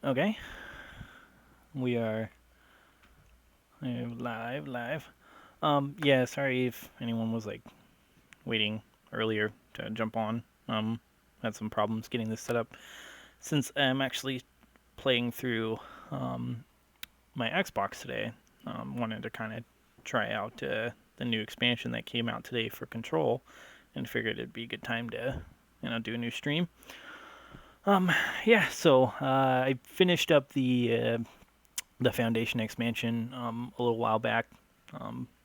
Okay, we are live. Yeah, sorry if anyone was like waiting earlier to jump on. Had some problems getting this set up since I'm actually playing through um my Xbox today. Wanted to kind of try out the new expansion that came out today for Control, and figured it'd be a good time to do a new stream. Um, yeah, so I finished up the Foundation expansion a little while back.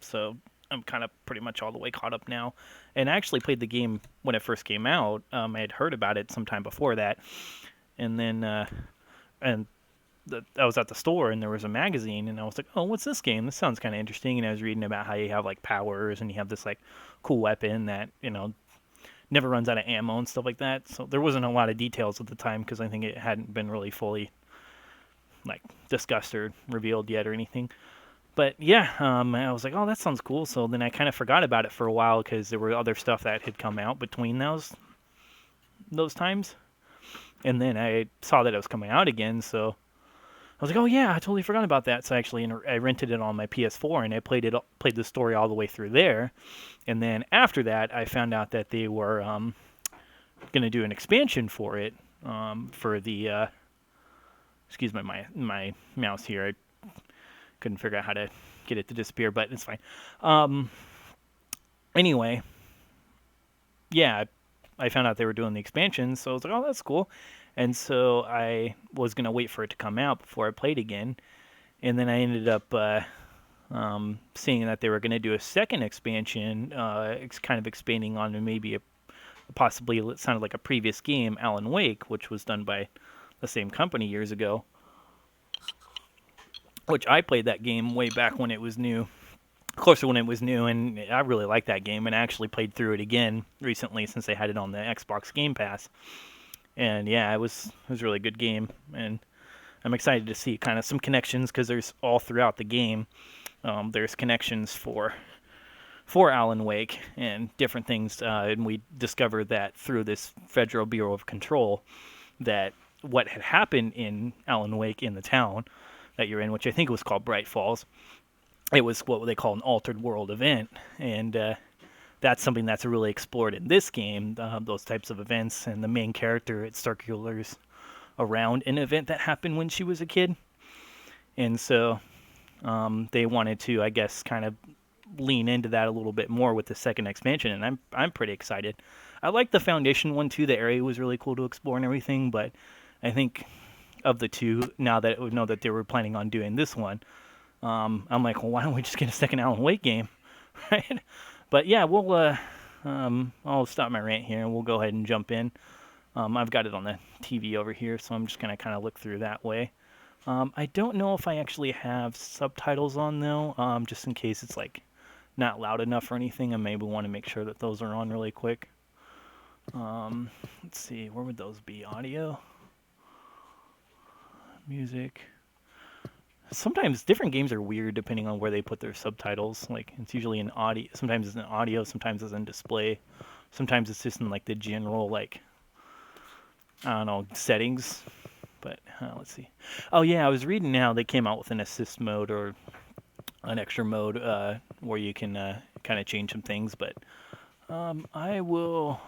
So I'm kind of pretty much all the way caught up now. And I actually played the game when it first came out. I had heard about it sometime before that, and then and I was at the store and there was a magazine, and I was like, "Oh, what's this game? This sounds kind of interesting." And I was reading about how you have like powers and you have this like cool weapon that never runs out of ammo and stuff like that. So there wasn't a lot of details at the time because I think it hadn't been really fully like discussed or revealed yet or anything. But yeah, I was like, oh, that sounds cool. So then I kind of forgot about it for a while because there were other stuff that had come out between those times. And then I saw that it was coming out again, so I was like, oh yeah, I totally forgot about that. So actually, I rented it on my PS4 and I played the story all the way through there. And then after that, I found out that they were going to do an expansion for it for the excuse my mouse here. I couldn't figure out how to get it to disappear, but it's fine. Um, anyway, yeah, I found out they were doing the expansion, so I was like, oh, that's cool. And so I was gonna wait for it to come out before I played again, and then I ended up seeing that they were gonna do a second expansion, kind of expanding on maybe possibly it sounded like a previous game, Alan Wake, which was done by the same company years ago. Which I played that game way back when it was new, closer when it was new, and I really liked that game, and I actually played through it again recently since they had it on the Xbox Game Pass. And yeah, it was a really good game, and I'm excited to see kind of some connections because there's all throughout the game. There's connections for Alan Wake and different things, and we discovered that through this Federal Bureau of Control that what had happened in Alan Wake in the town that you're in, which I think was called Bright Falls, it was what they call an altered world event, and that's something that's really explored in this game. Those types of events, and the main character it circulars around an event that happened when she was a kid, and so they wanted to, I guess, kind of lean into that a little bit more with the second expansion, and I'm pretty excited. I like the Foundation one too. The area was really cool to explore and everything, but I think of the two, now that we know that they were planning on doing this one, I'm like, well, why don't we just get a second Alan Wake game, right? But yeah, I'll stop my rant here and we'll go ahead and jump in. I've got it on the TV over here, so I'm just gonna kind of look through that way. I don't know if I actually have subtitles on though, just in case it's like not loud enough or anything. I maybe want to make sure that those are on really quick. Let's see, where would those be? Audio, music. Sometimes different games are weird depending on where they put their subtitles. Like it's usually in audio. Sometimes it's in audio. Sometimes it's in display. Sometimes it's just in like the general like I don't know settings. But let's see. Oh yeah, I was reading now they came out with an assist mode or an extra mode where you can kind of change some things. But I will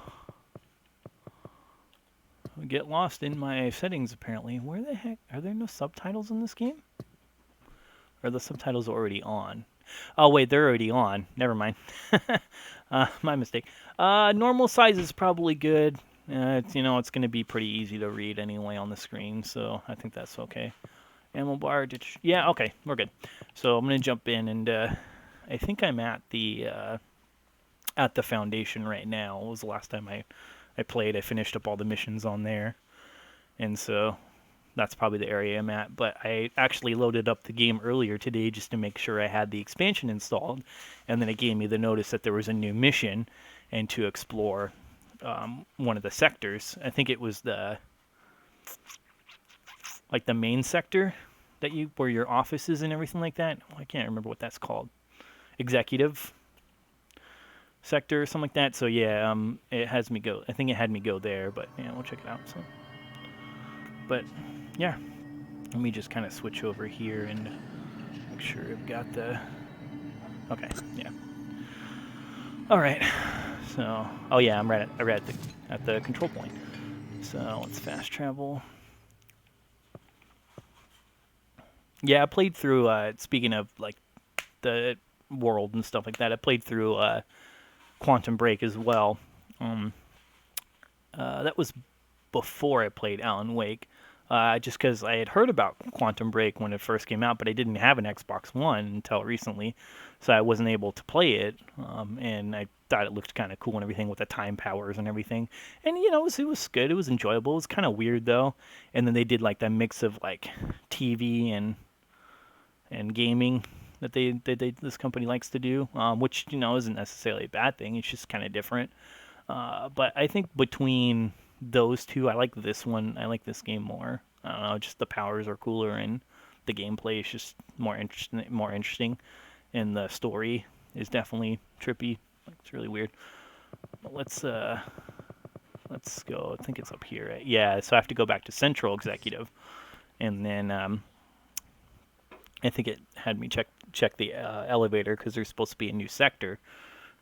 get lost in my settings apparently. Where the heck are there no subtitles in this game? Are the subtitles already on? Oh wait, they're already on. Never mind. My mistake. Normal size is probably good. It's going to be pretty easy to read anyway on the screen, so I think that's okay. Ammo bar. Yeah, okay, we're good. So I'm going to jump in, and I think I'm at the Foundation right now. It was the last time I played. I finished up all the missions on there, and so that's probably the area I'm at. But I actually loaded up the game earlier today just to make sure I had the expansion installed, and then it gave me the notice that there was a new mission and to explore one of the sectors. I think it was the main sector that you where your office is and everything like that. I can't remember what that's called. Executive sector or something like that. So yeah, it has me go. I think it had me go there, but yeah, we'll check it out. So, but yeah, Let me just kind of switch over here and make sure I've got the... Okay, yeah. All right. So, oh yeah, I'm right at the control point. So let's fast travel. Yeah, I played through. Speaking of like the world and stuff like that, I played through Quantum Break as well. That was before I played Alan Wake, just because I had heard about Quantum Break when it first came out, but I didn't have an Xbox One until recently, so I wasn't able to play it. And I thought it looked kind of cool and everything with the time powers and everything. And you know, it was good. It was enjoyable. It was kind of weird though. And then they did like that mix of like TV and gaming that this company likes to do, which you know isn't necessarily a bad thing. It's just kind of different. But I think between those two, I like this one. I like this game more. I don't know, just the powers are cooler and the gameplay is just more interesting, and the story is definitely trippy. Like, it's really weird. But let's go. I think it's up here. Right? Yeah, so I have to go back to Central Executive, and then I think it had me check the elevator because there's supposed to be a new sector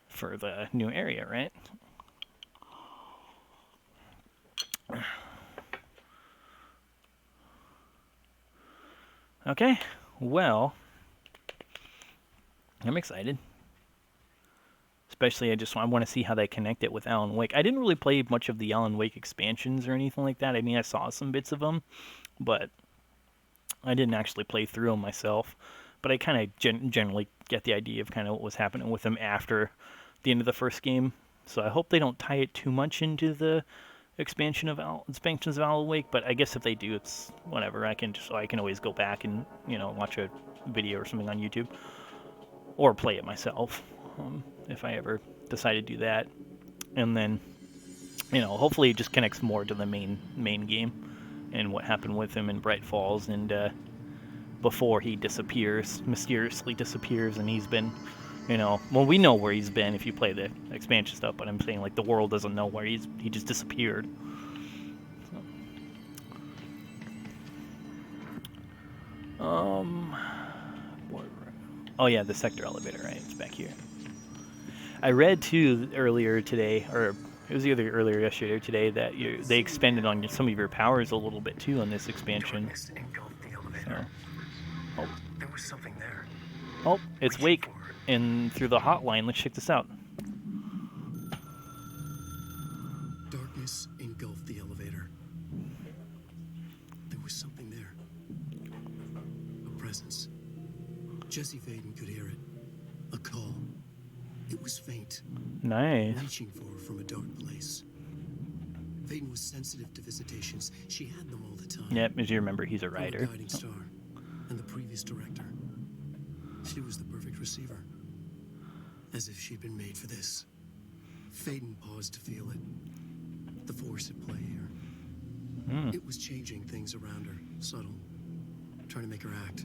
for the new area, right? Okay, well, I'm excited. Especially, I want to see how they connect it with Alan Wake. I didn't really play much of the Alan Wake expansions or anything like that. I mean, I saw some bits of them, but I didn't actually play through them myself. But I kind of generally get the idea of kind of what was happening with them after the end of the first game. So I hope they don't tie it too much into the expansions of Alan Wake. But I guess if they do, it's whatever. I can always go back and watch a video or something on YouTube, or play it myself if I ever decide to do that. And then hopefully it just connects more to the main game and what happened with him in Bright Falls and before he mysteriously disappears, and he's been, well, we know where he's been if you play the expansion stuff, but I'm saying like the world doesn't know where he just disappeared. Oh yeah, the sector elevator, right? It's back here. I read too earlier today, or it was either earlier yesterday or today, that they expanded on some of your powers a little bit too on this expansion. So. Oh. There was something there. Oh, it's Wake, and through the hotline. Let's check this out. Darkness engulfed the elevator. There was something there. A presence. Jesse Faden could hear it. A call. It was faint. Nice. Reaching for her from a dark place. Faden was sensitive to visitations. She had them all the time. Yep, as you remember, he's a writer. Guiding star and the previous director. She was the perfect receiver. As if she'd been made for this. Faden paused to feel it. The force at play here. It was changing things around her, subtle, trying to make her act.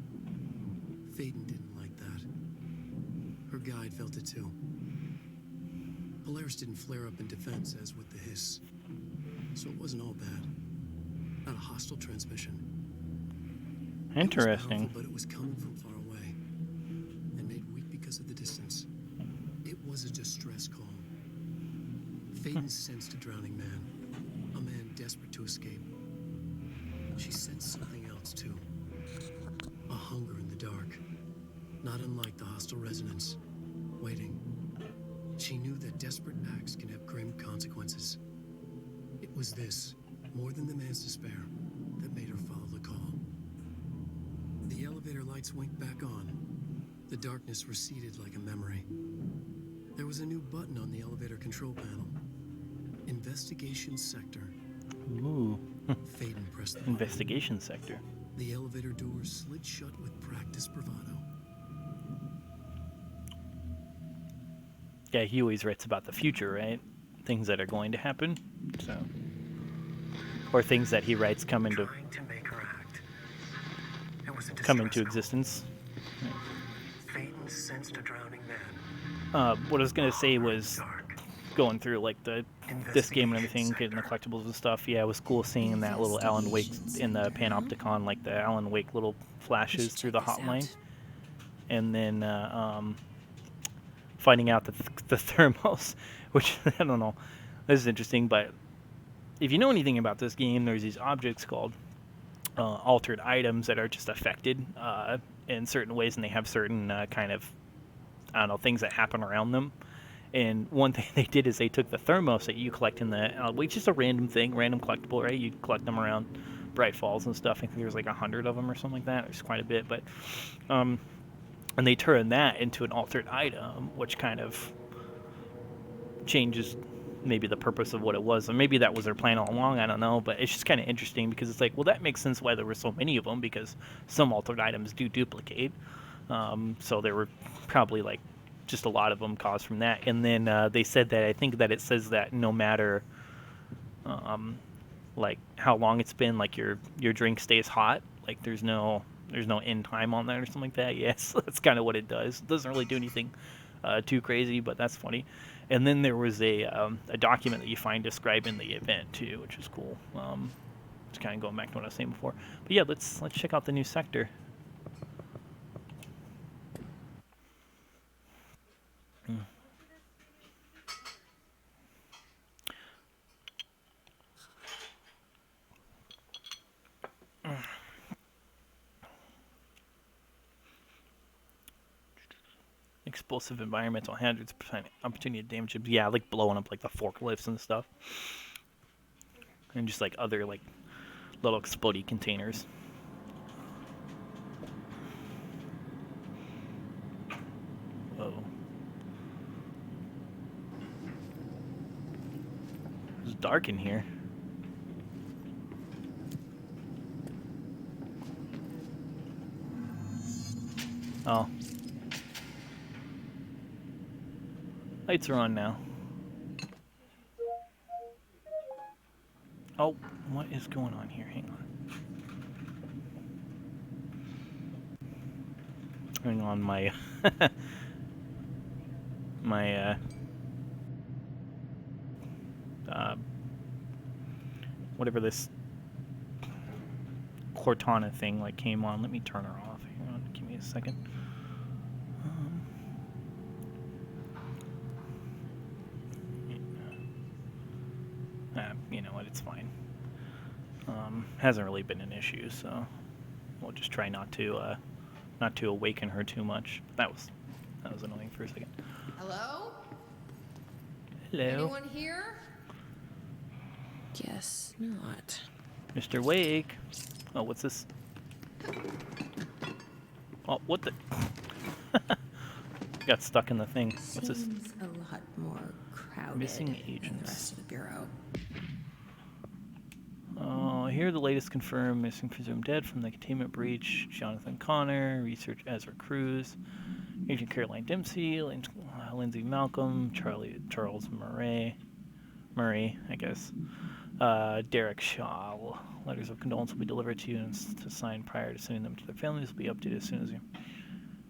Faden didn't like that. Her guide felt it too. Polaris didn't flare up in defense as with the hiss. So it wasn't all bad. Not a hostile transmission. Interesting. It was powerful, but it was coming from far away. And made weak because of the distance. It was a distress call. Faden sensed a drowning man. A man desperate to escape. She sensed something else too. A hunger in the dark. Not unlike the hostile resonance. Waiting. She knew that desperate acts can have grim consequences. It was this, more than the man's despair, that made her follow the call. The elevator lights winked back on. The darkness receded like a memory. There was a new button on the elevator control panel. Investigation Sector. Ooh. Faden pressed the button. Investigation Sector. The elevator doors slid shut with practiced bravado. Yeah, he always writes about the future, right? Things that are going to happen. So, or things that he writes come into existence. Faden sensed a drowning man. What I was gonna say was, going through like this game and everything, getting the collectibles and stuff. Yeah, it was cool seeing that little Alan Wake in the Panopticon, like the Alan Wake little flashes through the hotline, and then finding out that the thermos, which I don't know, this is interesting. But if you know anything about this game, there's these objects called altered items that are just affected in certain ways, and they have certain kind of, I don't know, things that happen around them. And one thing they did is they took the thermos that you collect in the, which is a random thing, random collectible, right? You collect them around Bright Falls and stuff. I think there's like 100 of them or something like that. There's quite a bit, but and they turn that into an altered item, which kind of changes maybe the purpose of what it was, and maybe that was their plan all along. I don't know, but it's just kind of interesting because it's like, well, that makes sense why there were so many of them, because some altered items do duplicate. So there were probably like just a lot of them caused from that. And then they said that, I think that it says that no matter like how long it's been, like your drink stays hot. Like there's no end time on that or something like that. Yes, that's kind of what it does. It doesn't really do anything too crazy, but that's funny. And then there was a document that you find describing the event too, which is cool. Just kind of going back to what I was saying before. But yeah, let's check out the new sector. Explosive environmental hazards, opportunity to damage. Yeah, like blowing up like the forklifts and stuff, and just like other like little explodey containers. Whoa. It's dark in here. Oh. Lights are on now. Oh, what is going on here? Hang on. Hang on, my my whatever this Cortana thing like came on. Let me turn her off. Hang on, give me a second. You know what? It's fine. Hasn't really been an issue, so we'll just try not to awaken her too much. That was annoying for a second. Hello? Hello. Anyone here? Guess not. Mr. Wake. Oh, what's this? Oh, what the? Got stuck in the thing. What's this? Seems a lot more crowded Missing than the agents. rest of the bureau. Here are the latest confirmed missing presumed dead from the containment breach. Jonathan Connor, research Ezra Cruz, Agent Caroline Dempsey, Lindsay Malcolm, Charles Murray, I guess. Derek Shaw. Letters of condolence will be delivered to you and to sign prior to sending them to their families. Will be updated as soon as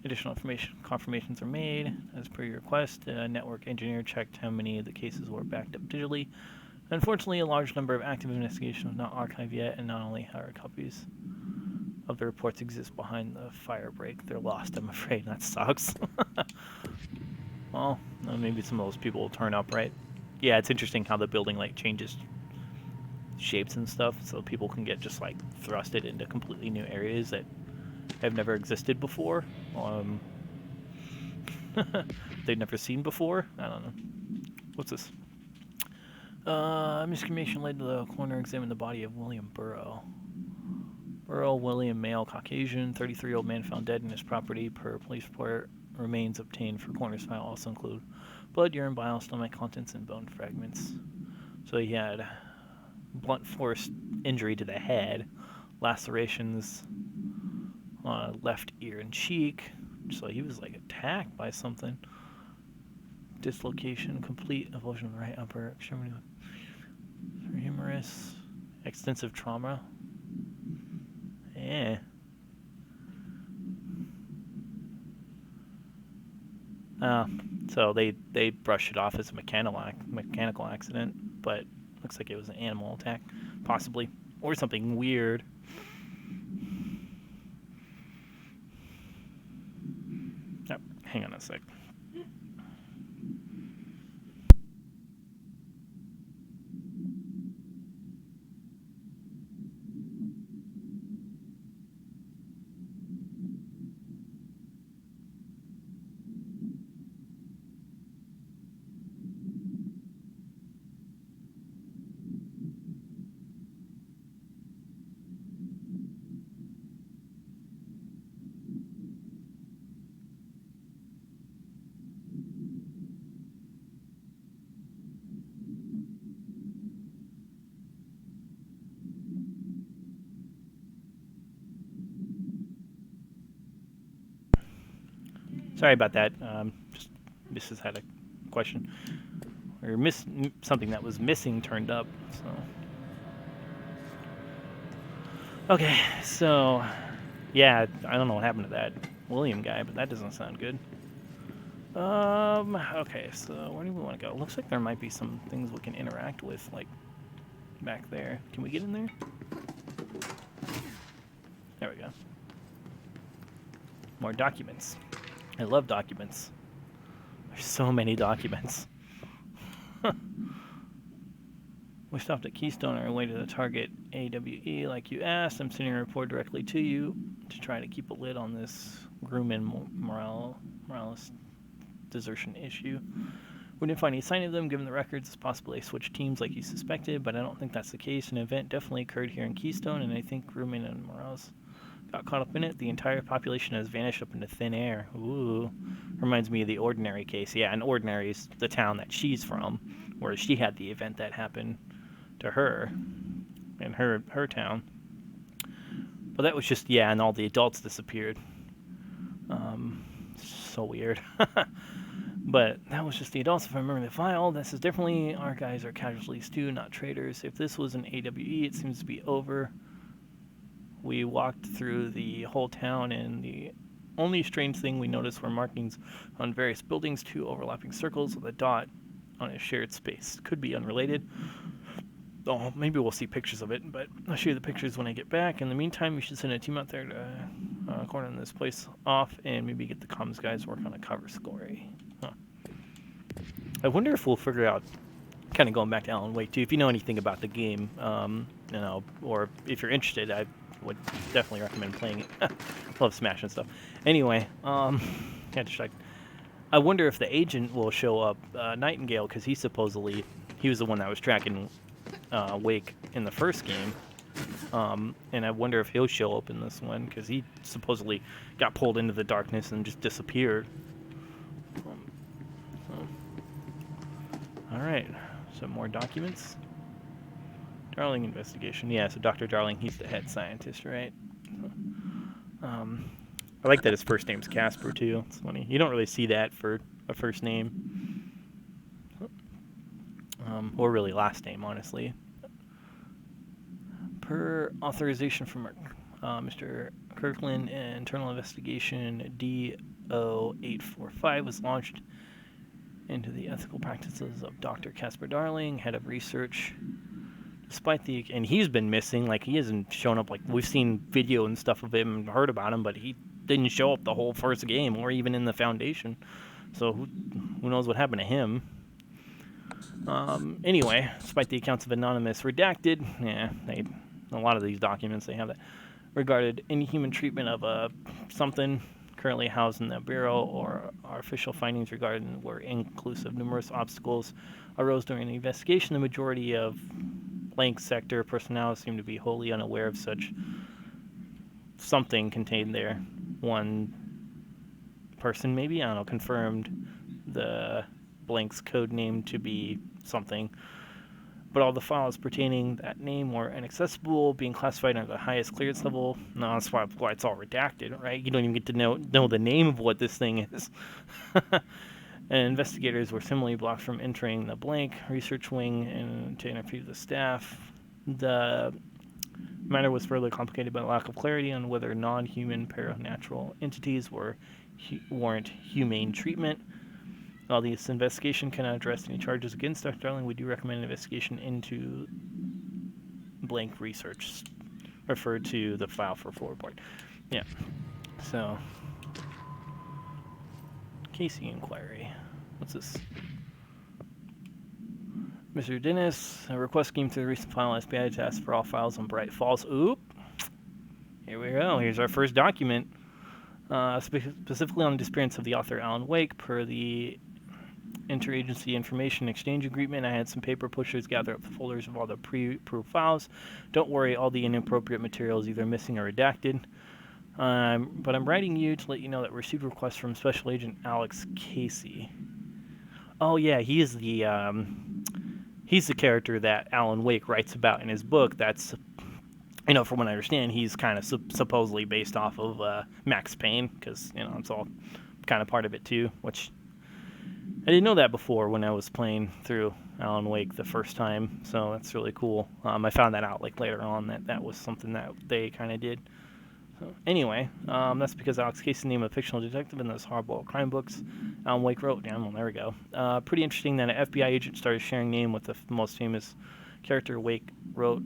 additional confirmations are made. As per your request, the network engineer checked how many of the cases were backed up digitally. Unfortunately, a large number of active investigations not archived yet, and not only hard copies of the reports exist behind the fire break. They're lost, I'm afraid. That sucks. Well, maybe some of those people will turn up, right? Yeah, it's interesting how the building like changes shapes and stuff, so people can get just like thrusted into completely new areas that have never existed before. They've never seen before. I don't know. What's this? Miscommunication led to the coroner examine the body of William Burrow. Burrow, William, male, Caucasian, 33-year-old man found dead in his property. Per police report, remains obtained for coroner's file also include blood, urine, bile, stomach contents, and bone fragments. So he had blunt force injury to the head, lacerations on left ear and cheek. So he was like attacked by something. Dislocation, complete avulsion of the right upper extremity, humerus, extensive trauma. Yeah. Uh, so they brushed it off as a mechanical accident, but looks like it was an animal attack, possibly, or something weird. Oh, hang on a sec. Sorry about that. Just Mrs. had a question, or something that was missing turned up. So okay, so yeah, I don't know what happened to that William guy, but that doesn't sound good. Okay, so where do we want to go? Looks like there might be some things we can interact with, like back there. Can we get in there? There we go. More documents. I love documents. There's so many documents. We stopped at Keystone on our way to the target AWE like you asked. I'm sending a report directly to you to try to keep a lid on this Grumman Morales desertion issue. We didn't find any sign of them given the records. It's possible they switched teams like you suspected, but I don't think that's the case. An event definitely occurred here in Keystone, and I think Grumman and Morales got caught up in it. The entire population has vanished up into thin air. Ooh. Reminds me of the Ordinary case. Yeah, and Ordinary is the town that she's from, where she had the event that happened to her in her town. But that was just, yeah, and all the adults disappeared. So weird. But that was just the adults, if I remember the file. This is definitely our guys are casualties too, not traitors. If this was an AWE, it seems to be over. We walked through the whole town, and the only strange thing we noticed were markings on various buildings, 2 overlapping circles with a dot on a shared space. Could be unrelated. Oh, maybe we'll see pictures of it, but I'll show you the pictures when I get back. In the meantime, we should send a team out there to corner this place off and maybe get the comms guys work on a cover story. Huh. I wonder if we'll figure out, kind of going back to Alan Wake too, if you know anything about the game, or if you're interested, I would definitely recommend playing it. Love Smash and stuff. Anyway, can't distract. I wonder if the agent will show up, Nightingale, because he was the one that was tracking Wake in the first game, and I wonder if he'll show up in this one, because he supposedly got pulled into the darkness and just disappeared. Alright, some more documents. Darling investigation. Yeah, so Dr. Darling, he's the head scientist, right? I like that his first name's Casper, too. It's funny. You don't really see that for a first name. Or really last name, honestly. Per authorization from Mr. Kirkland, internal investigation D0845 was launched into the ethical practices of Dr. Casper Darling, head of research. And he's been missing, like he hasn't shown up, like we've seen video and stuff of him and heard about him, but he didn't show up the whole first game or even in the Foundation. So who knows what happened to him. Anyway, despite the accounts of Anonymous redacted, a lot of these documents, they have that, regarded inhuman treatment of something currently housed in the Bureau, or our official findings regarding were inclusive. Numerous obstacles arose during the investigation. The majority of blank sector personnel seem to be wholly unaware of such something contained there. One person, maybe, I don't know, confirmed the blank's code name to be something, but all the files pertaining that name were inaccessible, being classified under the highest clearance level. No, that's why it's all redacted, right? You don't even get to know the name of what this thing is. And investigators were similarly blocked from entering the blank research wing and to interview the staff. The matter was further complicated by lack of clarity on whether non-human paranatural entities warrant humane treatment. While this investigation cannot address any charges against Dr. Darling, we do recommend an investigation into blank research. Refer to the file for full report. Yeah. So, Casey inquiry. What's this? Mr. Dennis, a request came through the recent file SBI to ask for all files on Bright Falls. Oop. Here we go. Here's our first document. Specifically on the disappearance of the author Alan Wake, per the Interagency Information Exchange Agreement. I had some paper pushers gather up the folders of all the pre-approved files. Don't worry, all the inappropriate material is either missing or redacted. But I'm writing you to let you know that we received requests from Special Agent Alex Casey. Oh yeah, he's the character that Alan Wake writes about in his book. That's, from what I understand, he's kind of supposedly based off of Max Payne, because it's all kind of part of it too, which I didn't know that before when I was playing through Alan Wake the first time, so that's really cool. I found that out later on that was something that they kind of did. So anyway, that's because Alex Casey's name of a fictional detective in those hardball crime books Alan Wake wrote. Yeah, well, there we go. Pretty interesting that an FBI agent started sharing name with the most famous character Wake wrote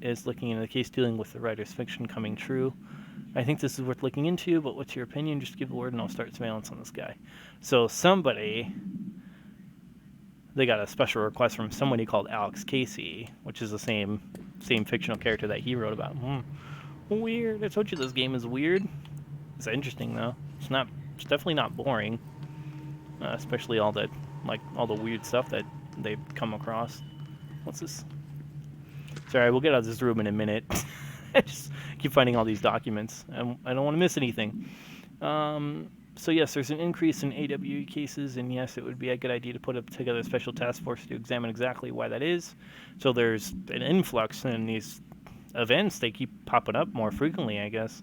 is looking into the case dealing with the writer's fiction coming true. I think this is worth looking into, but what's your opinion? Just give the word and I'll start surveillance on this guy. So they got a special request from somebody called Alex Casey, which is the same fictional character that he wrote about. Weird. I told you this game is weird. It's interesting though. It's definitely not boring. Especially all the weird stuff that they've come across. What's this? Sorry, we'll get out of this room in a minute. I just keep finding all these documents. I don't want to miss anything. So yes, there's an increase in AWE cases, and yes, it would be a good idea to put together a special task force to examine exactly why that is. So there's an influx in these events. They keep popping up more frequently, I guess.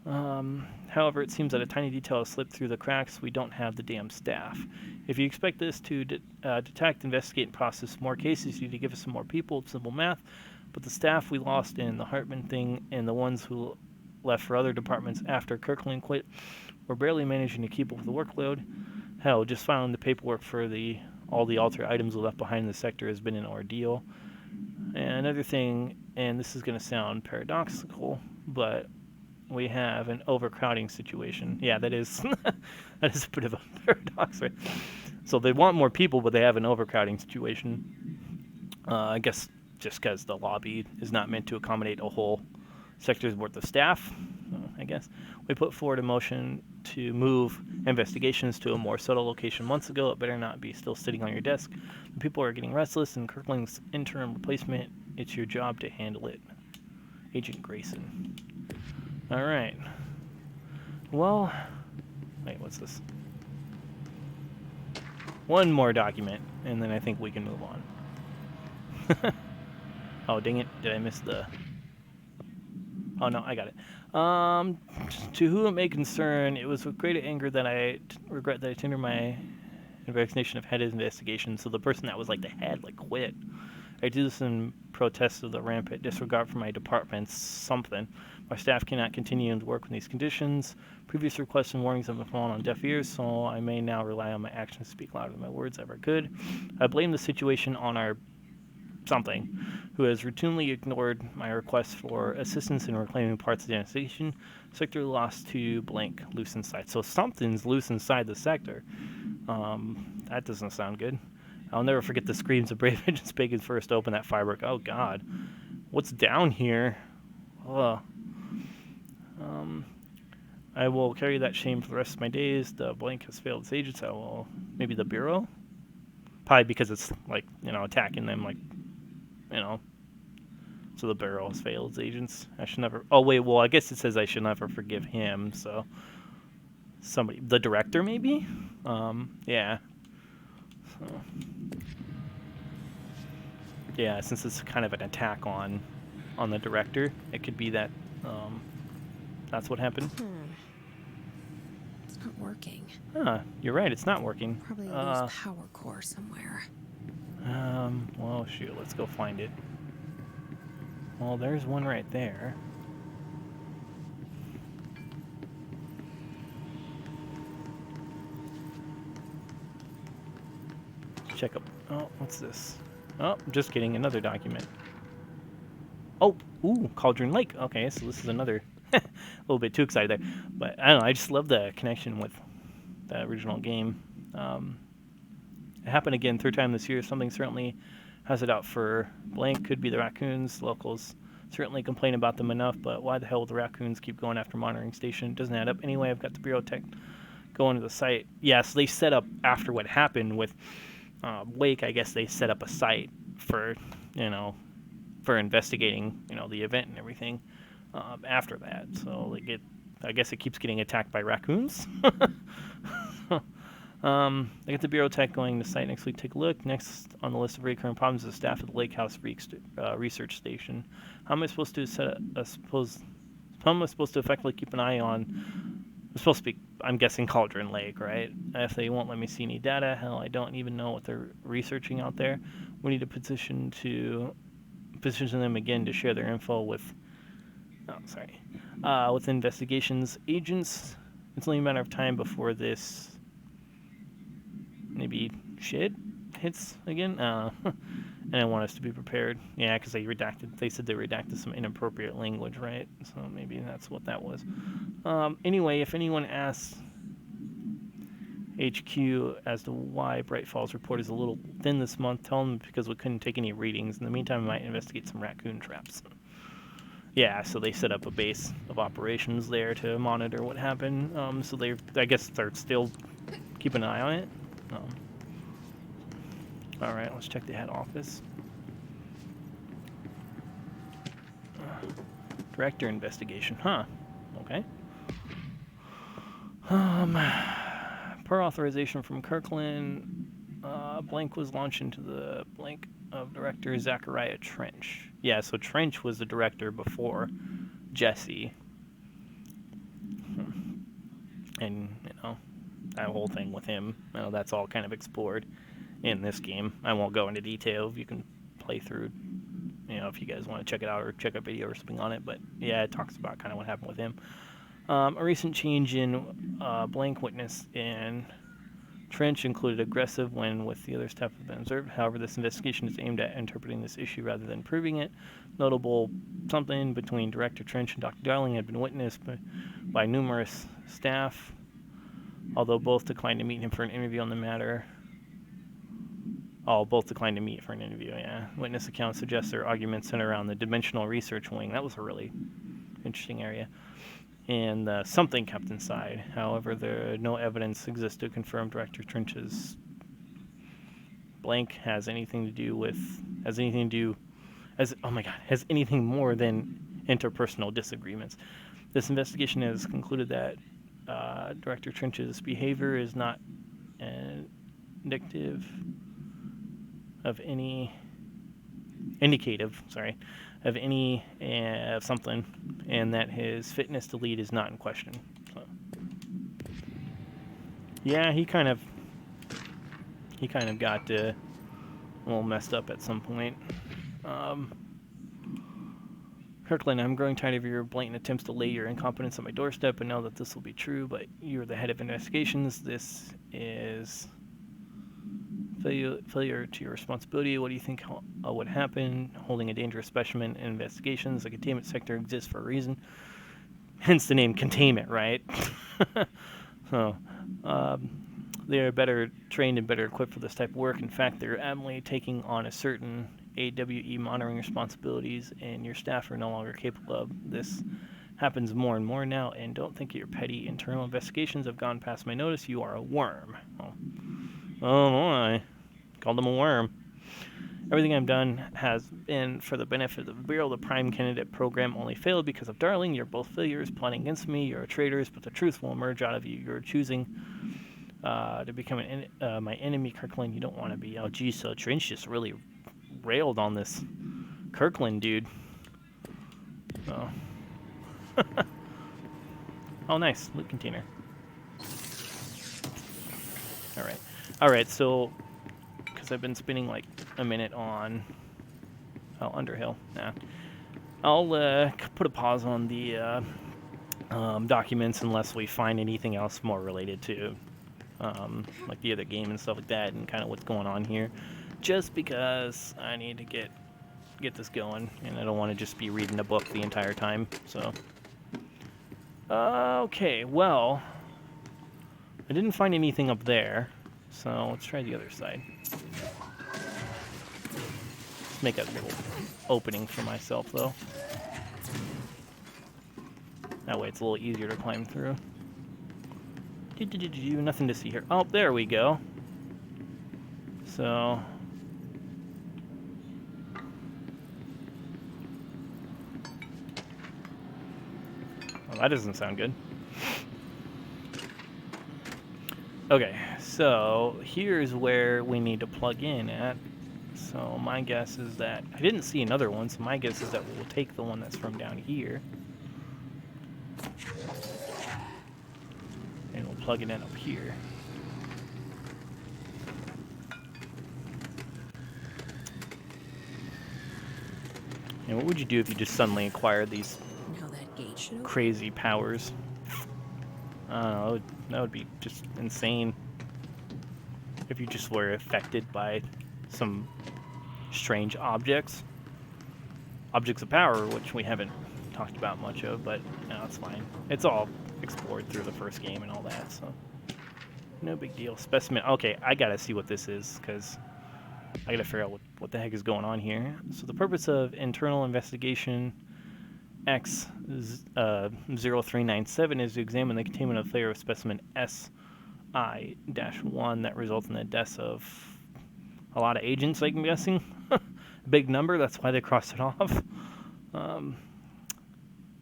However, it seems that a tiny detail has slipped through the cracks. We don't have the damn staff. If you expect this to detect, investigate, and process more cases, you need to give us some more people. It's simple math. But the staff we lost in the Hartman thing and the ones who left for other departments after Kirkland quit, we're barely managing to keep up with the workload. Hell, just filing the paperwork for all the altered items we left behind in the sector has been an ordeal. And another thing, and this is going to sound paradoxical, but we have an overcrowding situation. Yeah, that is that is a bit of a paradox, right? So they want more people, but they have an overcrowding situation. I guess just because the lobby is not meant to accommodate a whole sector's worth of staff. I guess we put forward a motion to move investigations to a more subtle location months ago. It better not be still sitting on your desk. The people are getting restless, and Kirkling's interim replacement, it's your job to handle it. Agent Grayson. All right. Well, wait, what's this? One more document, and then I think we can move on. Oh, dang it. Did I miss the... Oh, no, I got it. To whom it may concern, it was with great anger that I regret that I tendered my resignation of head investigation. So the person that was the head quit. I do this in protest of the rampant disregard for my department's something. My staff cannot continue to work in these conditions. Previous requests and warnings have been fallen on deaf ears, so I may now rely on my actions to speak louder than my words ever could. I blame the situation on our something, who has routinely ignored my requests for assistance in reclaiming parts of the station. Sector lost to blank loose inside. So something's loose inside the sector. That doesn't sound good. I'll never forget the screams of Brave Agent Bacon first opened that firework. Oh God, what's down here? I will carry that shame for the rest of my days. The blank has failed its agents. Maybe the Bureau? Probably because it's attacking them so the Bureau has failed its agents. I should never... Oh, wait, well, I guess it says I should never forgive him, so... The director, maybe? Yeah. So... Yeah, since it's kind of an attack on the director, it could be that, that's what happened. It's not working. Huh, you're right, it's not working. Probably a loose power core somewhere. Well, shoot, let's go find it. Well, there's one right there. check up. Oh, what's this? Oh, just kidding. Another document. Oh, ooh, Cauldron Lake. Okay, so this is another. A little bit too excited there, but I don't know. I just love the connection with the original game. It happened again, third time this year. Something certainly has it out for blank. Could be the raccoons. Locals certainly complain about them enough, but why the hell would the raccoons keep going after monitoring station? It doesn't add up. Anyway, I've got the Bureau Tech going to the site. Yeah, so they set up after what happened with Lake. I guess they set up a site for for investigating the event and everything after that. So I guess it keeps getting attacked by raccoons. I get the Bureau Tech going to site next week. Take a look. Next on the list of recurring problems is the staff at the Lake House Research Station. How am I supposed to how am I supposed to effectively keep an eye on? It's supposed to be, I'm guessing, Cauldron Lake, right? If they won't let me see any data, hell, I don't even know what they're researching out there. We need to position them again to share their info with. With investigations agents. It's only a matter of time before this maybe shit hits again. And I want us to be prepared. Yeah, because they said they redacted some inappropriate language, right? So maybe that's what that was. Anyway, if anyone asks HQ as to why Bright Falls report is a little thin this month, tell them because we couldn't take any readings. In the meantime, we might investigate some raccoon traps. Yeah, so they set up a base of operations there to monitor what happened. So I guess they're still keeping an eye on it. All right, let's check the head office. Director investigation, huh? Okay. Per authorization from Kirkland, blank was launched into the blank of Director Zachariah Trench. Yeah, so Trench was the director before Jesse. And, that whole thing with him, that's all kind of explored in this game. I won't go into detail. You can play through, if you guys want to check it out or check a video or something on it. But, yeah, it talks about kind of what happened with him. A recent change in blank witness in Trench included aggressive when with the other staff have been observed. However, this investigation is aimed at interpreting this issue rather than proving it. Notable something between Director Trench and Dr. Darling had been witnessed by numerous staff, although both declined to meet him for an interview on the matter. Both declined to meet for an interview, yeah. Witness accounts suggest their arguments center around the Dimensional Research Wing. That was a really interesting area. And something kept inside. However, no evidence exists to confirm Director Trench's blank has anything more than interpersonal disagreements. This investigation has concluded that Director Trench's behavior is not indicative of any something, and that his fitness to lead is not in question. So, yeah, he kind of got a little messed up at some point. Kirkland, I'm growing tired of your blatant attempts to lay your incompetence on my doorstep and know that this will be true, but you're the head of investigations. This is failure to your responsibility. What do you think would happen? Holding a dangerous specimen in investigations. The containment sector exists for a reason. Hence the name containment, right? So, they are better trained and better equipped for this type of work. In fact, they're adamantly taking on a certain AWE monitoring responsibilities, and your staff are no longer capable of this. Happens more and more now, and don't think your petty internal investigations have gone past my notice. You are a worm. Oh my. Called him a worm. Everything I've done has been for the benefit of the Bureau. The Prime Candidate program only failed because of Darling. You're both failures, plotting against me. You're traitors, but the truth will emerge out of you. You're choosing to become my enemy, Kirkland. You don't want to be. Oh, geez, so Trench just really railed on this Kirkland dude. Oh. Oh, nice. Loot container. Alright, so because I've been spending like a minute on Underhill. Nah. I'll put a pause on the documents unless we find anything else more related to like the other game and stuff like that, and kind of what's going on here, just because I need to get this going, and I don't want to just be reading a book the entire time. So, okay, well, I didn't find anything up there, so let's try the other side. Let's make a little opening for myself, though. That way it's a little easier to climb through. Nothing to see here. Oh, there we go. So... well, that doesn't sound good. Okay, so here's where we need to plug in at. So my guess is that... I didn't see another one, so my guess is that we'll take the one that's from down here. And we'll plug it in up here. And what would you do if you just suddenly acquired these Now that gate should open. crazy powers? I don't know, that would be just insane. If you just were affected by some strange objects. Objects of power, which we haven't talked about much of, but no, it's fine. It's all explored through the first game and all that, so no big deal. Specimen. Okay, I gotta see what this is, because I gotta figure out what the heck is going on here. So the purpose of internal investigation X0397 is to examine the containment of layer of specimen SI-1 that results in the deaths of a lot of agents, I'm guessing. Big number, that's why they crossed it off.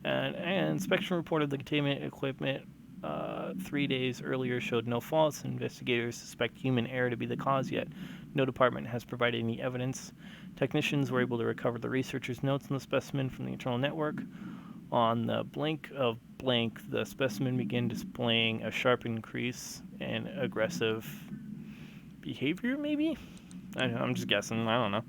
And inspection report of the containment equipment 3 days earlier showed no faults. Investigators suspect human error to be the cause, yet no department has provided any evidence. Technicians were able to recover the researchers' notes on the specimen from the internal network. On the blank of blank, the specimen began displaying a sharp increase in aggressive behavior, maybe? I'm just guessing, I don't know.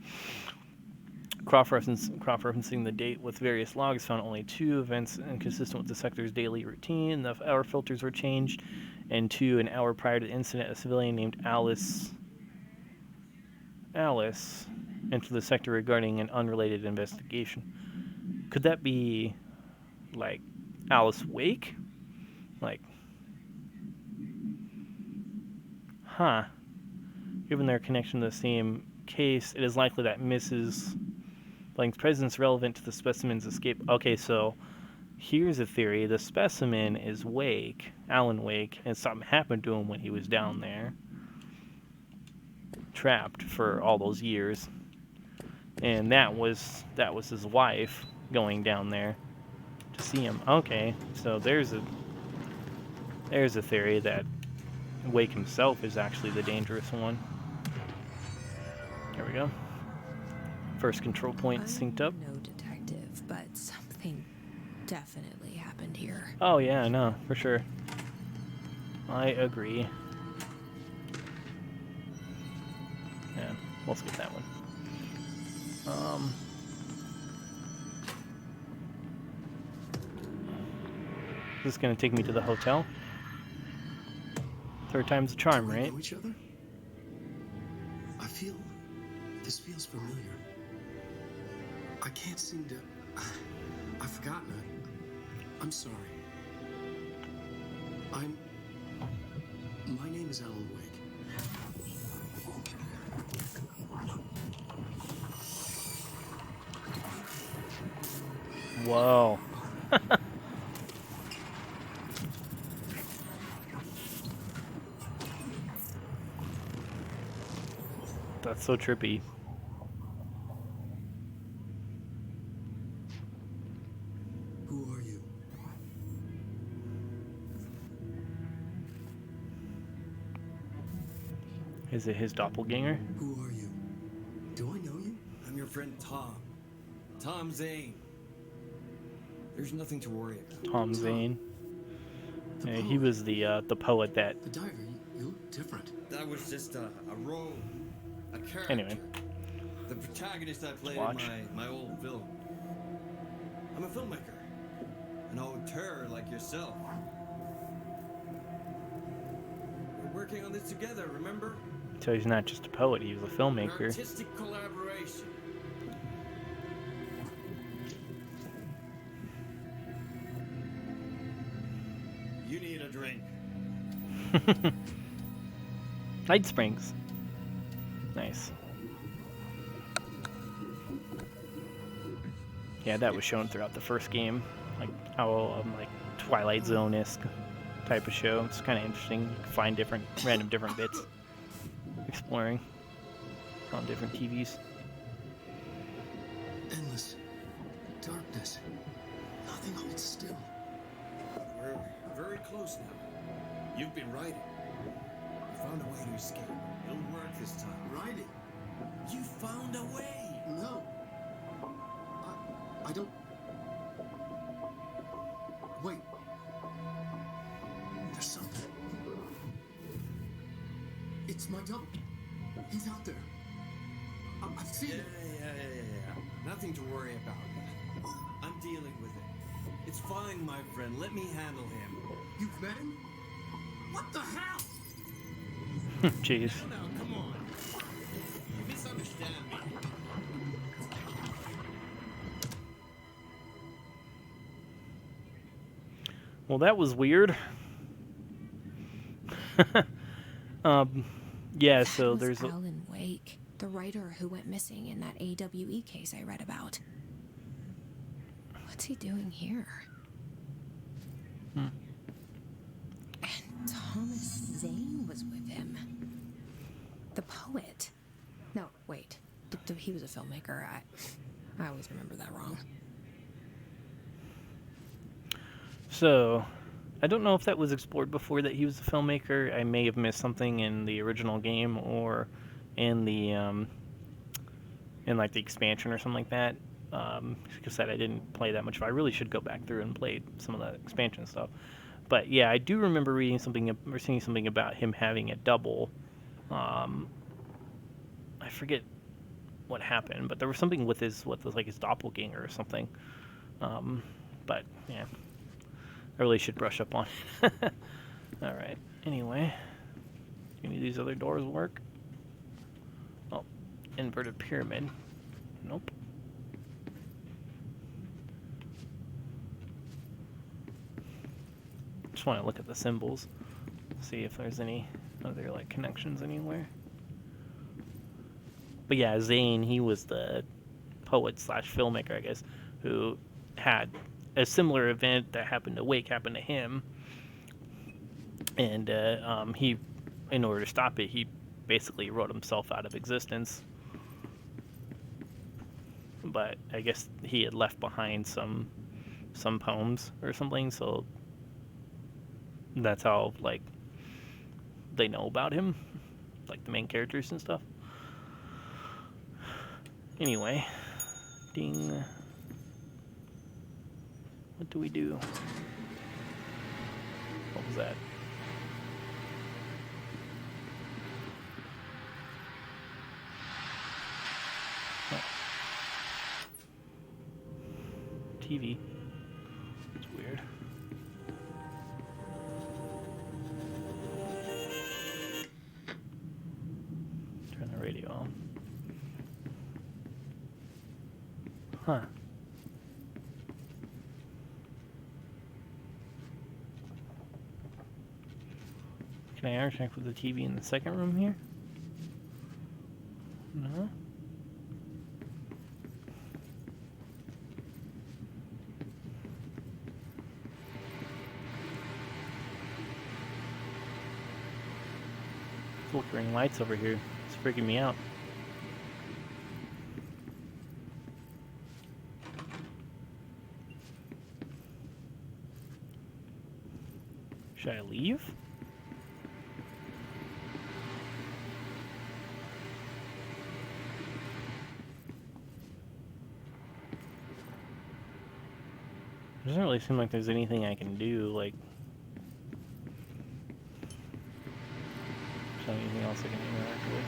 Cross-referencing the date with various logs found only 2 events inconsistent with the sector's daily routine. The hour filters were changed, and 2 an hour prior to the incident, a civilian named Alice entered the sector regarding an unrelated investigation. Could that be, like, Alice Wake? Like, huh. Given their connection to the same case, it is likely that Mrs. Blank's presence relevant to the specimen's escape. Okay, so here's a theory. The specimen is Wake, Alan Wake, and something happened to him when he was down there, trapped for all those years. And that was his wife going down there to see him. Okay, so there's a theory that Wake himself is actually the dangerous one. There we go. First control point synced up. I'm no detective, but something definitely happened here. Oh yeah, no, for sure. I agree. Yeah, we'll skip that one. This is gonna take me to the hotel. 3rd time's the charm, Do we right? know each other? This feels familiar. I can't seem to... I've forgotten it. I'm sorry. My name is Alan Wake. Whoa. That's so trippy. Who are you? Is it his doppelganger? Who are you? Do I know you? I'm your friend Tom. Tom Zane. There's nothing to worry about. Tom Zane. The Yeah, he poet. was the poet that... The diver, you look different. That was just a role, a character. Anyway. The protagonist I played Watch. in my old film. I'm a filmmaker. An auteur like yourself. working on this together, remember? So he's not just a poet, he was a An filmmaker. artistic collaboration. You need a drink. Night Springs. Nice. Yeah, that was shown throughout the first game. Like how like Twilight Zone-esque type of show. It's kind of interesting. You can find random different bits exploring on different TVs. Endless darkness. Nothing holds still. We're very close now. You've been riding. You found a way to escape. It'll work this time. Riding? You found a way! No. I don't. Wait. There's something. It's my double. He's out there. I've seen Yeah. it. Nothing to worry about. I'm dealing with it. It's fine, my friend. Let me handle him. You've met him? What the hell? Jeez. Now, come on. You misunderstand me. Well, that was weird. Yeah, so That was there's a... Alan Wake, the writer who went missing in that AWE case I read about. What's he doing here? And Thomas Zane was with him. The poet. No, wait. He was a filmmaker. I always remember that wrong. So, I don't know if that was explored before that he was a filmmaker. I may have missed something in the original game or in the in like the expansion or something like that. Like I said, I didn't play that much, but I really should go back through and play some of that expansion stuff. But yeah, I do remember reading something or seeing something about him having a double. I forget what happened, but there was something with his like his doppelganger or something. But yeah. I really should brush up on it. Alright, anyway. Do any of these other doors work? Oh, inverted pyramid. Nope. Just want to look at the symbols. See if there's any other like connections anywhere. But yeah, Zane, he was the poet slash filmmaker, I guess, who had a similar event that happened to Wake happened to him, and he, in order to stop it, he basically wrote himself out of existence. But I guess he had left behind some poems or something, so that's how like they know about him, like the main characters and stuff. Anyway, ding. What do we do? What was that? Oh. TV. It's weird. Turn the radio on. Huh. Can I interact with the TV in the second room here? No? Flickering lights over here. It's freaking me out. Should I leave? It doesn't really seem like there's anything I can do, like... Is there anything else I can interact with?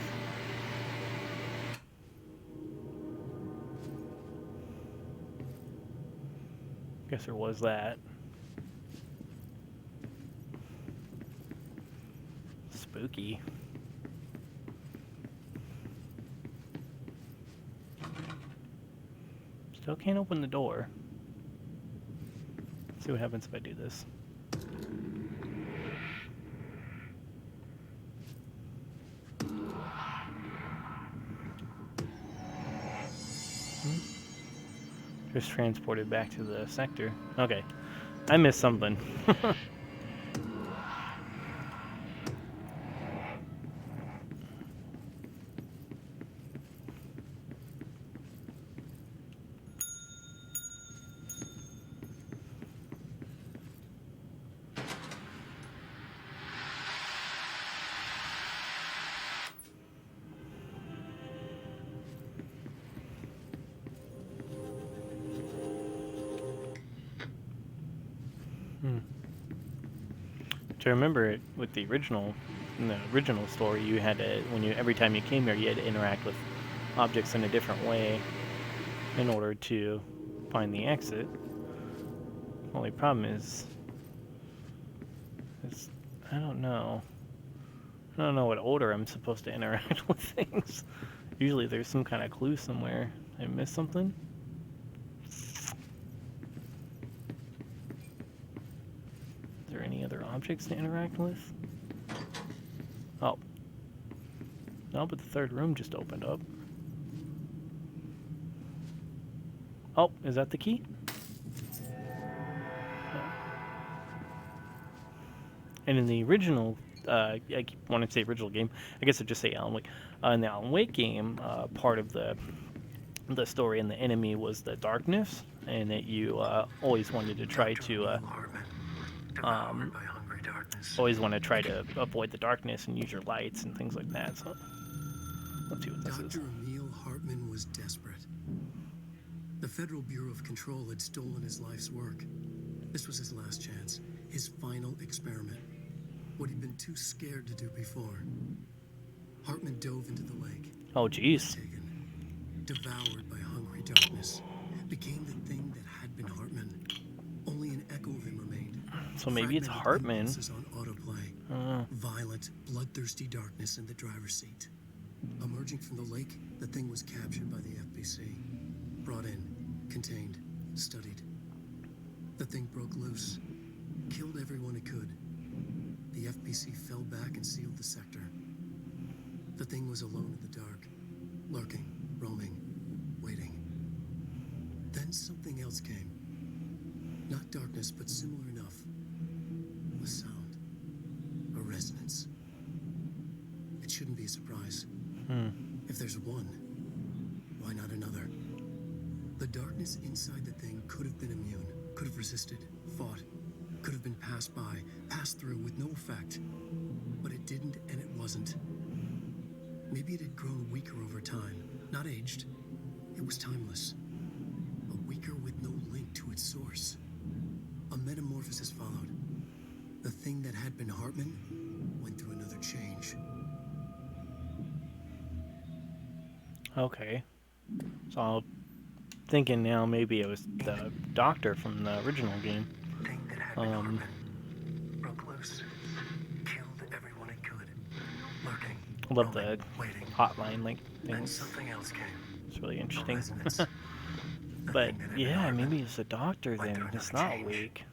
Guess there was that. Spook. spooky. Still can't open the door. See what happens if I do this. Just transported back to the sector. Okay. I missed something. To remember it with the original, in the original story, you had to, every time you came here, you had to interact with objects in a different way in order to find the exit. Only problem is I don't know. I don't know what order I'm supposed to interact with things. Usually there's some kind of clue somewhere. I missed something? Is there any other objects to interact with? Oh. No, but the third room just opened up. Oh, is that the key? And in the original, I wanted to say original game, I guess I'd just say Alan Wake. In the Alan Wake game, part of the story and the enemy was the darkness, and that you always wanted to try to always want to try to avoid the darkness and use your lights and things like that. So let's see what this is. Dr. Emil Hartman was desperate. The Federal Bureau of Control had stolen his life's work. This was his last chance, his final experiment. What he'd been too scared to do before. Hartman dove into the lake. Oh, jeez. Taken, devoured by hungry darkness, became the thing that had been Hartman. Only an echo of him remained. So maybe it's Fragmented Hartman. impulses on autoplay. Violent, bloodthirsty darkness in the driver's seat. Emerging from the lake, the thing was captured by the FBC. Brought in, contained, studied. The thing broke loose, killed everyone it could. The FBC fell back and sealed the sector. The thing was alone in the dark, lurking, roaming, waiting. Then something else came. Not darkness, but similar enough. A sound. A resonance. It shouldn't be a surprise. If there's one, why not another? The darkness inside the thing could have been immune, could have resisted, fought, could have been passed by, passed through with no effect. But it didn't, and it wasn't. Maybe it had grown weaker over time, not aged. It was timeless. A weaker with no link to its source. A metamorphosis followed. The thing that had been Hartman went through another change. Okay. So I'm thinking now maybe it was the doctor from the original game. Thing that had been Hartman broke loose, killed everyone it could. Lurking, I love roaming, the waiting. hotline like Then things. something else came. It's really A interesting. resonance. The But thing that had been yeah, Hartman maybe it's the doctor went then. through It's another not change. Wake.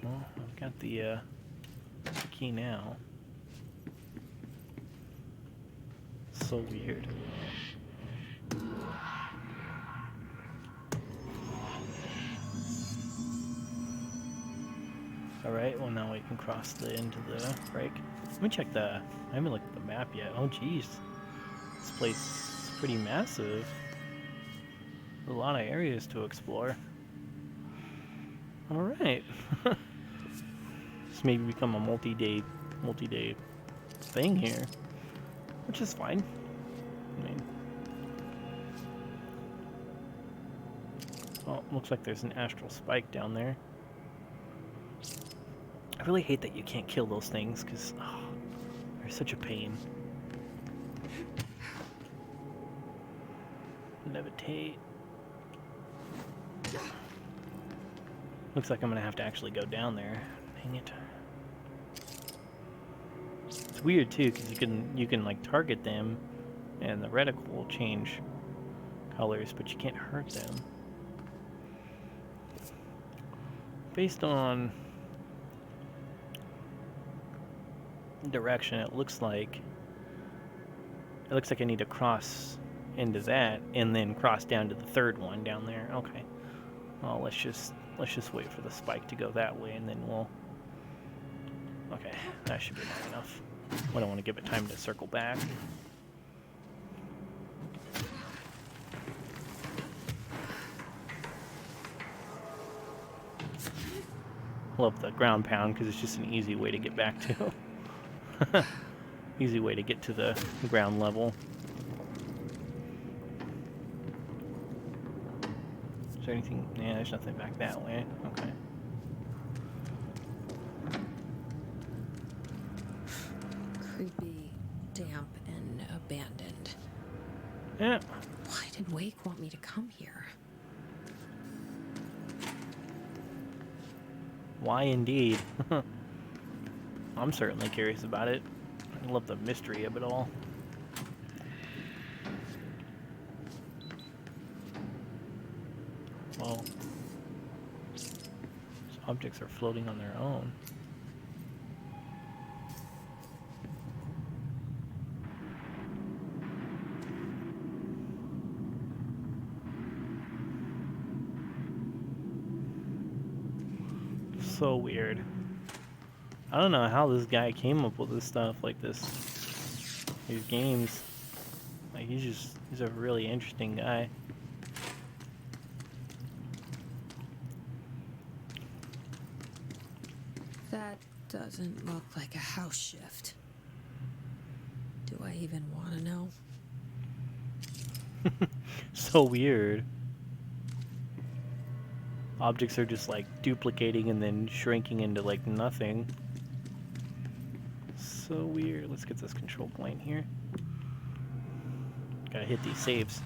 Well, I've got the key now. So weird. Alright, well now we can cross into the break. Let me check I haven't looked at the map yet. Oh jeez. This place is pretty massive. A lot of areas to explore. Alright. This may become a multi-day thing here. Which is fine. I mean, oh, looks like there's an astral spike down there. I really hate that you can't kill those things, because they're such a pain. Levitate. Looks like I'm going to have to actually go down there Dang it. It's weird too, because you can like target them, and the reticle will change colors, but you can't hurt them. Based on direction, it looks like I need to cross into that and then cross down to the third one down there. Okay. Well, let's just wait for the spike to go that way, and then we'll. Okay, that should be long enough. I don't want to give it time to circle back. Love the ground pound because it's just an easy way to get back to. Easy way to get to the ground level. Is there anything? Yeah, there's nothing back that way. Okay. Creepy, damp, and abandoned. Yeah. Why did Wake want me to come here? Why indeed? I'm certainly curious about it. I love the mystery of it all. Well, these objects are floating on their own. So weird. I don't know how this guy came up with this stuff like this. These games. Like he's a really interesting guy. That doesn't look like a house shift. Do I even want to know? So weird. Objects are just like duplicating and then shrinking into like nothing. So weird. Let's get this control point here. Gotta hit these saves.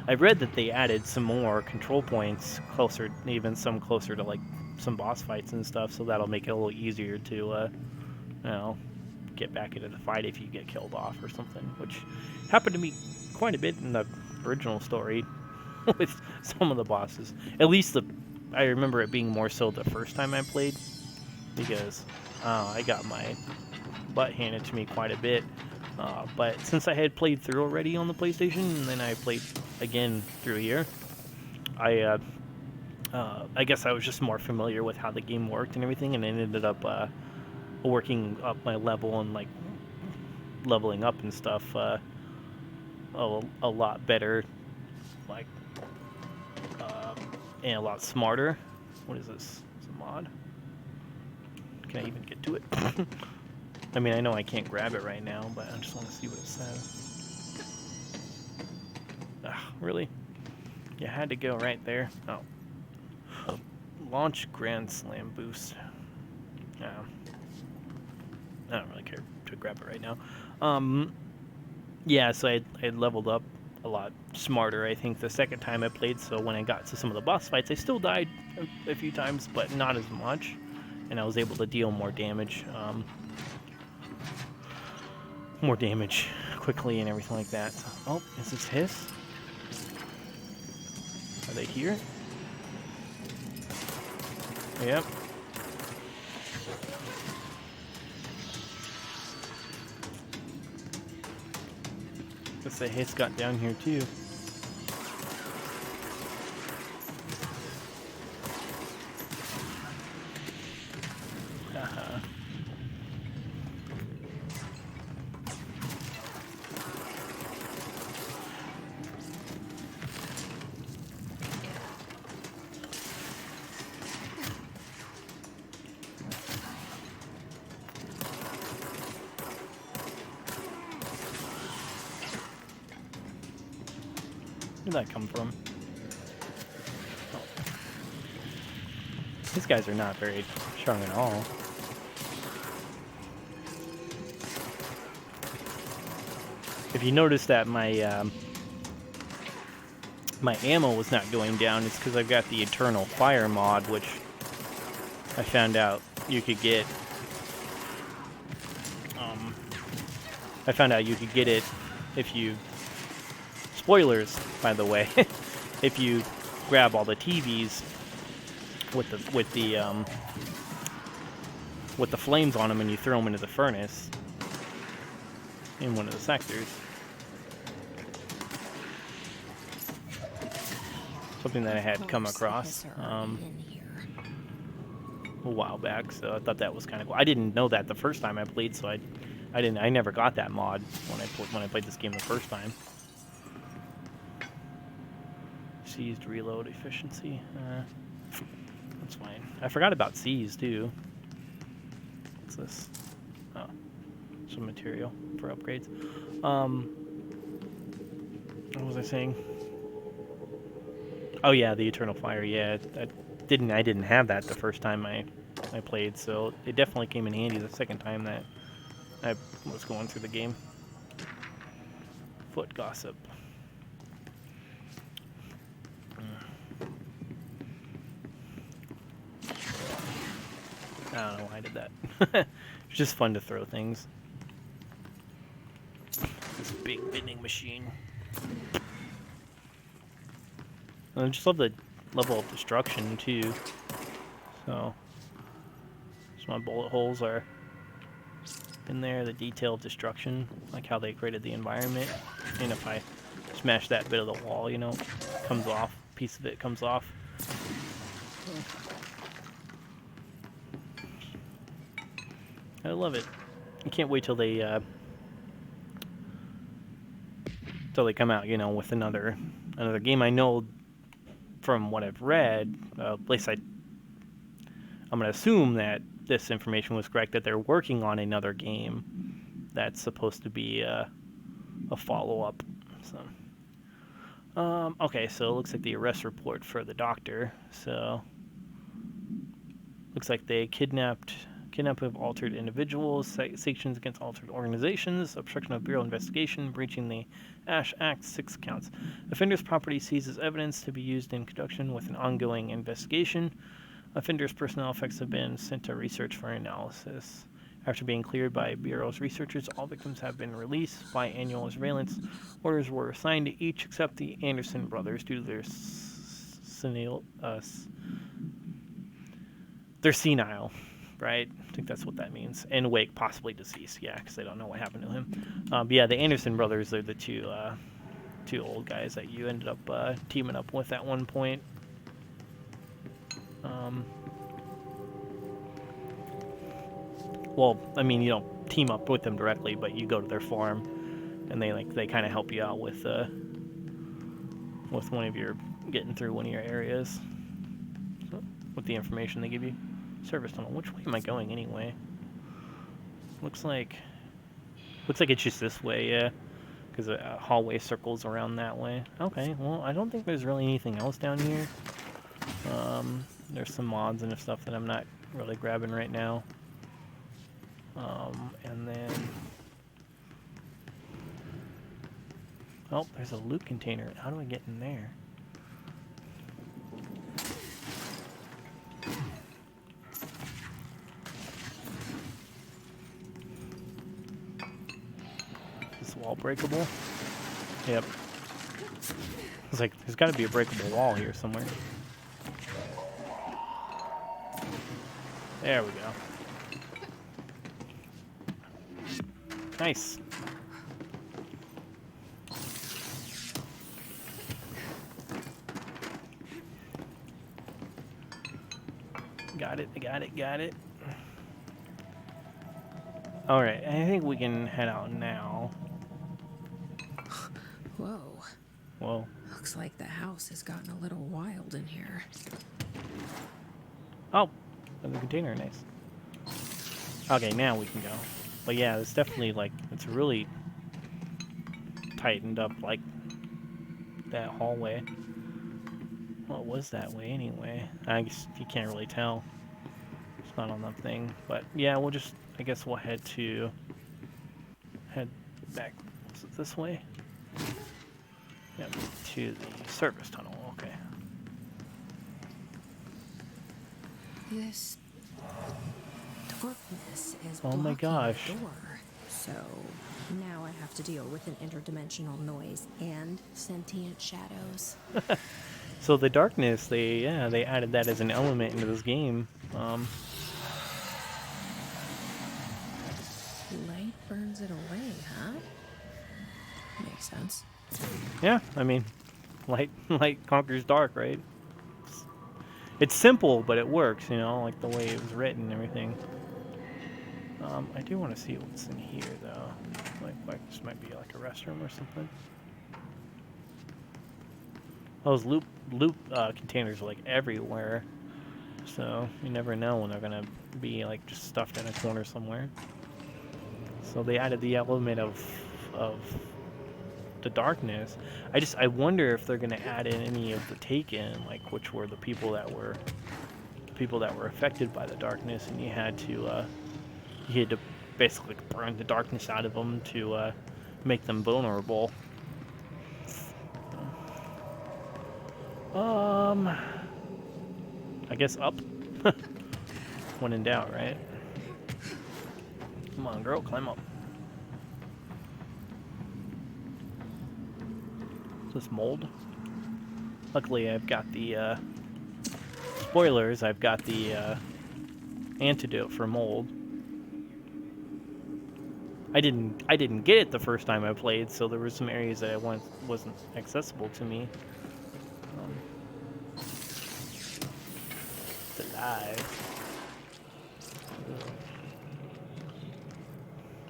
I've read that they added some more control points closer, even some closer to like some boss fights and stuff, so that'll make it a little easier to, you know, get back into the fight if you get killed off or something, which happened to me quite a bit in the original story with some of the bosses. At least I remember it being more so the first time I played, because I got my butt handed to me quite a bit. But since I had played through already on the PlayStation, and then I played again through here, I guess I was just more familiar with how the game worked and everything, and it ended up working up my level and like leveling up and stuff a lot better, like and a lot smarter. What is this? Is it a mod? Can I even get to it? I mean, I know I can't grab it right now, but I just want to see what it says. Ugh, really? You had to go right there? Oh. Launch Grand Slam boost. Yeah. I don't really care to grab it right now. Yeah, so I had leveled up a lot smarter, I think, the second time I played, so when I got to some of the boss fights, I still died a few times, but not as much, and I was able to deal more damage quickly and everything like that. So, oh, is this Hiss? Are they here? Yep. Guess the Hiss got down here too. Where did that come from? Oh. These guys are not very strong at all. If you notice that my my ammo was not going down, it's because I've got the Eternal Fire mod, which I found out you could get. I found out you could get it if you. Spoilers, by the way. If you grab all the TVs with the flames on them and you throw them into the furnace in one of the sectors. Something that I had come across a while back, so I thought that was kind of cool. I didn't know that the first time I played, so I never got that mod when I played this game the first time. Seized reload efficiency. That's fine. I forgot about Seize too. What's this? Oh, some material for upgrades. What was I saying? Oh yeah, the Eternal Fire. Yeah, I didn't have that the first time I played, so it definitely came in handy the second time that I was going through the game. Foot gossip. I don't know why I did that. It's just fun to throw things. This big vending machine. I just love the level of destruction too. So my bullet holes are in there. The detail of destruction, like how they created the environment. And if I smash that bit of the wall, you know, comes off. A piece of it comes off. I love it. I can't wait till they come out, you know, with another game. I know from what I've read, at least I'm gonna assume that this information was correct, that they're working on another game that's supposed to be a follow-up. So, okay, so it looks like the arrest report for the doctor. So, looks like they kidnapping of altered individuals, sanctions against altered organizations, obstruction of Bureau investigation, breaching the Ash Act, 6 counts. Offender's property seizes evidence to be used in conjunction with an ongoing investigation. Offender's personnel effects have been sent to research for analysis. After being cleared by Bureau's researchers, all victims have been released. Biannual surveillance orders were assigned to each except the Anderson brothers due to their senile. Right? I think that's what that means. And Wake, possibly deceased. Yeah, because they don't know what happened to him. But yeah, the Anderson brothers are the two old guys that you ended up teaming up with at one point. Well, I mean, you don't team up with them directly, but you go to their farm, and they kind of help you out with getting through one of your areas. So, with the information they give you. Service tunnel. Which way am I going anyway? Looks like it's just this way, yeah. Because a hallway circles around that way. Okay, well, I don't think there's really anything else down here. There's some mods and stuff that I'm not really grabbing right now. And then... Oh, there's a loot container. How do I get in there? Wall breakable? Yep. It's like, there's got to be a breakable wall here somewhere. There we go. Nice. Got it. Alright, I think we can head out now. Whoa. Looks like the house has gotten a little wild in here. Oh, another container, nice. Okay, now we can go. But yeah, it's definitely like, it's really tightened up like that hallway. What was that way anyway? I guess you can't really tell. It's not on that thing. But yeah, we'll just, I guess we'll head back. Is it this way? Yep, to the service tunnel, okay. darkness is Oh my blocking gosh. the door. So now I have to deal with an interdimensional noise and sentient shadows. So the darkness, they added that as an element into this game. Light burns it away, huh? Makes sense. Yeah, I mean, light conquers dark, right? It's simple, but it works, you know, like the way it was written and everything. I do want to see what's in here, though. Like this might be like a restroom or something. Those loot containers are like everywhere, so you never know when they're gonna be like just stuffed in a corner somewhere. So they added the element of the darkness. I wonder if they're gonna add in any of the Taken, like which were the people that were affected by the darkness, and you had to basically burn the darkness out of them to make them vulnerable. I guess up. When in doubt, right? Come on, girl, climb up. Is this mold? Luckily, I've got the spoilers. I've got the antidote for mold. I didn't get it the first time I played, so there were some areas that wasn't accessible to me. To die.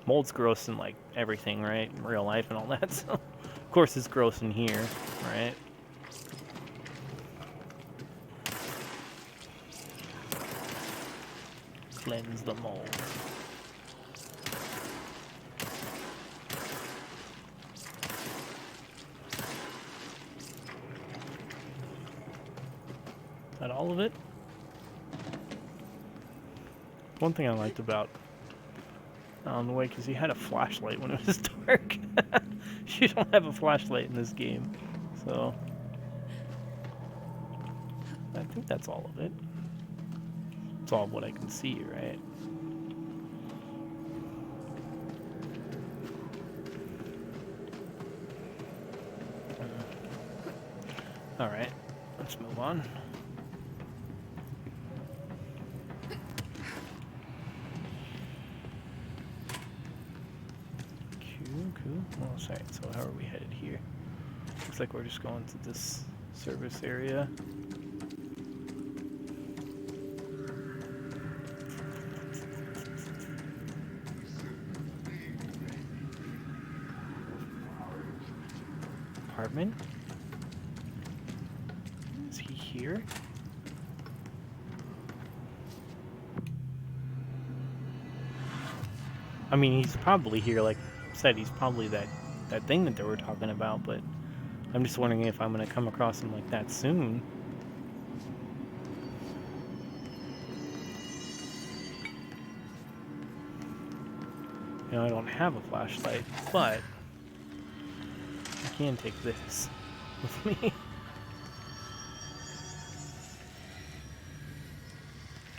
Mold's gross in like everything, right? In real life and all that. So of course it's gross in here, right? Cleanse the mold. Is that all of it? One thing I liked about the way, because he had a flashlight when it was dark. You don't have a flashlight in this game, so I think that's all of it. It's all of what I can see, right? All right, let's move on. Cool. Well, sorry. So how are we headed here? Looks like we're just going to this service area. Apartment? Is he here? I mean, he's probably here, like I said, he's probably that thing that they were talking about, but I'm just wondering if I'm going to come across him like that soon. You know, I don't have a flashlight, but I can take this with me. In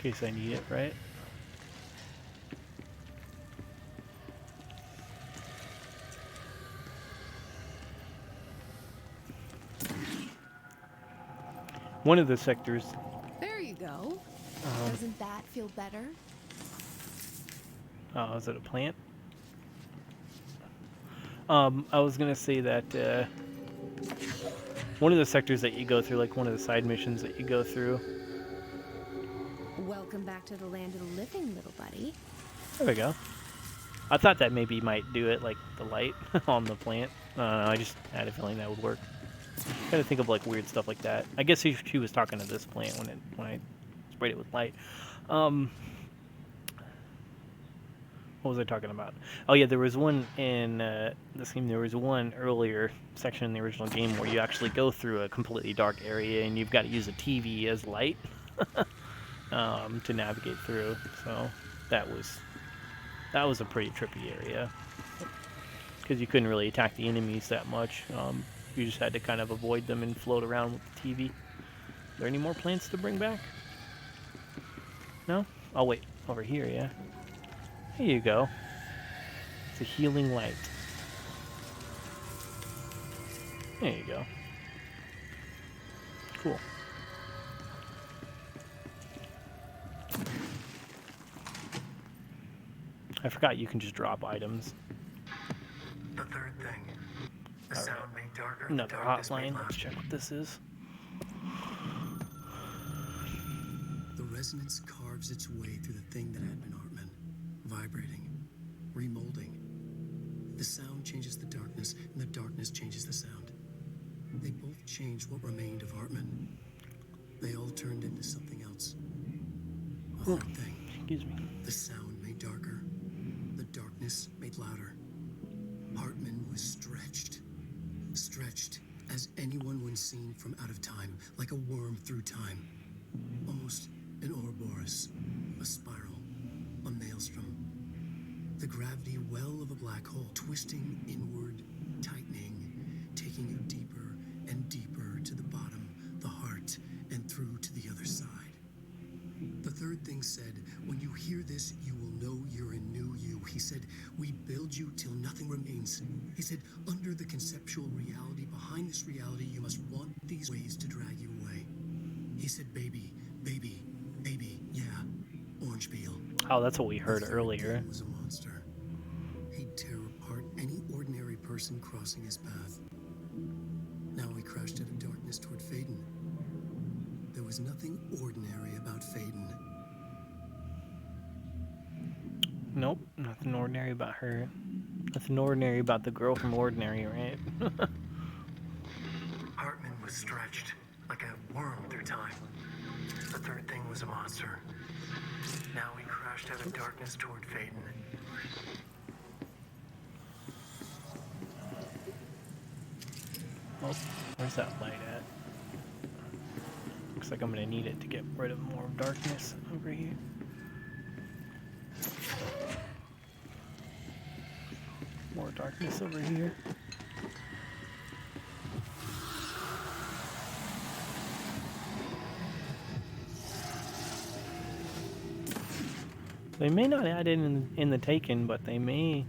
case I need it, right? One of the sectors. There you go. Doesn't that feel better? Oh, is it a plant? I was gonna say that one of the sectors that you go through, like one of the side missions that you go through. Welcome back to the land of the living, little buddy. There we go. I thought that maybe might do it, like the light on the plant. I just had a feeling that would work. Gotta think of like weird stuff like that. I guess she was talking to this plant when I sprayed it with light. What was I talking about? Oh yeah, there was one in this game. There was one earlier section in the original game where you actually go through a completely dark area and you've got to use a TV as light to navigate through. So that was a pretty trippy area because you couldn't really attack the enemies that much. You just had to kind of avoid them and float around with the TV. Are there any more plants to bring back? No? I'll wait. Over here, yeah. Here you go. It's a healing light. There you go. Cool. I forgot you can just drop items. The third thing. The All right. sound made darker. The Another darkness made hotline. louder. Let's check what this is. The resonance carves its way through the thing that had been Artman, vibrating, remolding. The sound changes the darkness, and the darkness changes the sound. They both changed what remained of Artman. They all turned into something else. A third thing. Excuse me. The sound made darker. The darkness made louder. Hartman was stretched. Stretched as anyone when seen from out of time, like a worm through time. Almost an Ouroboros, a spiral, a maelstrom. The gravity well of a black hole, twisting inward, tightening, taking you deeper and deeper to the bottom, the heart, and through to the other side. The third thing said, when you hear this, you will know you're a new you. He said, we build you till nothing remains. He said, under the conceptual reality, behind this reality, you must want these ways to drag you away. He said, baby, baby, baby, yeah, orange peel. Oh, that's what we heard The third earlier. thing was a monster. He'd tear apart any ordinary person crossing his path. Now he crashed out of darkness toward Faden. There was nothing ordinary about Faden. Nope, nothing ordinary about her. Nothing ordinary about the girl from Ordinary, right? Hartman was stretched like a worm through time. The third thing was a monster. Now he crashed out of darkness toward Faden. Oh, where's that light at? Looks like I'm gonna need it to get rid of more darkness over here. More darkness over here. They may not add it in the Taken, but they may,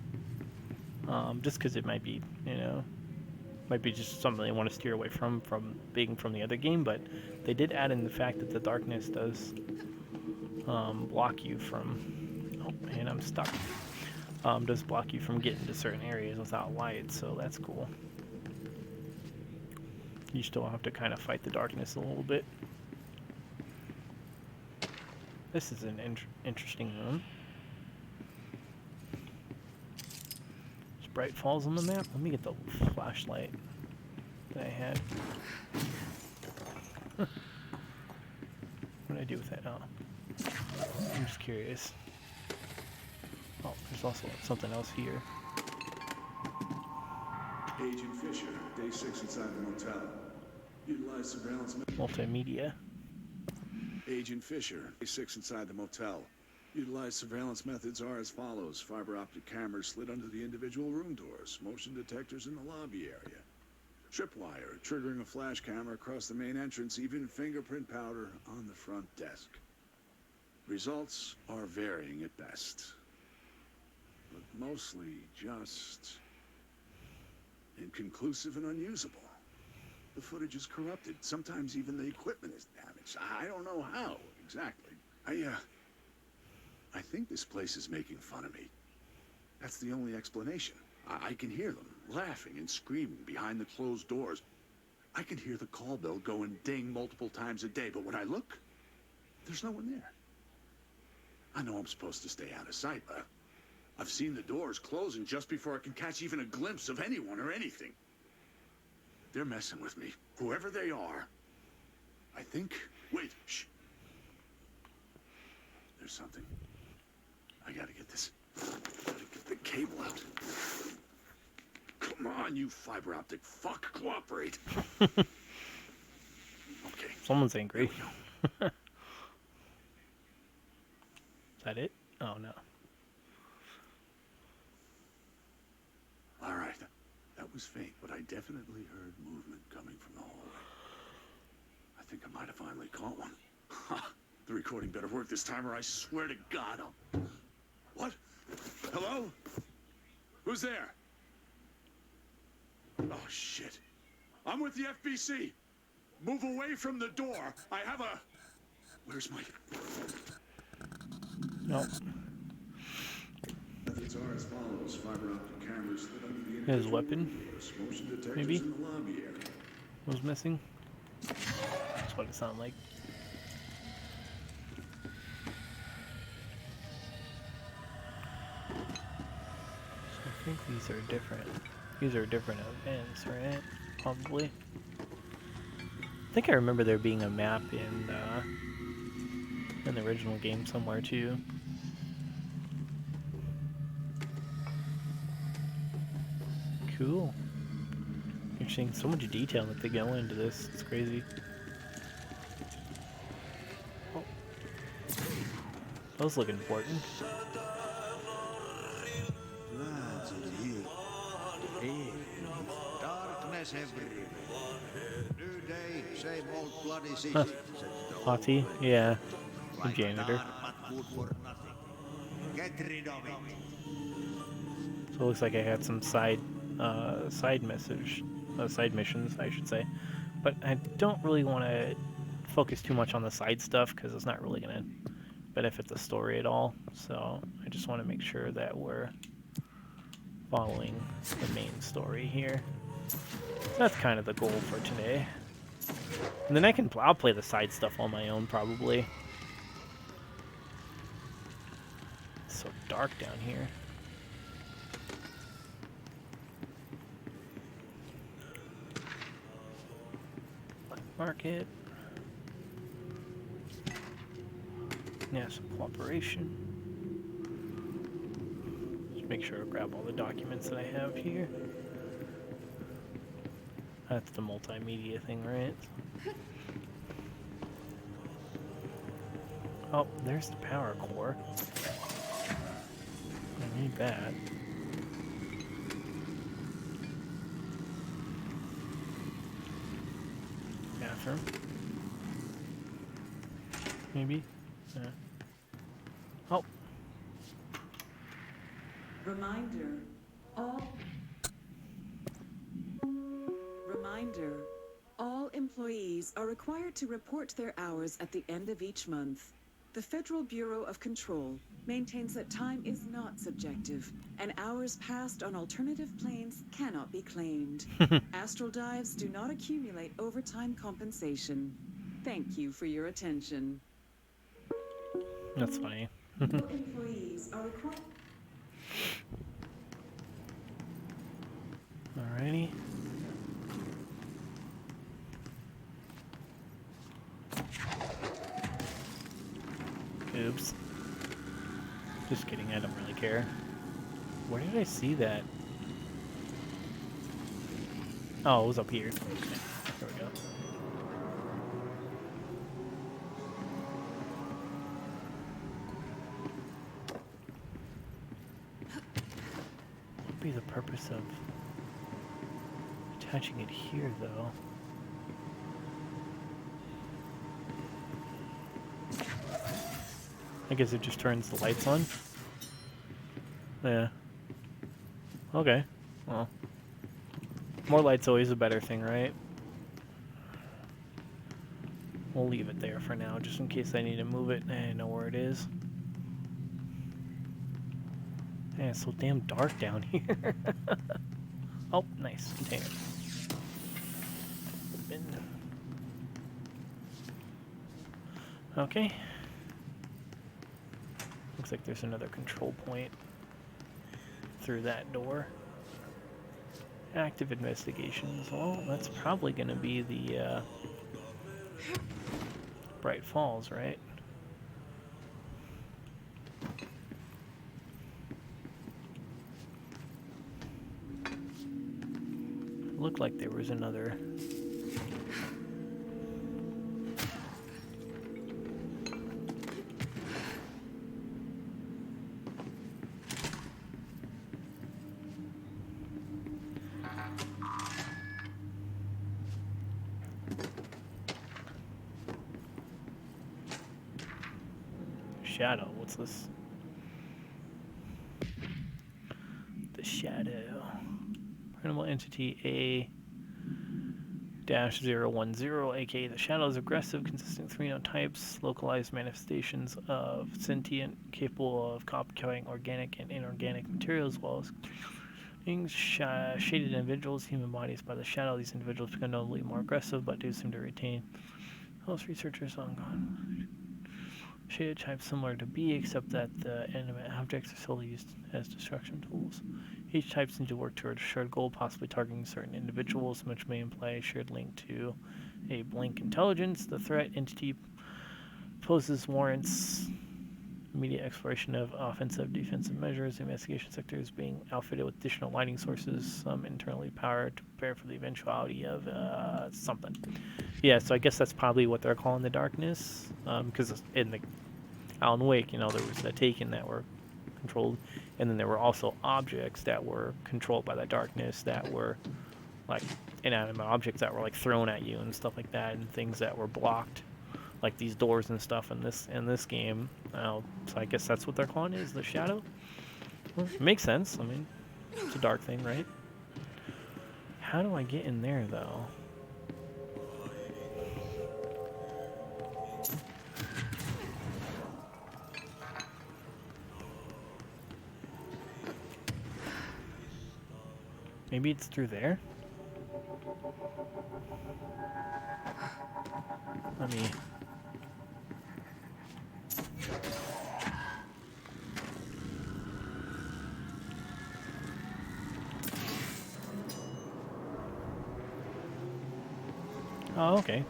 just because it might be, might be just something they want to steer away from being from the other game. But they did add in the fact that the darkness does block you from. Oh man, I'm stuck. Does block you from getting to certain areas without light, so that's cool. You still have to kind of fight the darkness a little bit. This is an interesting room. Bright Falls on the map. Let me get the flashlight that I had. What did I do with that? Oh, I'm just curious. Oh, there's also something else here. Agent Fisher, day 6 inside the motel. Utilize surveillance. Multimedia. Agent Fisher, day 6 inside the motel. Utilized surveillance methods are as follows. Fiber optic cameras slid under the individual room doors. Motion detectors in the lobby area. Tripwire, triggering a flash camera across the main entrance. Even fingerprint powder on the front desk. Results are varying at best. But mostly just inconclusive and unusable. The footage is corrupted. Sometimes even the equipment is damaged. I don't know how, exactly. I think this place is making fun of me. That's the only explanation. I can hear them laughing and screaming behind the closed doors. I can hear the call bell go and ding multiple times a day, but when I look, there's no one there. I know I'm supposed to stay out of sight, but I've seen the doors closing just before I can catch even a glimpse of anyone or anything. They're messing with me, whoever they are. I think... Wait, shh. There's something. I gotta get this. Gotta get the cable out. Come on, you fiber optic fuck. Cooperate. Okay. Someone's angry. Is that it? Oh no. All right. That was faint, but I definitely heard movement coming from the hallway. I think I might have finally caught one. Ha! The recording better work this time, or I swear to God I'll... What? Hello? Who's there? Oh, shit. I'm with the FBC. Move away from the door. I have a... Where's my... No. Methods are as follows. Fiber optic cameras lit under the His weapon, motion detectors maybe? in the lobby area. was missing. That's what it sounded like. So I think these are different. These are different events, right? Probably. I think I remember there being a map in the original game somewhere too. Cool. You're seeing so much detail that they go into this. It's crazy. Oh. Those look important. Lads are here. Here. Darkness everywhere. New day, same old bloody city. Huh. says the old Hottie? man. Yeah. The Like a janitor. darn but good for nothing. Get rid of it. So it looks like I had some side missions, I should say. But I don't really want to focus too much on the side stuff because it's not really going to benefit the story at all. So I just want to make sure that we're following the main story here. That's kind of the goal for today. And then I'll play the side stuff on my own probably. It's so dark down here. Market. Yeah, some cooperation. Just make sure I grab all the documents that I have here. That's the multimedia thing, right? Oh, there's the power core. I need that. Bathroom. Maybe? Yeah. Oh. Reminder, all employees are required to report their hours at the end of each month. The Federal Bureau of Control maintains that time is not subjective, and hours passed on alternative planes cannot be claimed. Astral dives do not accumulate overtime compensation. Thank you for your attention. That's funny. Employees are required. Alrighty. Oops. Just kidding, I don't really care. Where did I see that? Oh, it was up here. Okay, there we go. What would be the purpose of attaching it here, though? I guess it just turns the lights on. Yeah. Okay. Well. More light's always a better thing, right? We'll leave it there for now, just in case I need to move it. I know where it is. Man, it's so damn dark down here. Oh, nice. Container. Bin. Okay. Looks like there's another control point through that door. Active investigations. Well, that's probably going to be the Bright Falls, right? Looked like there was another. shadow. What's this? The shadow. Animal entity A-010, aka the shadow, is aggressive, consisting of 3 known types, localized manifestations of sentient, capable of copying organic and inorganic materials, as well as shaded individuals, human bodies. By the shadow, these individuals become notably more aggressive, but do seem to retain most researchers on God. Shaded types similar to B, except that the animate objects are solely used as destruction tools. Each type seems to work toward a shared goal, possibly targeting certain individuals, which may imply a shared link to a blink intelligence. The threat entity poses warrants immediate exploration of offensive, defensive measures. The investigation sector is being outfitted with additional lighting sources, some internally powered, to prepare for the eventuality of something. Yeah, so I guess that's probably what they're calling the darkness, because in the Alan Wake, you know, there was the Taken that were controlled, and then there were also objects that were controlled by that darkness that were like inanimate objects that were like thrown at you and stuff like that, and things that were blocked, like these doors and stuff in this game. So I guess that's what they're calling it, is the shadow. Well, it makes sense. I mean, it's a dark thing, right? How do I get in there though? Maybe it's through there? Let me... Oh, okay.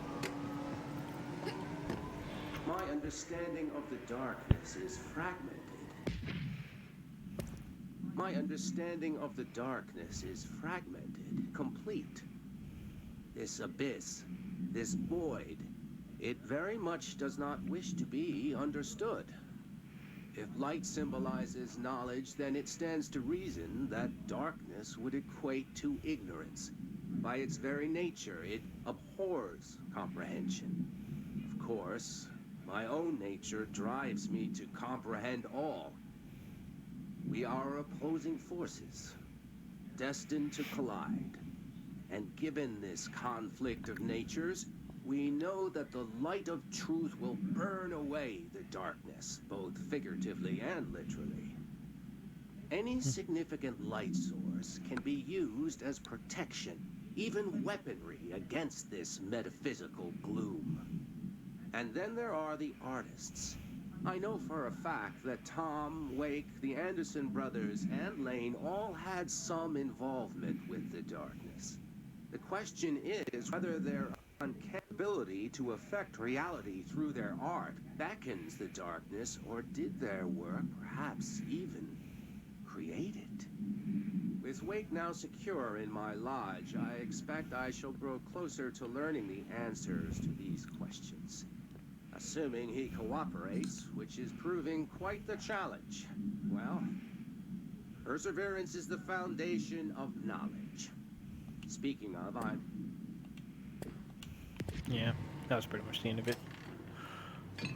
My understanding of the darkness is fragmented. My understanding of the darkness is fragmented, complete. This abyss, this void, it very much does not wish to be understood. If light symbolizes knowledge, then it stands to reason that darkness would equate to ignorance. By its very nature, it abhors comprehension. Of course, my own nature drives me to comprehend all. We are opposing forces, destined to collide. And given this conflict of natures, we know that the light of truth will burn away the darkness, both figuratively and literally. Any significant light source can be used as protection, even weaponry, against this metaphysical gloom. And then there are the artists. I know for a fact that Tom, Wake, the Anderson brothers, and Lane all had some involvement with the darkness. The question is whether their ability to affect reality through their art beckons the darkness, or did their work perhaps even create it? With Wake now secure in my lodge, I expect I shall grow closer to learning the answers to these questions. Assuming he cooperates, which is proving quite the challenge. Well, perseverance is the foundation of knowledge. Speaking of, Yeah, that was pretty much the end of it.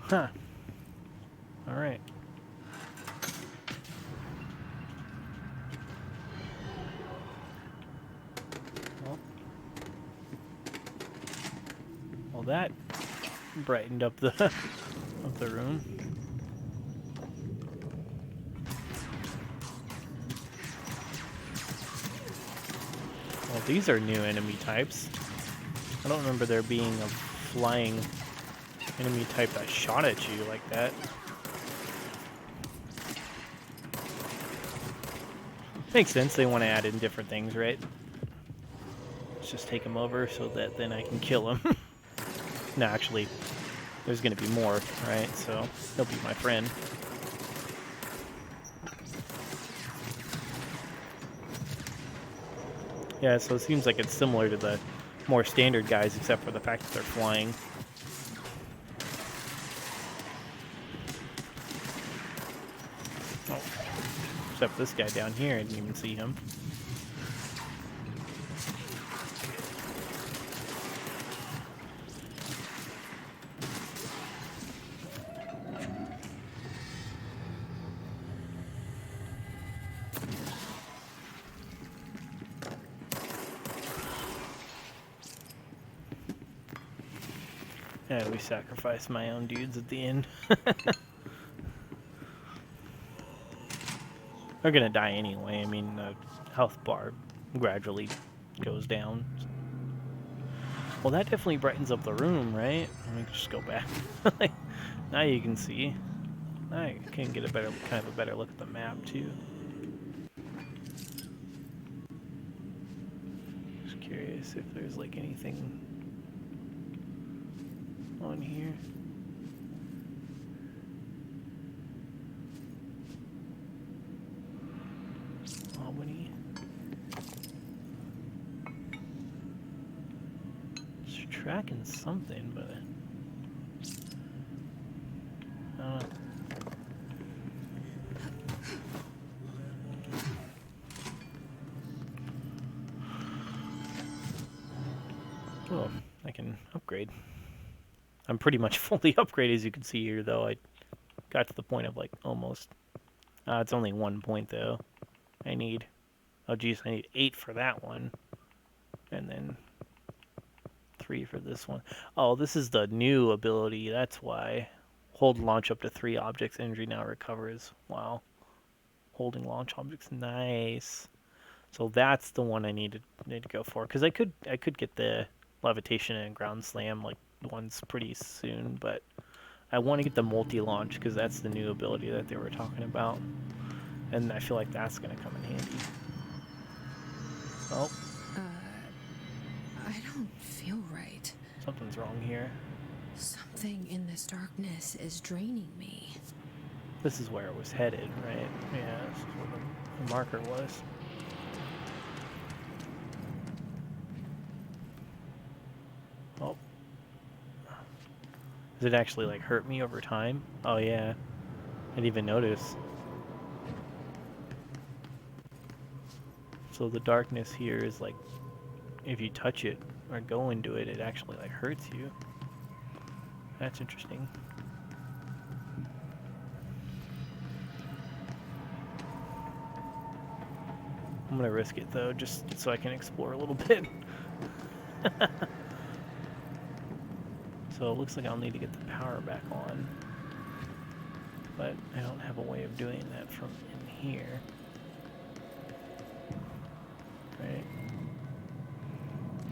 Huh. Alright. Well, that brightened up the room. Well, these are new enemy types. I don't remember there being a flying enemy type that shot at you like that. Makes sense, they want to add in different things, right? Let's just take him over so that then I can kill him. No, actually, there's going to be more, right? So, he'll be my friend. Yeah, so it seems like it's similar to the more standard guys, except for the fact that they're flying. Oh. Except this guy down here, I didn't even see him. Yeah, we sacrificed my own dudes at the end. They're gonna die anyway. I mean, the health bar gradually goes down. Well, that definitely brightens up the room, right? Let me just go back. Now you can see. Now you can get a better, kind of a better look at the map too. Just curious if there's like anything on here. Albany. It's tracking something, but I don't know. Oh, I can upgrade. I'm pretty much fully upgraded, as you can see here, though. I got to the point of, like, almost. It's only 1 point, though. I need... Oh, geez, I need 8 for that one. And then 3 for this one. Oh, this is the new ability. That's why. Hold launch up to 3 objects. Energy now recovers. Wow. Holding launch objects. Nice. So that's the one I need to go for. Because I could get the levitation and ground slam, like, ones pretty soon, but I want to get the multi-launch because that's the new ability that they were talking about, and I feel like that's going to come in handy. Oh. I don't feel right. Something's wrong here. Something in this darkness is draining me. This is where it was headed, right? Yeah, this is where the marker was. Oh. Does it actually, like, hurt me over time? Oh, yeah. I didn't even notice. So the darkness here is, like, if you touch it or go into it, it actually, like, hurts you. That's interesting. I'm gonna risk it, though, just so I can explore a little bit. So it looks like I'll need to get the power back on, but I don't have a way of doing that from in here. Right?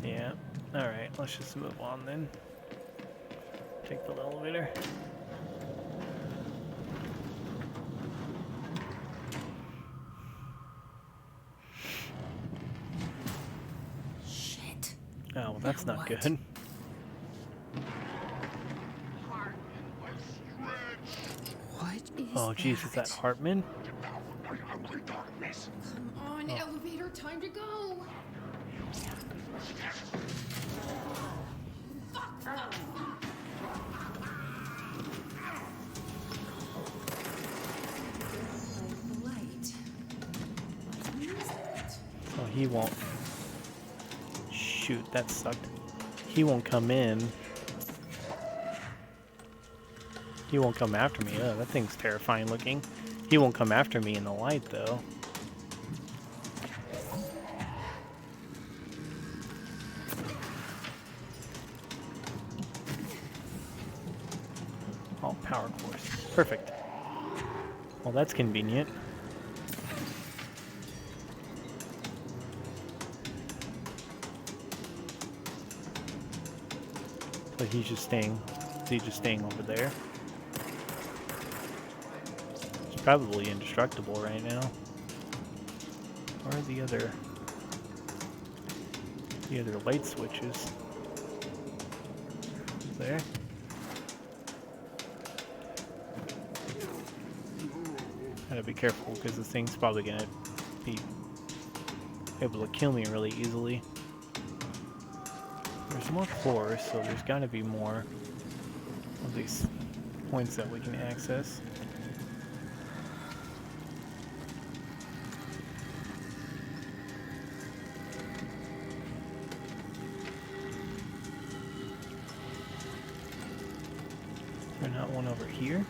Yeah. Alright, let's just move on then. Take the elevator. Shit. Oh, well, that's Now not what? good. What is Oh, jeez, is that Hartman? Come on, elevator, time to go. light? Oh, he won't. Shoot, that sucked. He won't come in. He won't come after me. Oh, that thing's terrifying looking. He won't come after me in the light, though. Oh, power course. Perfect. Well, that's convenient. But he's just staying. Is he just staying over there? He's probably indestructible right now. Where are the other light switches? There. Gotta be careful because this thing's probably gonna be able to kill me really easily. There's more cores, so there's gotta be more of these points that we can access. Is there not one over here?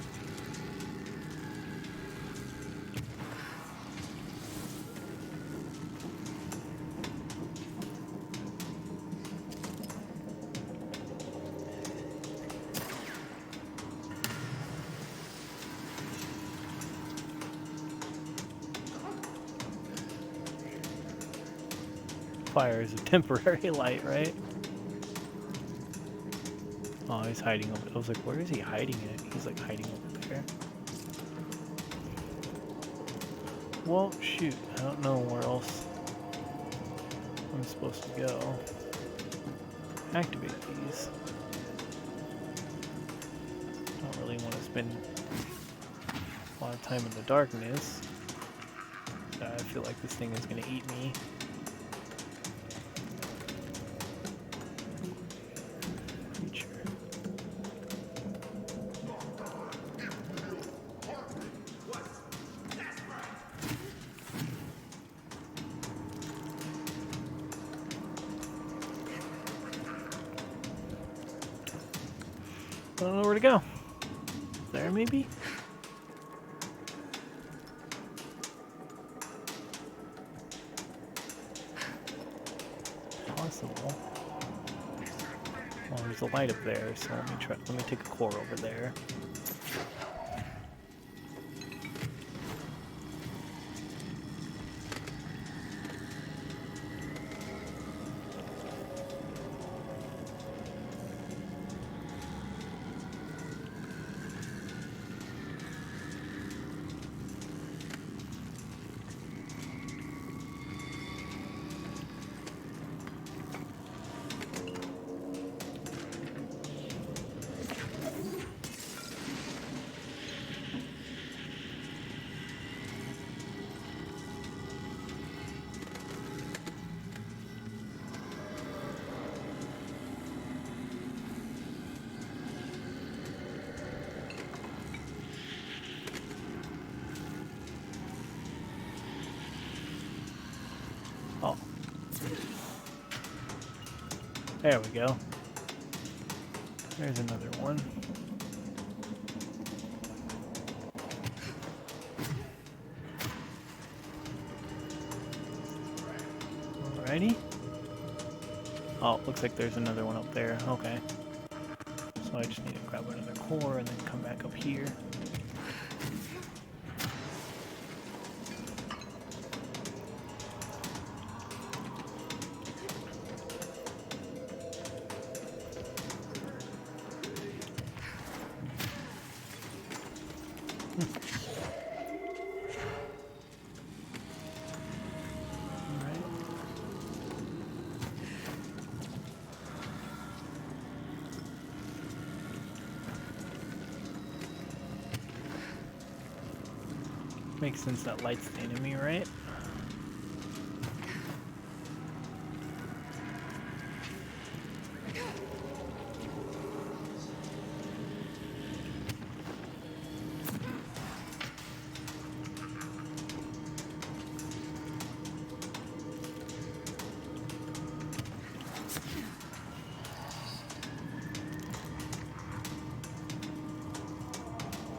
Fire is a temporary light, right? Oh, he's hiding over. I was like, where is he hiding it? He's like hiding over there. Well, shoot. I don't know where else I'm supposed to go. Activate these. Don't really want to spend a lot of time in the darkness. I feel like this thing is going to eat me. Future. I don't know where to go. There, maybe? Possible. Well, there's a light up there, so let me try. Let me take a core over there. Oh. There we go. There's another one. Alrighty. Oh, looks like there's another one up there. Okay. So I just need to grab another core and then come back up here. Makes sense that light's the enemy, right?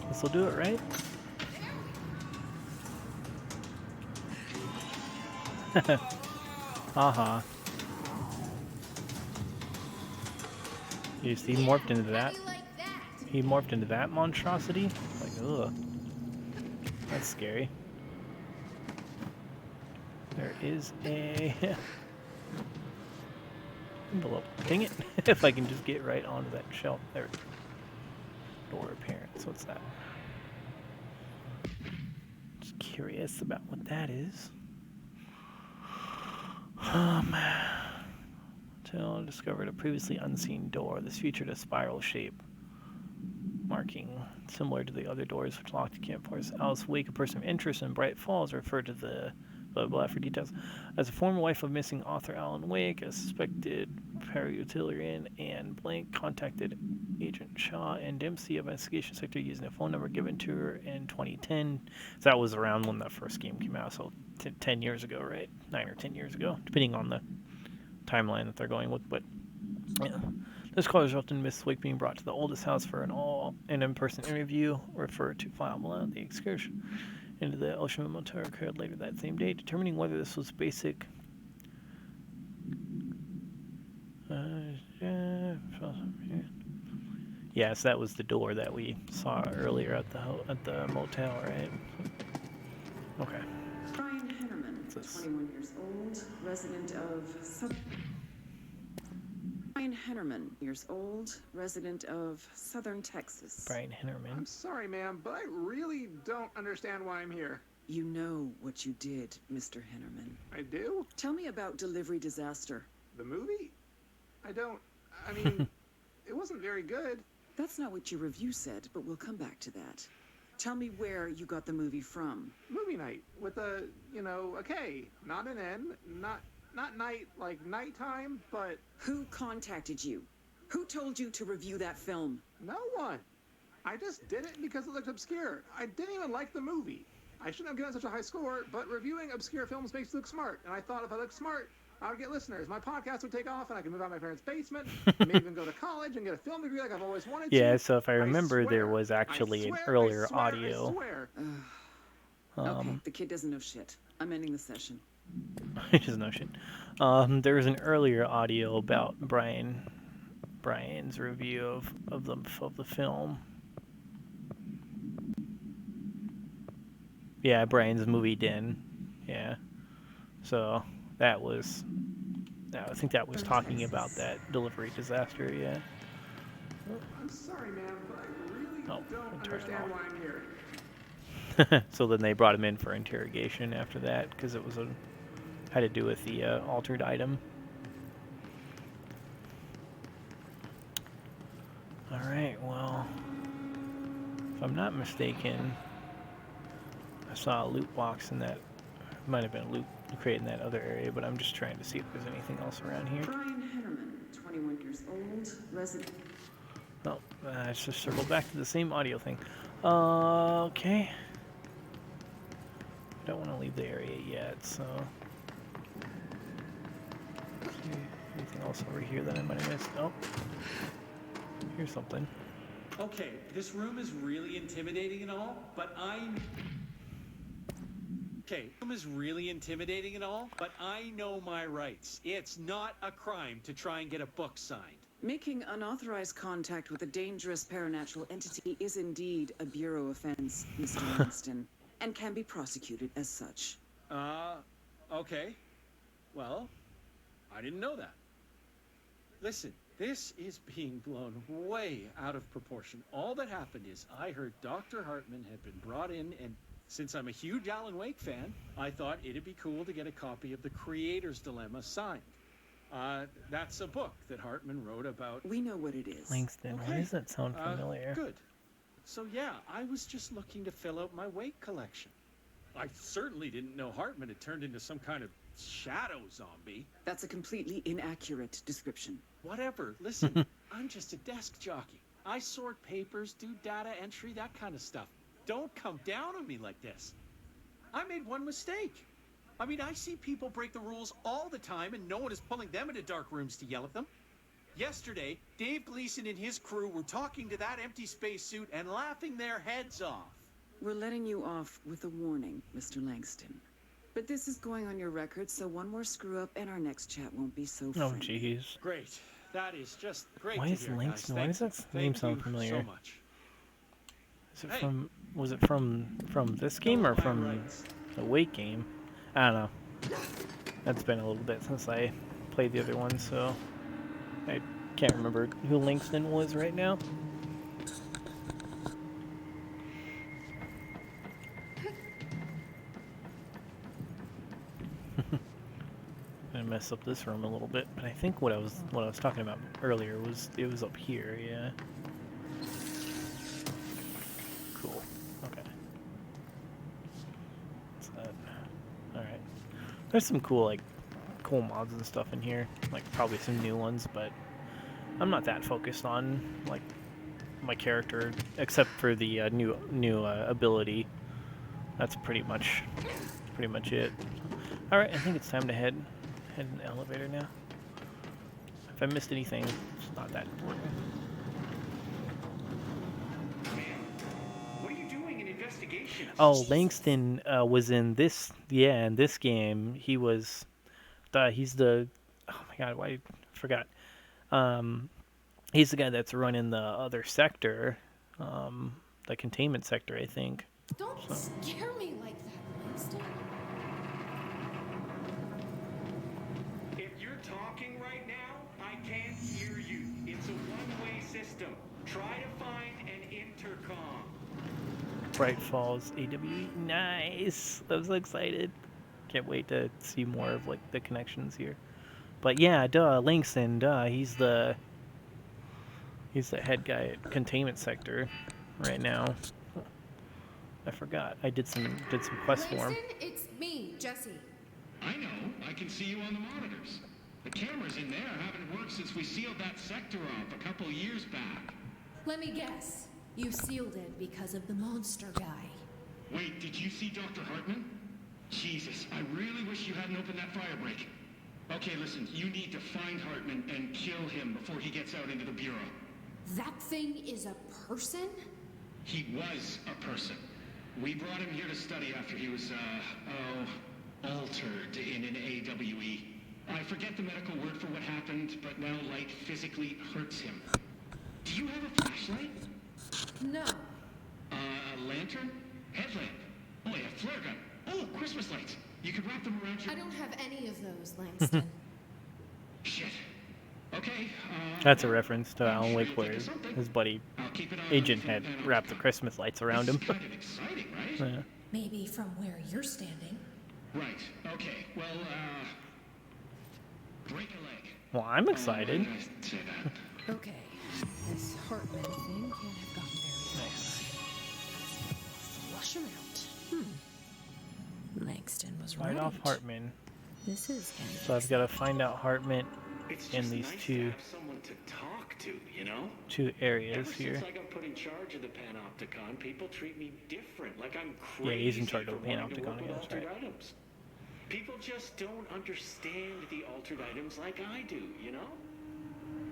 This'll do it, right? Uh-huh. You see, he morphed into that. He morphed into that monstrosity? Like, ugh. That's scary. There is a envelope. Dang it. If I can just get right onto that shelf. There. Door appearance. What's that? Just curious about what that is. Until discovered a previously unseen door. This featured a spiral shape marking similar to the other doors which locked the campfires. Alice Wake, a person of interest in Bright Falls, referred to the blah blah for details. As a former wife of missing author Alan Wake, a suspected para-utilitarian, and Blank contacted Agent Shaw and Dempsey of Investigation Sector using a phone number given to her in 2010. So that was around when that first game came out, so 10 years ago, right? 9 or 10 years ago, depending on the timeline that they're going with. But yeah, this call resulted in Miss Wake being brought to the oldest house for an in-person interview, referred to file Malone. The excursion into the Ocean Motor occurred later that same day, determining whether this was basic. Yes, that was the door that we saw earlier at the motel, right? Okay. Brian Henneman, What's this? Texas. 21 years old, resident of Brian Hennerman, years old, resident of Southern Texas. Brian Hennerman. I'm sorry, ma'am, but I really don't understand why I'm here. You know what you did, Mr. Hennerman. I do? Tell me about Delivery Disaster. The movie? I mean, it wasn't very good. That's not what your review said, but we'll come back to that. Tell me where you got the movie from. Movie night with a K, not an N, not night like nighttime, but Who contacted you? Who told you to review that film? no one. I just did it because it looked obscure. I didn't even like the movie. I shouldn't have given such a high score, but reviewing obscure films makes you look smart, and I thought if I looked smart, I would get listeners. My podcast would take off, and I could move out of my parents' basement, maybe even go to college and get a film degree like I've always wanted to. Yeah, so if I remember, there swear, was actually an I earlier swear, audio. I swear. Okay, the kid doesn't know shit. I'm ending the session. He doesn't know shit. There was an earlier audio about Brian's review of the film. Yeah, Brian's movie Den. Yeah. So I think that was talking about that Delivery Disaster, yeah. I'm sorry, ma'am, but I really Oh, don't turn it understand off. why I'm here. So then they brought him in for interrogation after that, because it was had to do with the altered item. Alright, well, if I'm not mistaken, I saw a loot box in that, might have been a loot crate in that other area, but I'm just trying to see if there's anything else around here. Brian Hennerman, 21 years old, resident. Oh, let's just circle back to the same audio thing. Okay. Don't want to leave the area yet, so... See anything else over here that I might have missed? Oh. Here's something. Okay, this room is really intimidating and all, but I know my rights. It's not a crime to try and get a book signed. Making unauthorized contact with a dangerous paranatural entity is indeed a Bureau offense, Mr. Langston, and can be prosecuted as such. Okay. Well, I didn't know that. Listen, this is being blown way out of proportion. All that happened is I heard Dr. Hartman had been brought in, and since I'm a huge Alan Wake fan, I thought it'd be cool to get a copy of The Creator's Dilemma signed. That's a book that Hartman wrote about... We know what it is. Langston, why does that sound familiar? Good. So yeah, I was just looking to fill out my Wake collection. I certainly didn't know Hartman had turned into some kind of shadow zombie. That's a completely inaccurate description. Whatever. Listen, I'm just a desk jockey. I sort papers, do data entry, that kind of stuff. Don't come down on me like this. I made one mistake. I mean, I see people break the rules all the time, and no one is pulling them into dark rooms to yell at them. Yesterday, Dave Gleason and his crew were talking to that empty spacesuit and laughing their heads off. We're letting you off with a warning, Mr. Langston. But this is going on your record, so one more screw-up and our next chat won't be so Oh, friendly. jeez. Great. That is just great Why to is hear, Langston? guys. Why does that name sound familiar? So much. Is it Hey. from? Was it from this game or from the Wake game? I don't know. That's been a little bit since I played the other one, so I can't remember who Langston was right now. I messed up this room a little bit, but I think what I was talking about earlier was it was up here, yeah. Cool. Okay. What's that? Alright. There's some cool cool mods and stuff in here, like probably some new ones, but I'm not that focused on my character except for the new ability. That's pretty much it. All right, I think it's time to head in the elevator now. If I missed anything, it's not that important. What are you doing in investigation? Oh, Langston was in this. Yeah, in this game, he was. He's the. Oh my God! Why I forgot. He's the guy that's running the other sector, the containment sector, I think. Don't scare me like that, Langston. system. Try to find an intercom. Bright Falls AWE. Nice. I'm so excited. Can't wait to see more of like the connections here. But yeah, Langston, he's the head guy at Containment Sector right now. I forgot. I did some quests for him. Langston, it's me, Jesse. I know. I can see you on the monitors. The cameras in there haven't worked since we sealed that sector off a couple years back. Let me guess. You sealed it because of the monster guy. Wait, did you see Dr. Hartman? Jesus, I really wish you hadn't opened that fire break. Okay, listen, you need to find Hartman and kill him before he gets out into the Bureau. That thing is a person? He was a person. We brought him here to study after he was, altered in an AWE. I forget the medical word for what happened, but now light physically hurts him. Do you have a flashlight? No. A lantern? Headlamp? Oh, yeah, flare gun. Oh, Christmas lights. You could wrap them around your... I don't have any of those, Langston. Shit. Okay, That's a reference to Alan Wake where his buddy Agent had wrapped the Christmas lights around him. kind of exciting, right? Yeah. Maybe from where you're standing. Right, okay. Well, break a leg. Well, I'm excited. Why did I say that? Okay, this Hartman thing can't have gotten very Nice. Flush him out. Langston was Fight right. off Hartman. This is getting So I've got to find out Hartman It's in just these nice to two have someone to talk to, you know? areas Ever here. since I got put in charge of the Panopticon, people treat me different, like I'm Yeah, crazy he's in charge of for the wanting to work Panopticon, with yeah, that's altered right. items. People just don't understand the altered items like I do, you know?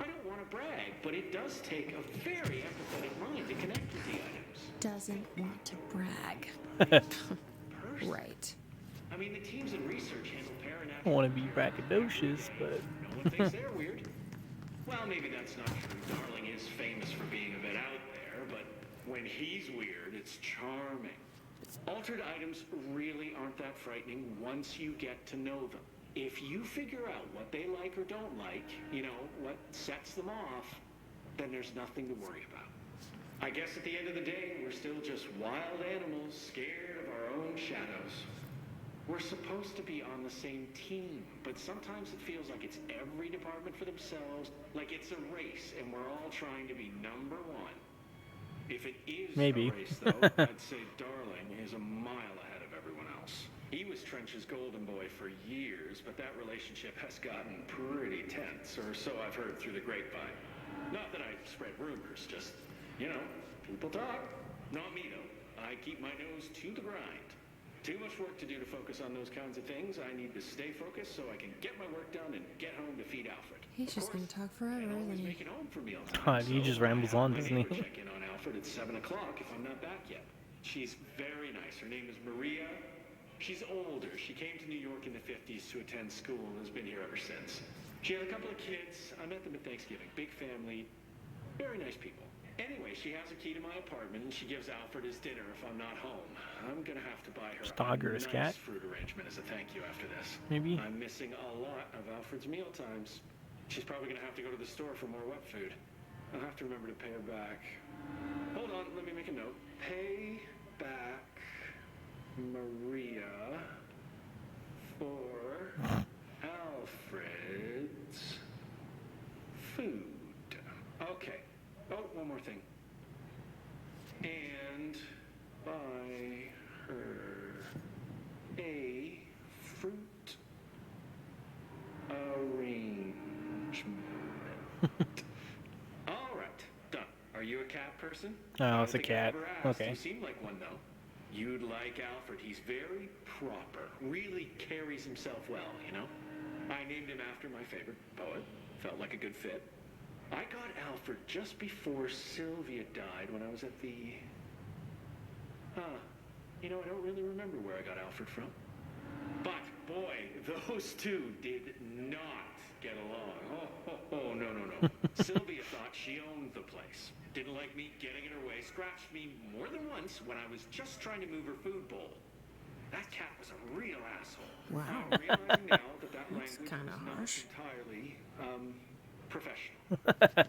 I don't want to brag, but it does take a very empathetic mind to connect with the items. Doesn't want to brag. Person. Right. I mean, the teams in research handle I don't want to be braggadocious, but... No one thinks they're weird. Well, maybe that's not true. Darling is famous for being a bit out there, but when he's weird, it's charming. Altered items really aren't that frightening once you get to know them. If you figure out what they like or don't like, you know, what sets them off, then there's nothing to worry about. I guess at the end of the day, we're still just wild animals scared of our own shadows. We're supposed to be on the same team, but sometimes it feels like it's every department for themselves, like it's a race and we're all trying to be number one. If it is Maybe. a race, though, I'd say Darling is a mile ahead of everyone else. He was Trench's golden boy for years, but that relationship has gotten pretty tense, or so I've heard through the grapevine. Not that I spread rumors, just, you know, people talk. Not me, though. I keep my nose to the grind. Too much work to do to focus on those kinds of things. I need to stay focused so I can get my work done and get home to feed Alfred. He's just gonna talk forever, isn't he? Making home for mealtime. God, he just rambles on, doesn't he? Check in on Alfred at 7 o'clock if I'm not back yet. She's very nice. Her name is Maria. She's older. She came to New York in the 50s to attend school and has been here ever since. She had a couple of kids. I met them at Thanksgiving. Big family. Very nice people. Anyway, she has a key to my apartment, and she gives Alfred his dinner if I'm not home. I'm gonna have to buy her Dog or a his nice cat? fruit arrangement as a thank you after this. Maybe. I'm missing a lot of Alfred's meal times. She's probably gonna have to go to the store for more wet food. I'll have to remember to pay her back. Hold on, let me make a note. Pay back Maria for Alfred's food. Okay. Oh, one more thing. And buy her a fruit arrangement. All right, done. Are you a cat person? Oh, I don't it's a think I cat. ever asked. Okay. You seem like one, though. You'd like Alfred. He's very proper. Really carries himself well, you know? I named him after my favorite poet. Felt like a good fit. I got Alfred just before Sylvia died when I was at the... You know, I don't really remember where I got Alfred from. But, boy, those two did not get along. Oh, no. Sylvia thought she owned the place. Didn't like me getting in her way. Scratched me more than once when I was just trying to move her food bowl. That cat was a real asshole. Wow. I'm realizing now that That's language kinda was not harsh. entirely, professional.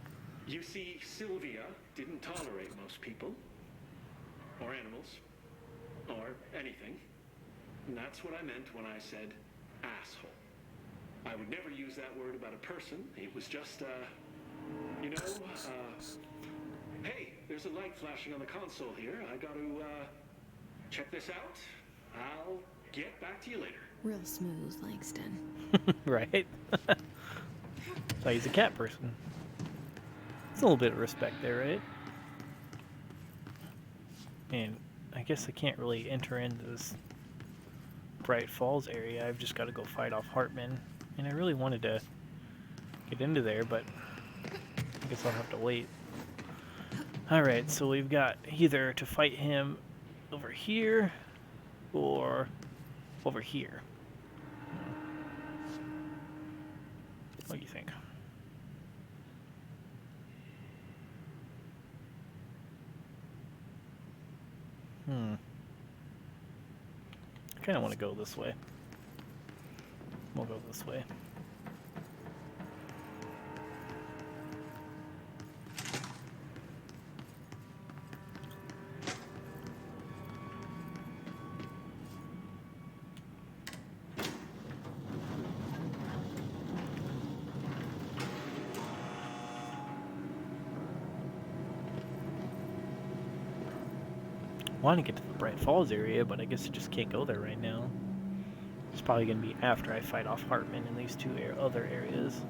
You see, Sylvia didn't tolerate most people, or animals, or anything. And that's what I meant when I said asshole. I would never use that word about a person. It was just, you know, hey, there's a light flashing on the console here. I got to, check this out. I'll get back to you later. Real smooth, Langston. Right? So he's a cat person. It's a little bit of respect there, right? And I guess I can't really enter into this Bright Falls area. I've just got to go fight off Hartman. And I really wanted to get into there, but I guess I'll have to wait. Alright, so we've got either to fight him over here or over here. What do you think? I kind of want to go this way. We'll go this way. I want to get to the Bright Falls area, but I guess I just can't go there right now. It's probably going to be after I fight off Hartman in these two other areas.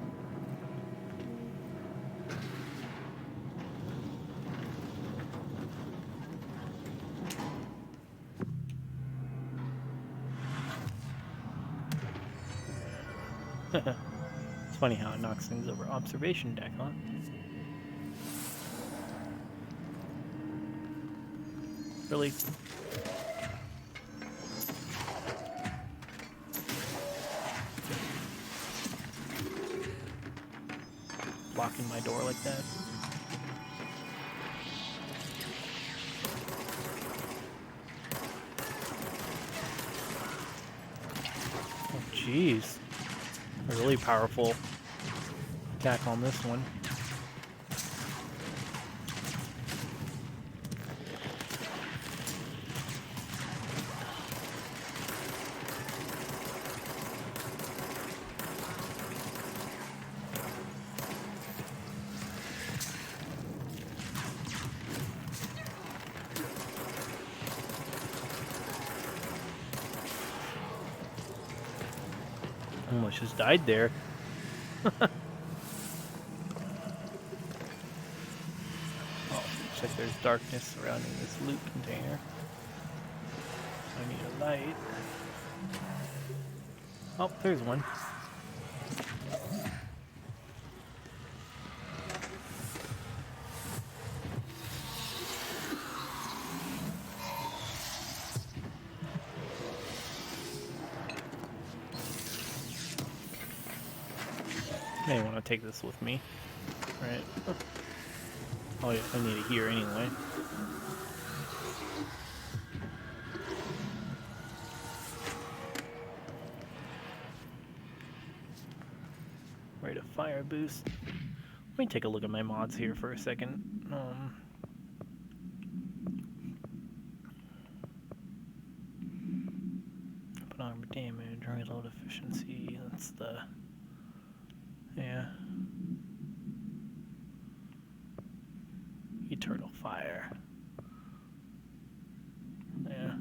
It's funny how it knocks things over observation deck, huh? Really? Blocking my door like that. Oh, jeez. A really powerful attack on this one. Almost just died there. Oh, looks like there's darkness surrounding this loot container. So I need a light. Oh, there's one. I may want to take this with me, right? Oh yeah, I need it here anyway. Rate of fire boost. Let me take a look at my mods here for a second. Put armor damage, reload efficiency. That's the... Yeah. Eternal fire. Yeah.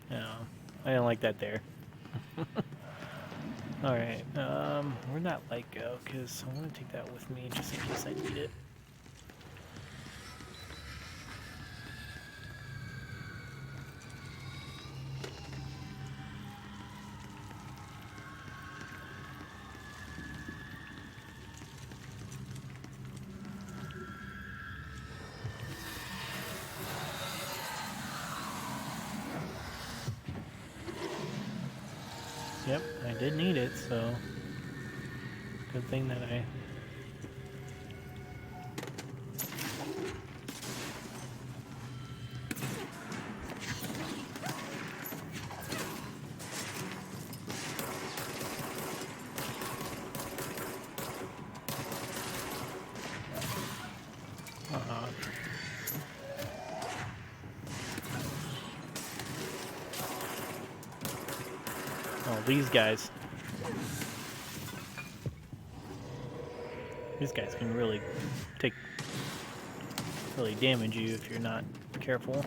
No, I don't like that there. Alright, where'd that light go? Because I want to take that with me just in case I need it. Yep, I did need it, so good thing that I these guys. These guys can really damage you if you're not careful.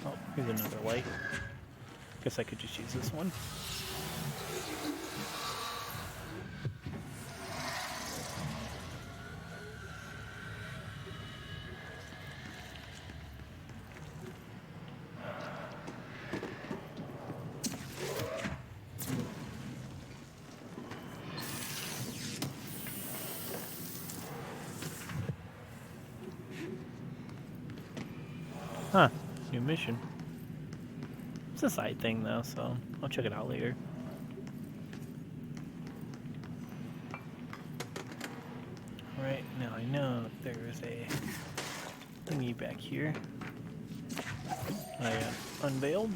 Oh, here's another light. Guess I could just use this one. Huh, new mission. It's a side thing though, so I'll check it out later. Alright, now I know there's a thingy back here. I unveiled.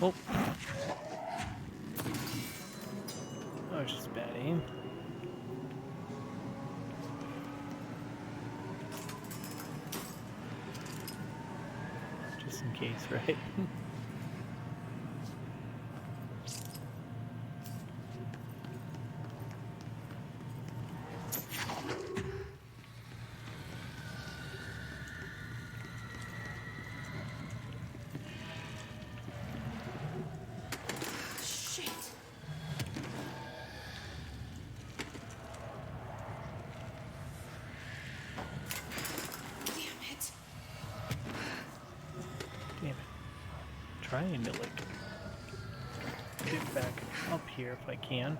Oh. Oh, it's just bad aim. Just in case, right? Trying to like get back up here if I can.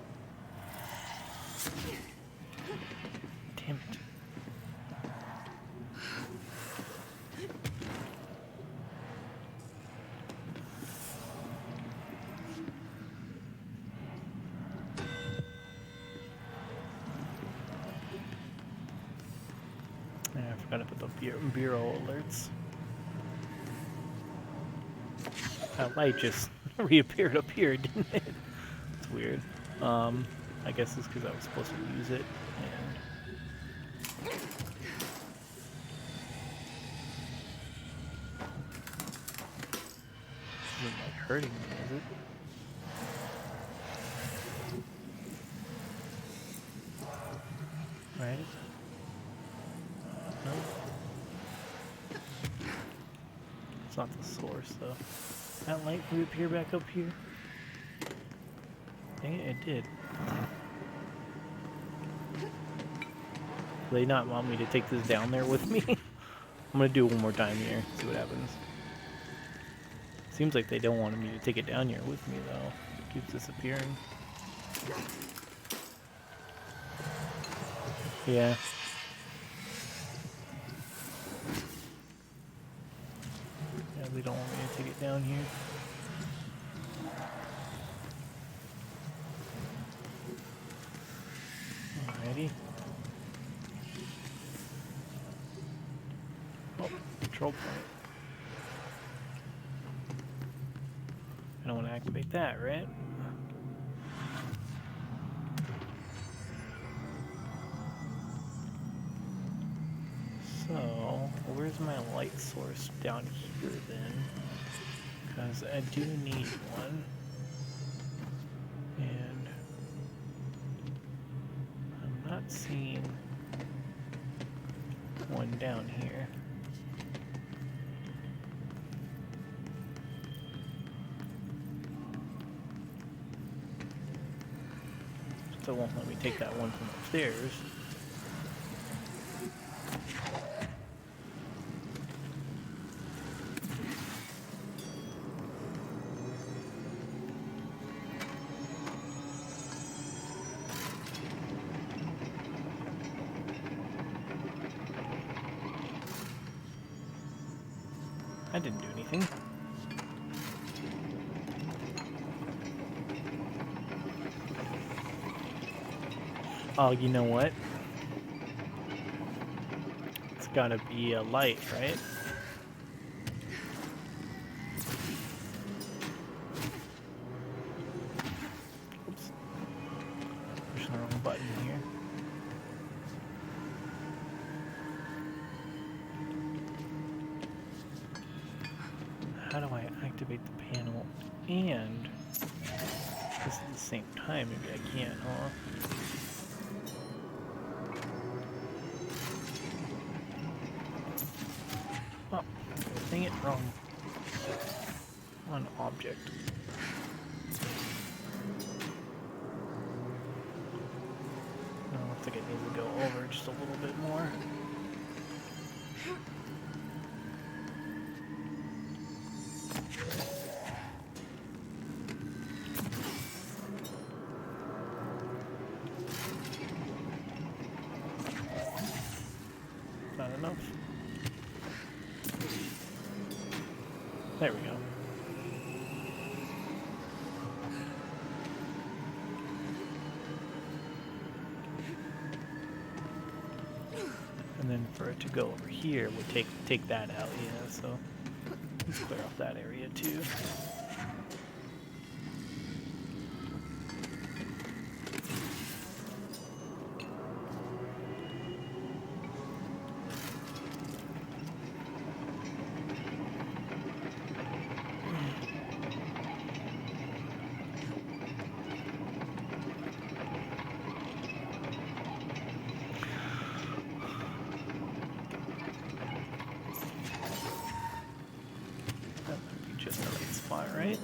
Damn it. I forgot to put the bureau alerts. That light just reappeared up here, didn't it? It's weird. I guess it's because I was supposed to use it. And this isn't like hurting me, is it? Right? No. It's not the source, though. That light reappear back up here? Dang it, it did. Do they not want me to take this down there with me? I'm gonna do it one more time here, see what happens. Seems like they don't want me to take it down here with me though. It keeps disappearing. Yeah. They don't want me to take it down here. Alrighty. Oh, control point. I don't want to activate that, right? So, where's my light source down here then? Because I do need one. And I'm not seeing one down here. Still won't let me take that one from upstairs. I didn't do anything. Oh, you know what? It's gotta be a light, right? how do I activate the panel and this at the same time? Maybe I can't, huh? Oh, dang it, wrong. On object. No, I think it needs to go over just a little bit more. Not enough. There we go. And then for it to go over here, we'll take that out, yeah, so let's clear off that area too. Just the right spot, right?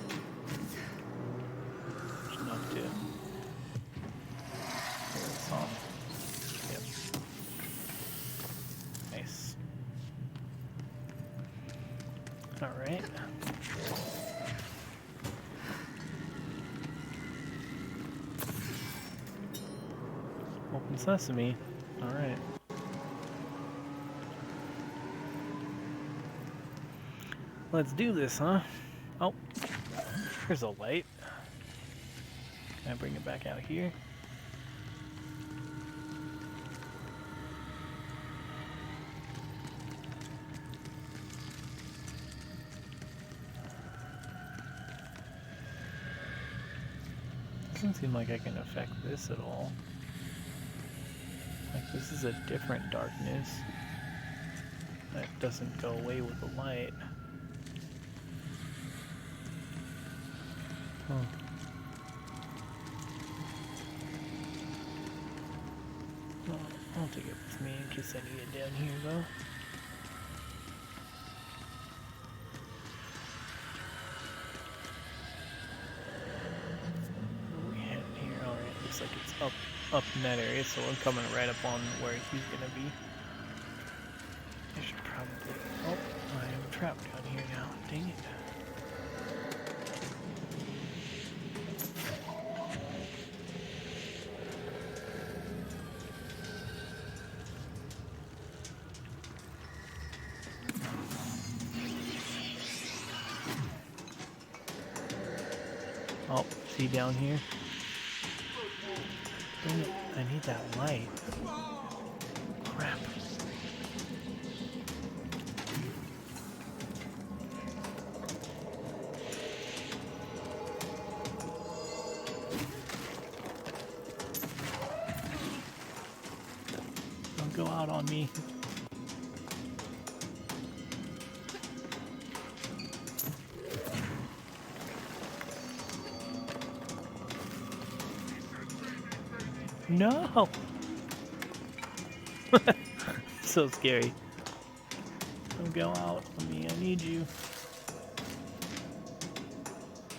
Just enough to clear this off. Yep. Nice. Alright. Open sesame. Alright. Let's do this, huh? Oh, here's a light. Can I bring it back out here? Doesn't seem like I can affect this at all. Like, this is a different darkness that doesn't go away with the light. Huh. Well, I'll take it with me in case I need it down here, though. What are we heading here? Alright, looks like it's up in that area, so I'm coming right up on where he's gonna be. I should probably... Oh, I am trapped down here now. Dang it. Oh, see down here? Dang it, I need that light. Crap. Don't go out on me. No! So scary. Don't go out on me, I need you.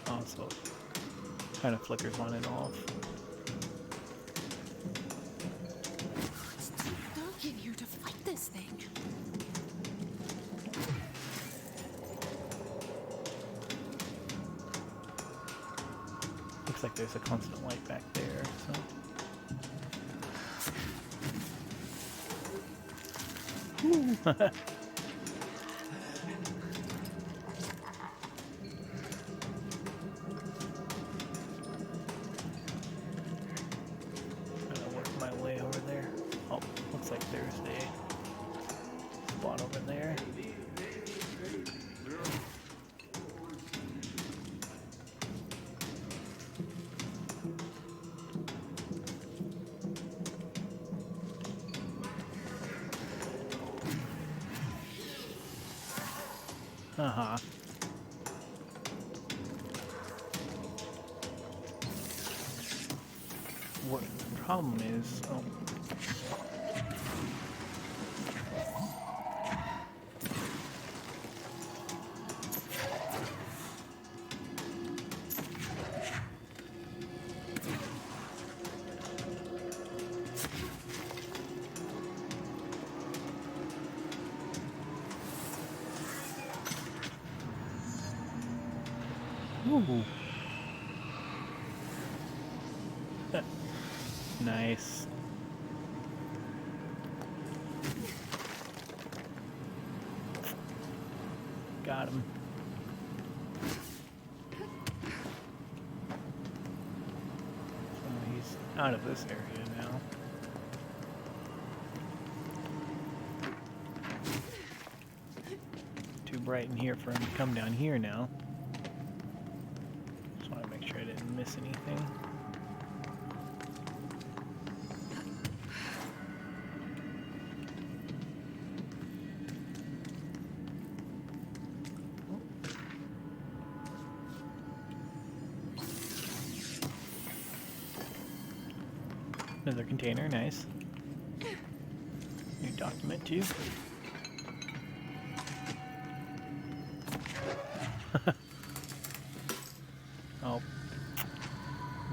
Oh, so kind of flickers on and off. Don't get here to fight this thing. Looks like there's a constant light back there, so. Gotta work my way over there. Oh, looks like there's a spot over there. Uh-huh. problem is, oh. Ooh. Nice. Got him. So he's out of this area now. Too bright in here for him to come down here now. Just want to make sure I didn't miss anything. Another container, nice. New document too. Oh,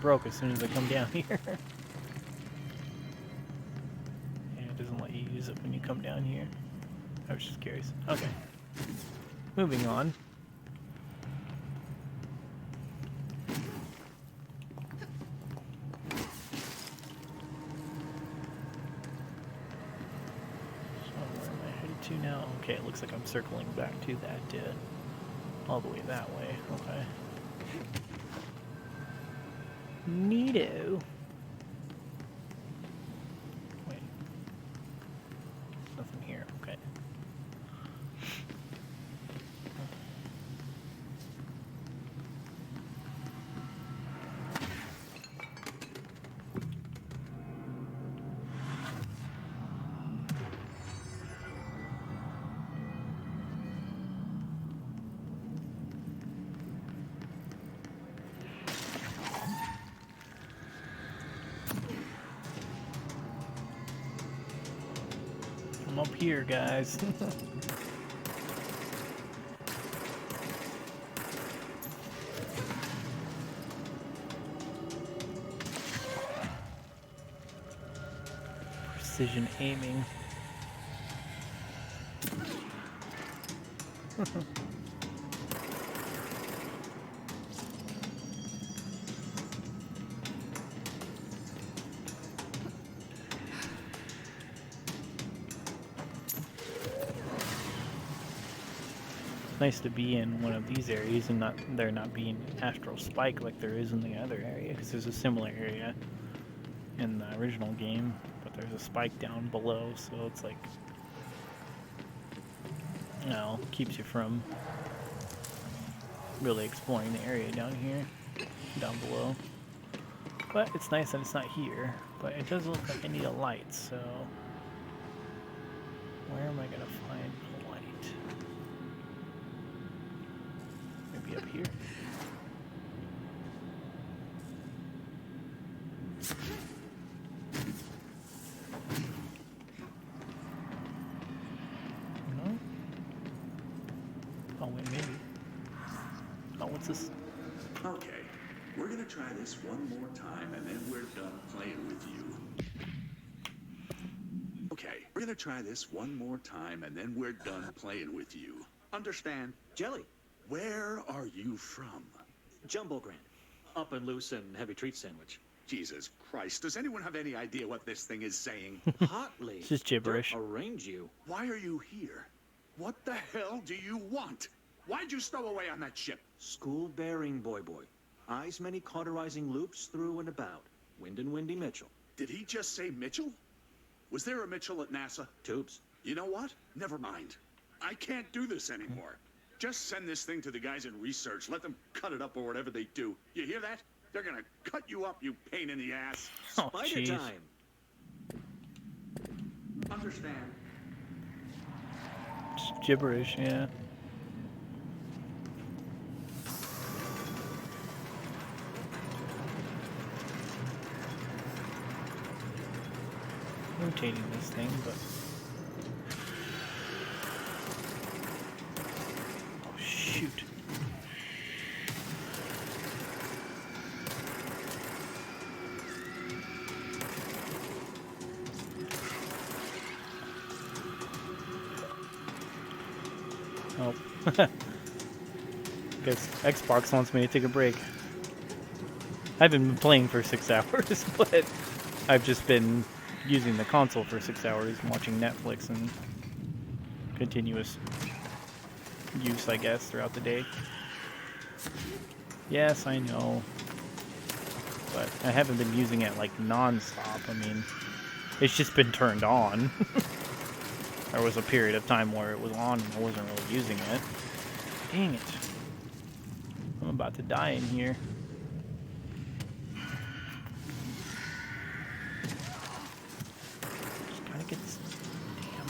broke as soon as I come down here. Yeah, it doesn't let you use it when you come down here. I was just curious. Okay, moving on. Now, okay, it looks like I'm circling back to that, all the way that way. Okay. Neato. Wait. Nothing here. Okay. I'm up here, guys. Precision aiming. Nice to be in one of these areas and there not being astral spike like there is in the other area, because there's a similar area in the original game, but there's a spike down below, so it's like, you know, keeps you from really exploring the area down here, down below. But it's nice that it's not here, but it does look like I need a light, so where am I gonna find a light? Maybe up here. No? Oh wait, maybe. Oh, what's this? Okay, we're gonna try this one more time and then we're done playing with you. Okay, we're gonna try this one more time and then we're done playing with you. Understand? Jelly. Where are you from? Jumbo Grand. Up and loose and heavy treat sandwich. Jesus Christ, does anyone have any idea what this thing is saying? Hotly. It's just gibberish. Arrange you. Why are you here? What the hell do you want? Why'd you stow away on that ship? School bearing, boy. Eyes many cauterizing loops through and about. Wind and Windy Mitchell. Did he just say Mitchell? Was there a Mitchell at NASA? Tubes. You know what? Never mind. I can't do this anymore. Just send this thing to the guys in research. Let them cut it up or whatever they do. You hear that? They're gonna cut you up, you pain in the ass. Oh, Spider jeez. time. Understand? Just gibberish, yeah. rotating this thing, but... Oh, shoot. Oh. Guess Xbox wants me to take a break. I haven't been playing for 6 hours, but I've just been using the console for 6 hours and watching Netflix and continuous use, I guess, throughout the day. Yes, I know. But I haven't been using it like non-stop. I mean, it's just been turned on. There was a period of time where it was on and I wasn't really using it. Dang it. I'm about to die in here. Just gotta get this. Damn.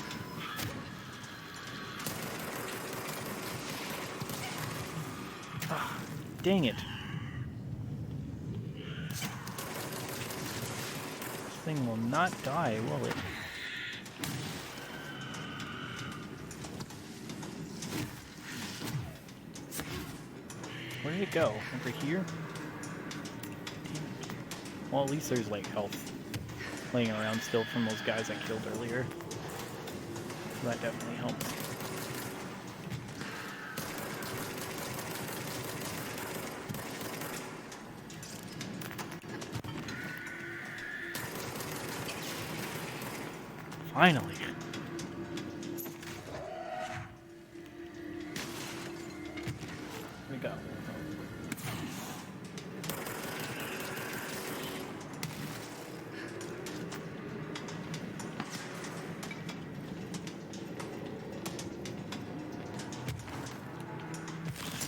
Ah, dang it. This thing will not die, will it? Where did it go? Over here? Well, at least there's like health laying around still from those guys I killed earlier. So that definitely helps. Finally. Here we go.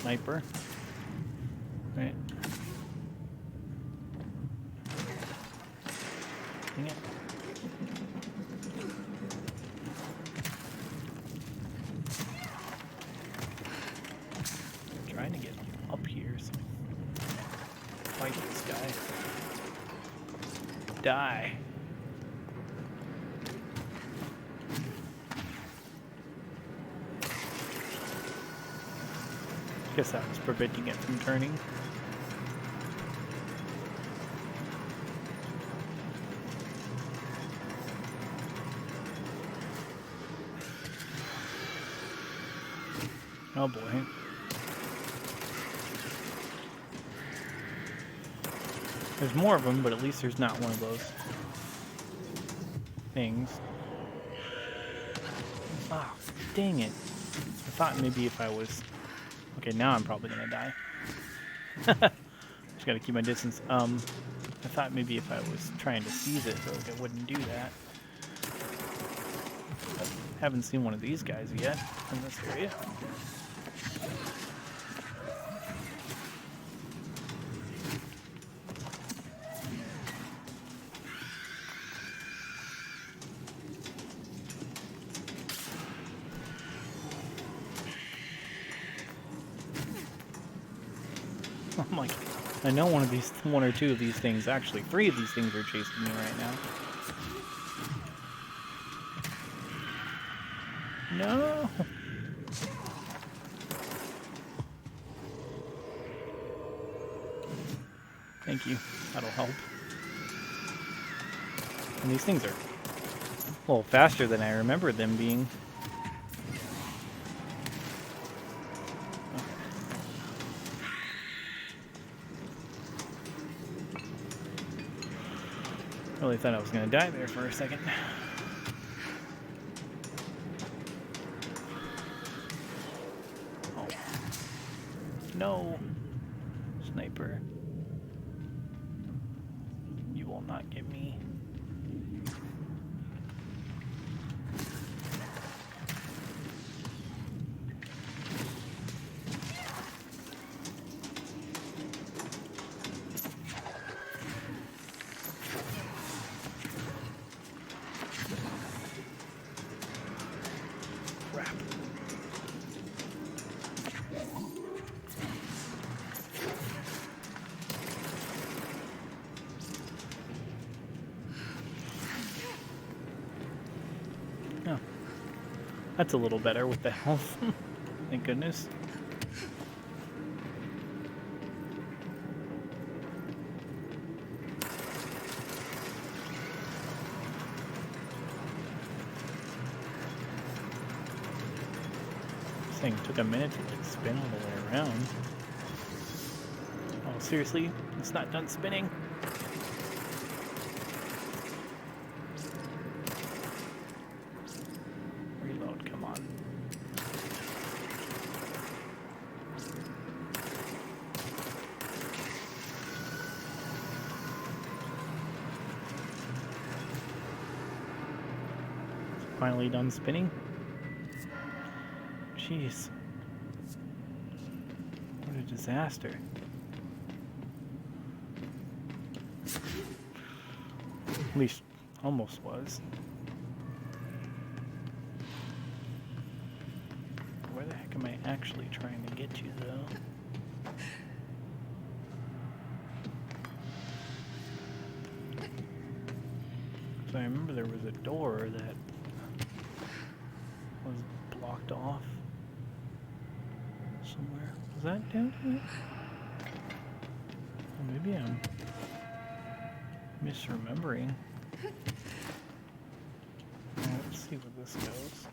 Sniper. Right. Dang it. I'm trying to get up here so I can fight this guy. Die. Guess that was preventing it from turning. Oh boy. There's more of them, but at least there's not one of those things. Ah, dang it. I thought maybe if I was... Okay, now I'm probably gonna die. Just gotta keep my distance. I thought maybe if I was trying to seize it, though, it wouldn't do that. I haven't seen one of these guys yet in this area. I'm like, I know one or two of these things, actually 3 of these things are chasing me right now. No! Thank you, that'll help. And these things are a little faster than I remember them being. Really thought I was going to die there for a second. Oh. No. Sniper. You will not get me. That's a little better with the health. Thank goodness. This thing took a minute to like spin all the way around. Oh, seriously? It's not done spinning? Reload, come on. Finally done spinning? Jeez. What a disaster. At least, almost was. Where the heck am I actually trying to get to, though? So I remember there was a door that was blocked off somewhere. Was that down here? Or maybe I'm misremembering. Let's see where this goes.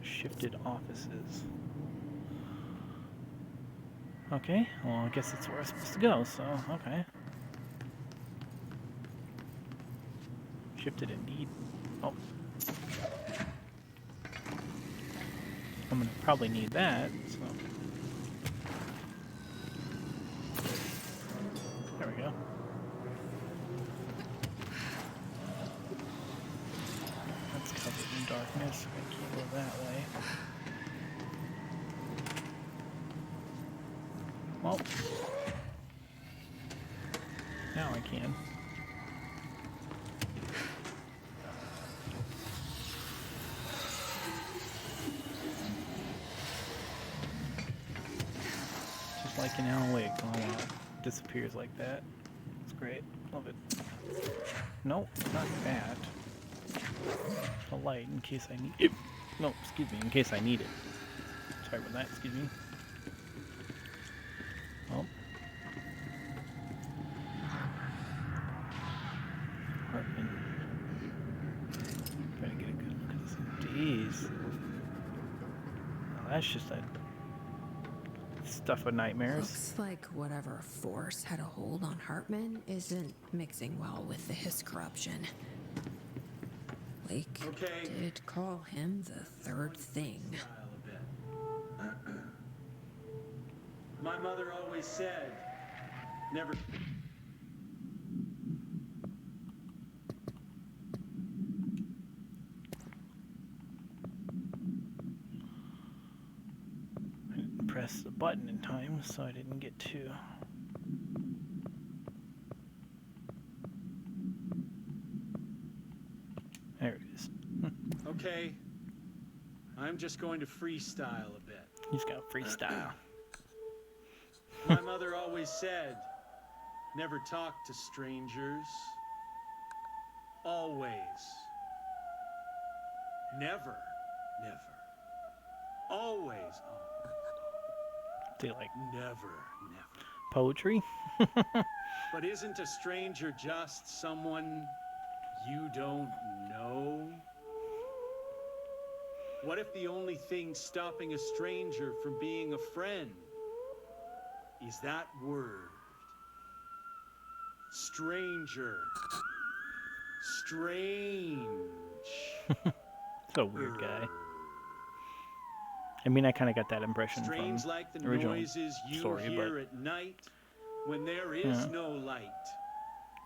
Shifted offices. Okay, well I guess that's where I'm supposed to go, so okay. Shifted indeed. Oh. I'm gonna probably need that, so. There we go. That's covered in darkness. I can't go that way. Well. Now I can. Just like in Alan Wake, it disappears like that. It's great. Love it. Nope, not that. A light in case I need it. No, excuse me, in case I need it. Sorry about that, excuse me. Oh. Hartman. Try to get a good look at this. Jeez. Well, that's just that stuff of nightmares. Looks like whatever force had a hold on Hartman isn't mixing well with the Hiss corruption. Lake did call him the third thing. My mother always said, never... I didn't press the button in time, so I didn't get to... There it is. Okay, I'm just going to freestyle a bit. He's got freestyle. My mother always said, never talk to strangers. Always. Never. Never. Always. Oh. They like never. Poetry? But isn't a stranger just someone you don't know? What if the only thing stopping a stranger from being a friend is that word? Stranger. Strange. So weird guy. I mean, I kind of got that impression Strange from like the original noises you story, hear but at night when there is Yeah. no light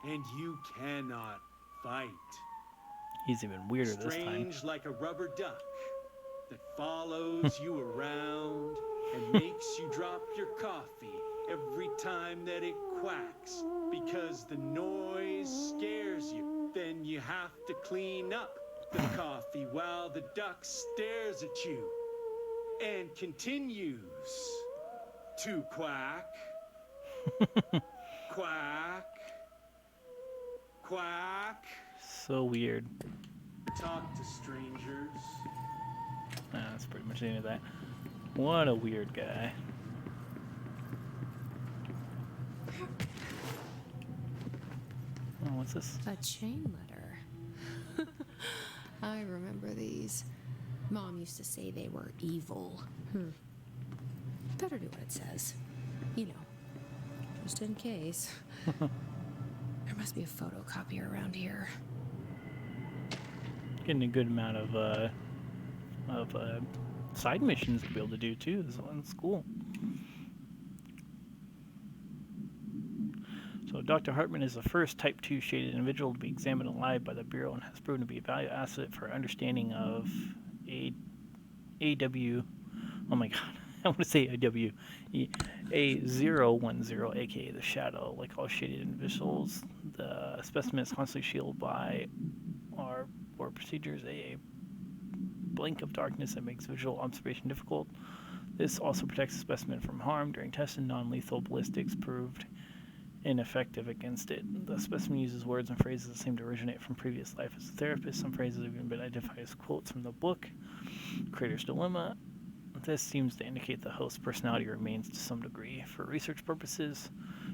and you cannot fight. he's even weirder this time. Strange like a rubber duck that follows you around and makes you drop your coffee every time that it quacks because the noise scares you. Then you have to clean up the coffee while the duck stares at you and continues to quack, quack, quack. So weird. Talk to strangers. That's pretty much the end of that. What a weird guy. Oh, what's this? A chain letter. I remember these. Mom used to say they were evil. Better do what it says. You know, just in case. There must be a photocopier around here. Getting a good amount of side missions to be able to do too. This one's cool. So Dr. Hartman is the first Type 2 shaded individual to be examined alive by the Bureau and has proven to be a valuable asset for understanding of AW. Oh my god, I want to say AW. A010, aka the Shadow. Like all shaded individuals, the specimen is constantly shielded by our procedures, a blink of darkness that makes visual observation difficult. This also protects the specimen from harm. During testing, non-lethal ballistics proved ineffective against it. The specimen uses words and phrases that seem to originate from previous life as a therapist. Some phrases have even been identified as quotes from the book, Creator's Dilemma. This seems to indicate the host's personality remains to some degree. For research purposes,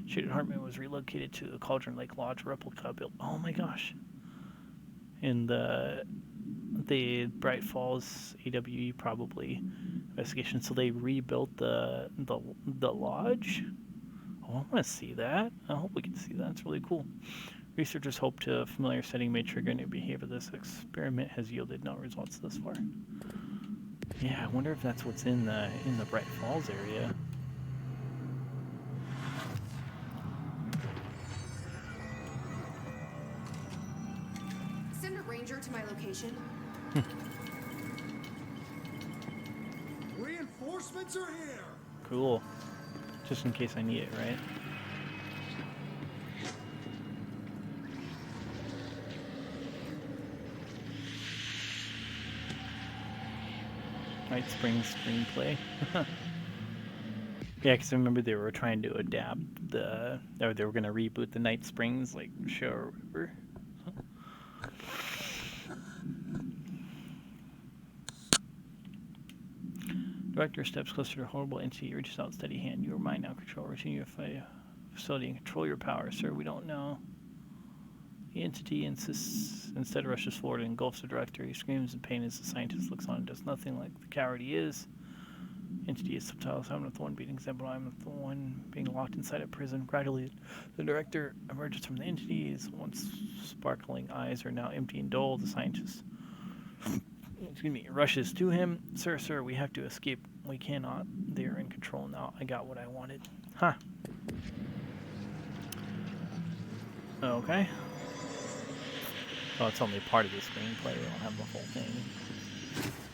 Shaded Hartman was relocated to the Cauldron Lake Lodge replica built. Oh my gosh! In the Bright Falls AWE probably investigation. So they rebuilt the lodge. Oh, I want to see that. I hope we can see that. It's really cool. Researchers hope to a familiar setting may trigger new behavior. This experiment has yielded no results thus far. Yeah, I wonder if that's what's in the Bright Falls area. Send a ranger to my location. Reinforcements are here. Cool. Just in case I need it, right? Night Springs screenplay. Yeah, because I remember they were trying to adapt or they were going to reboot the Night Springs like show or whatever. Director steps closer to a horrible entity, reaches out steady hand. Your mind now control. Return your facility and control your power, sir. We don't know. The entity instead rushes forward and engulfs the director. He screams in pain as the scientist looks on and does nothing like the coward he is. Entity is subtle. I'm not the one being examined. I'm the one being locked inside a prison. Gradually, the director emerges from the entity. His once sparkling eyes are now empty and dull. The scientist rushes to him. Sir, we have to escape. We cannot. They're in control now. I got what I wanted. Huh. Okay. Oh, it's only part of the screenplay. We don't have the whole thing.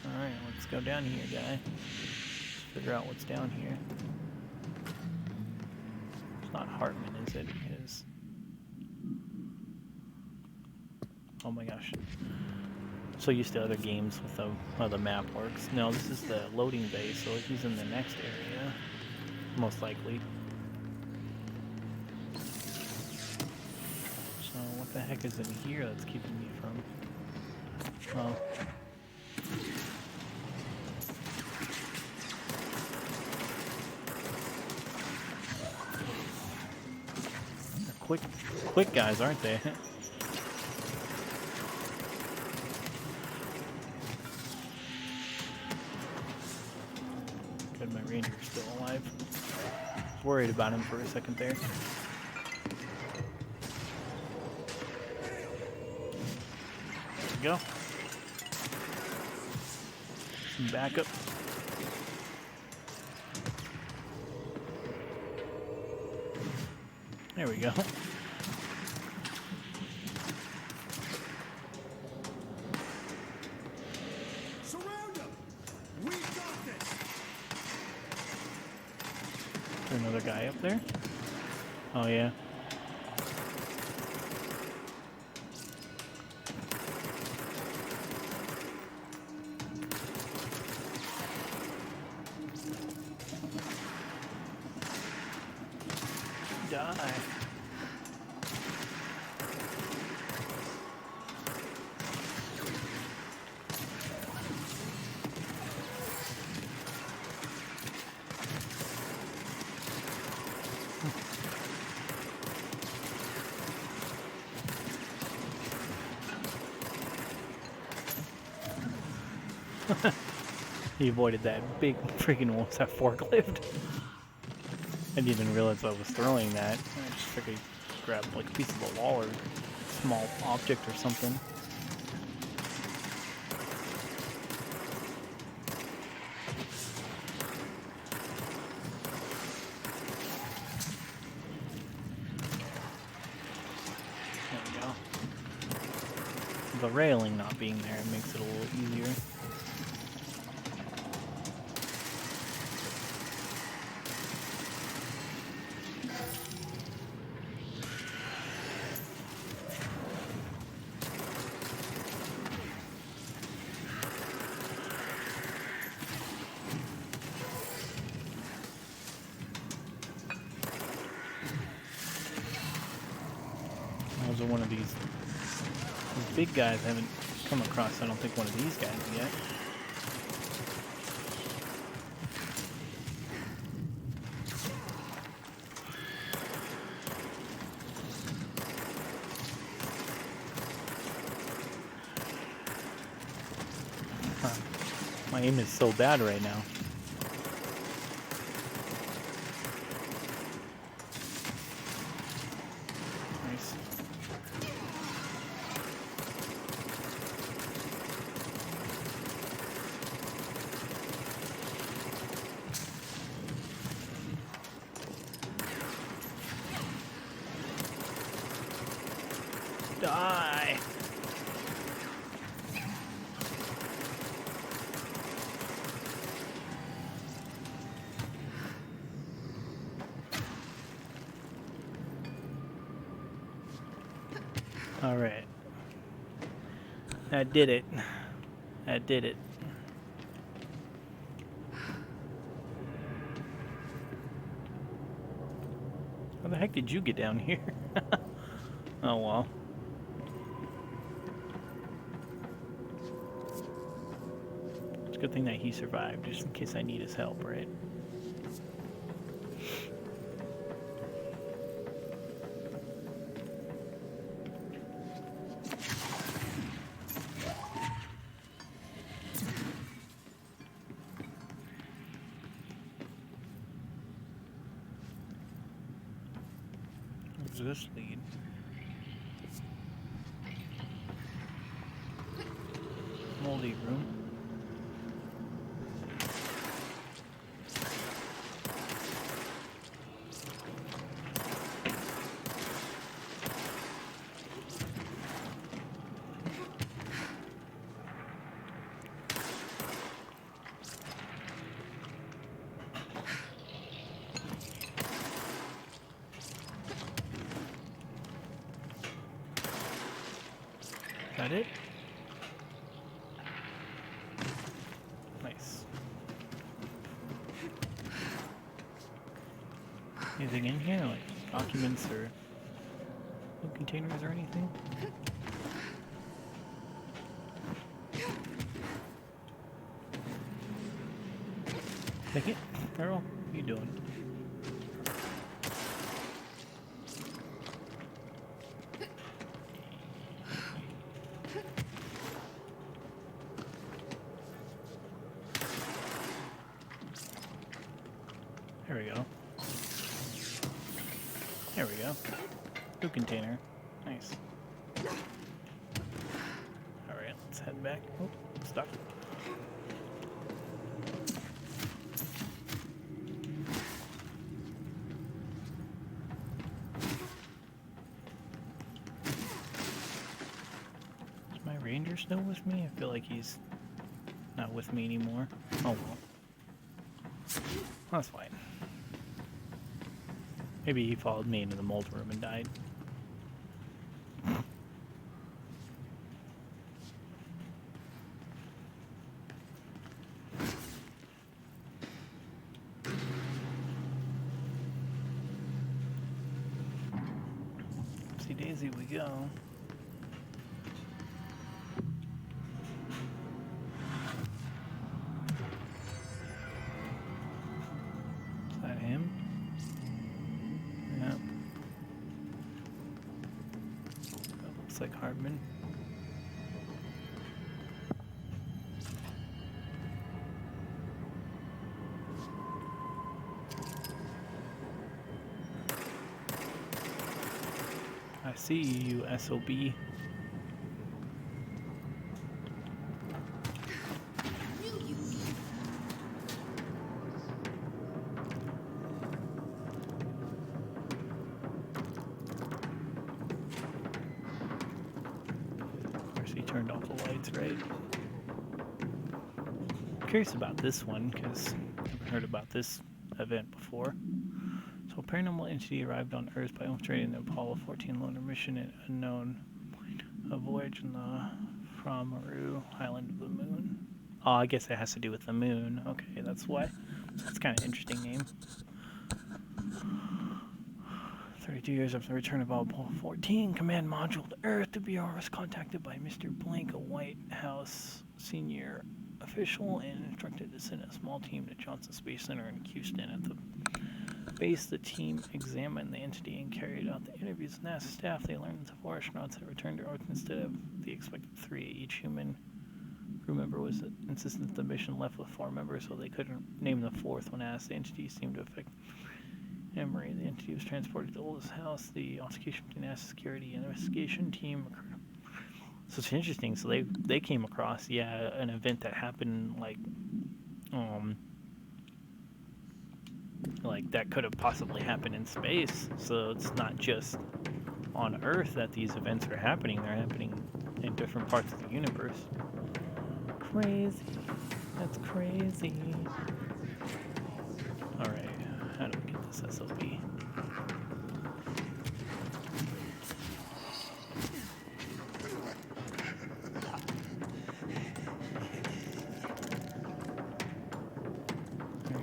Alright, let's go down here, guy. Let's figure out what's down here. It's not Hartman, is it? Because... oh my gosh. So used to other games with how the map works. No, this is the loading bay, so he's in the next area. Most likely. So what the heck is in here that's keeping me from... oh. They're quick guys, aren't they? Good, my ranger's still alive. Was worried about him for a second there. There we go. Some backup. There we go. Surround them. We got this. Is there another guy up there? Oh yeah. Die. He avoided that big freaking what was that forklift? I didn't even realize I was throwing that. I just figured grab like a piece of the wall or small object or something. There we go. The railing not being there makes it a little easier. Those are one of these big guys. I haven't come across, I don't think, one of these guys yet. Huh. My aim is so bad right now. Nice. Die! Alright. That did it. That did it. How the heck did you get down here? Oh well. It's a good thing that he survived, just in case I need his help, right? Where's this lead? Moldy room. That it? Nice. Anything in here, like documents or food containers or anything? Take it, Earl. What are you doing? There we go. There we go. Food container. Nice. Alright, let's head back. Oh, stuck. Is my ranger still with me? I feel like he's not with me anymore. Oh well. That's fine. Maybe he followed me into the mold room and died. See Daisy we go. Is that him? Yep. That looks like Hardman. I see you, SOB. Of course, he turned off the lights, right? Curious about this one because I haven't heard about this event before. So a paranormal entity arrived on Earth by infiltrating the Apollo 14 lunar mission at unknown point of voyage in the Framaru Island of the Moon. Oh, I guess it has to do with the moon. Okay, that's why. That's kind of an interesting name. 32 years after the return of Apollo 14 command module to Earth, the Bureau was contacted by Mr. Blank, a White House senior official, and instructed to send a small team to Johnson Space Center in Houston. At the base, the team examined the entity and carried out the interviews with NASA staff. They learned that the 4 astronauts had returned to Earth instead of the expected 3. Each human crew member was insistent that the mission left with 4 members, so they couldn't name the 4th when asked. The entity seemed to affect memory. The entity was transported to the oldest house. The altercation between NASA security and the investigation team occurred. So it's interesting. So they came across, yeah, an event that happened like that could have possibly happened in space. So it's not just on Earth that these events are happening. They're happening in different parts of the universe. Crazy. That's crazy. Alright, how do we get this SOB?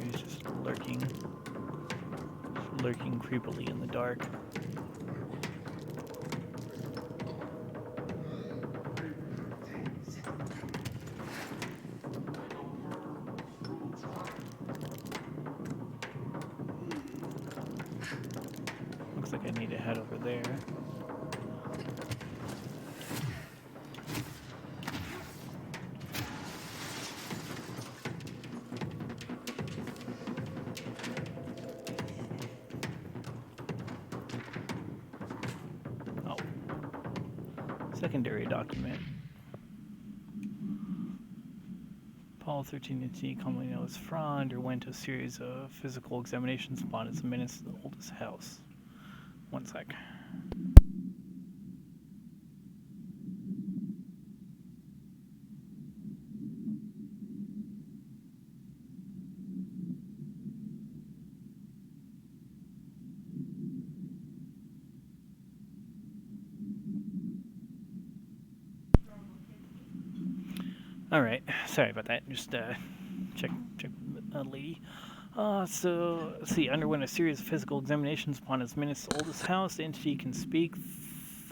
He's just lurking creepily in the dark. Looks like I need to head over there. Oh. Secondary document. Apollo 13 entity, commonly known as Fra, underwent a series of physical examinations upon its minutes to the oldest house. One sec. All right, sorry about that. Just check lady. So let's see. Underwent a series of physical examinations upon its minutes oldest house. The entity can speak,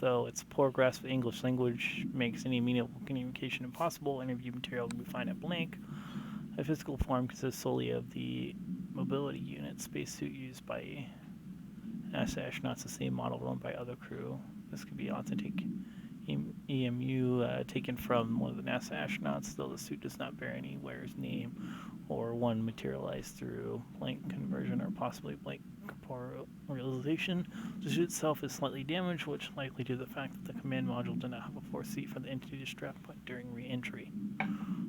though its poor grasp of the English language makes any meaningful communication impossible. Interview material can be found at Blank. The physical form consists solely of the mobility unit spacesuit used by NASA astronauts, the same model run by other crew. This could be authentic EMU taken from one of the NASA astronauts, though the suit does not bear any wearer's name or one materialized through blank conversion or possibly blank corporealization. The suit itself is slightly damaged, which is likely due to the fact that the command module did not have a force seat for the entity to strap on during re-entry.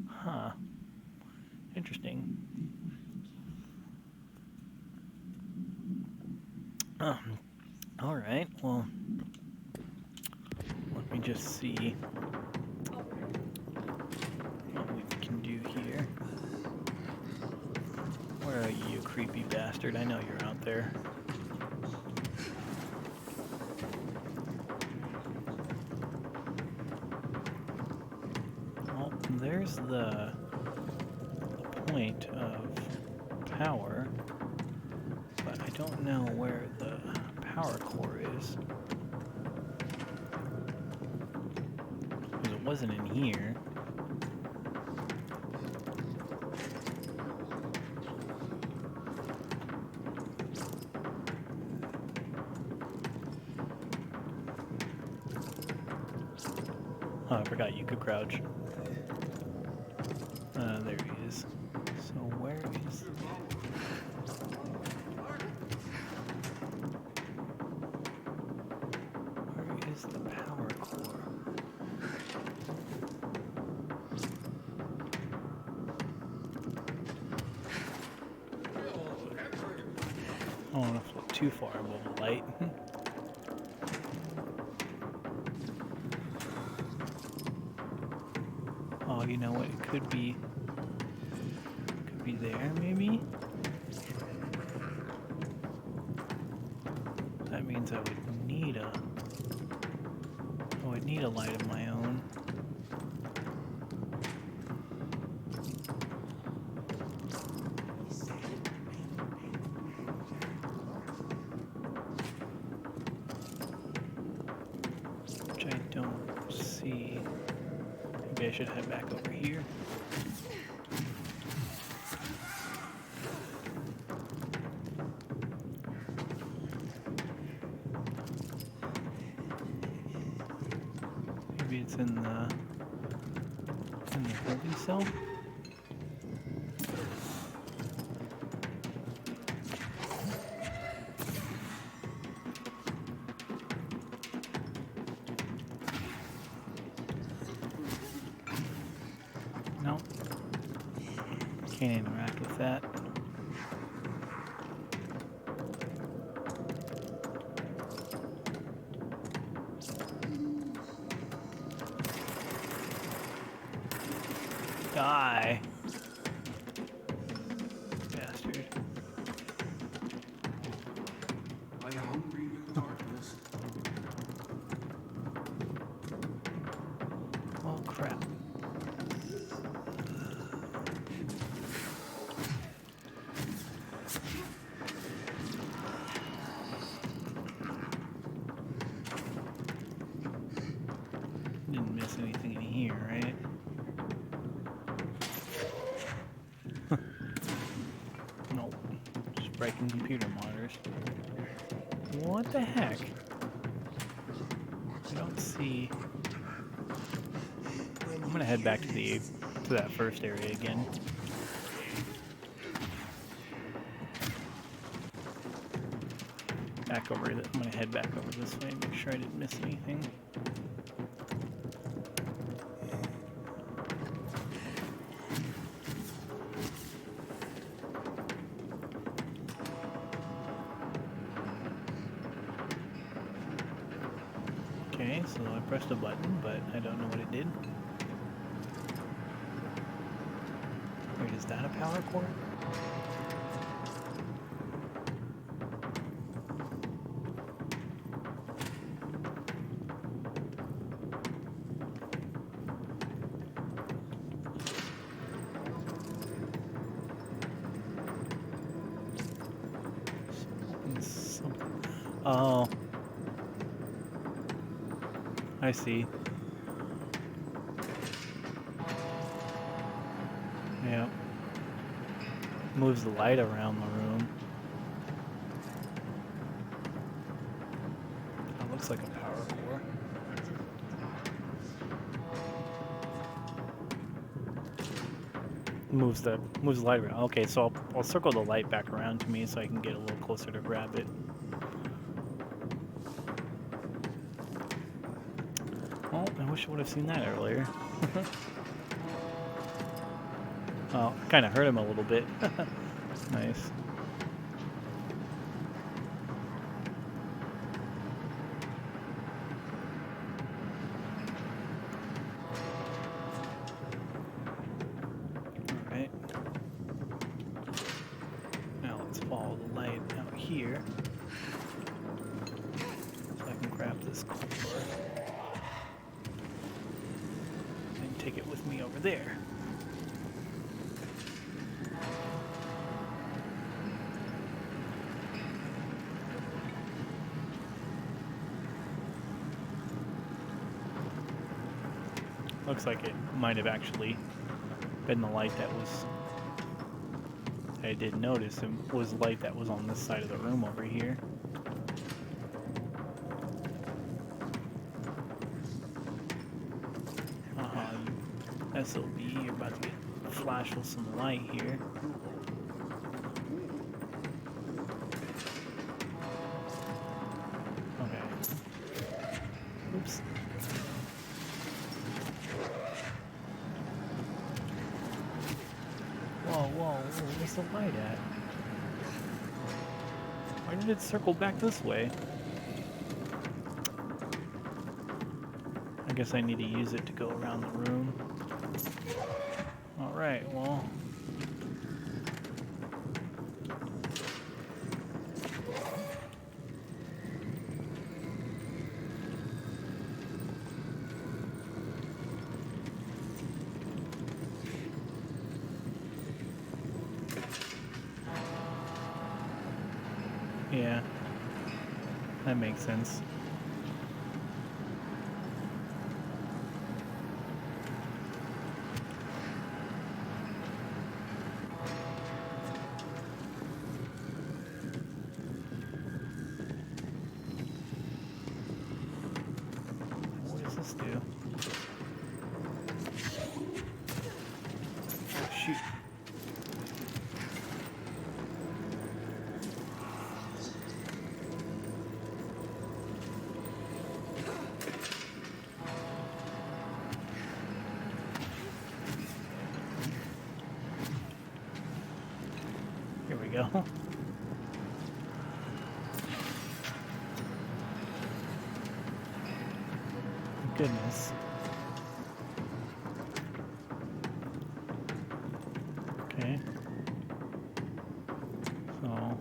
Huh. Interesting. Alright, well, let me just see what we can do here. Where are you, creepy bastard? I know you're out there. Well, there's the point of power, but I don't know where the power core is. Because it wasn't in here. Oh, I forgot you could crouch. There he is. So where is... Where is the power core? I don't want to flip too far above the light. Oh, you know what? It could be there, maybe? That means I would need a light of my own. Which I don't see. Maybe I should head back over here. Maybe it's in the holding cell. No. Can't interact with that. Die. Bastard. Are you hungry with darkness? Oh crap. Didn't miss anything in here, right? Nope. Just breaking computer monitors. What the heck? I don't see. I'm gonna head back to that first area again. I'm gonna head back over this way, make sure I didn't miss anything. Okay, so I pressed a button, but I don't know what it did. Wait, is that a power cord? Oh. I see. Yeah. Moves the light around the room. That looks like a power core. Moves the light around. Okay, so I'll circle the light back around to me so I can get a little closer to grab it. Oh, I wish I would have seen that earlier. Oh, I kind of hurt him a little bit. Nice. Alright. Now let's follow the light out here. So I can grab this core and take it with me over there. Looks like it might have actually been the light that I did notice. It was light that was on this side of the room over here. SOB, you're about to get flashed with some light here. Okay. Oops. Whoa, where's the light at? Why did it circle back this way? I guess I need to use it to go around the room. Alright, well... Yeah, that makes sense. What does this do? Oh, shoot. Here we go. Goodness. Okay. So...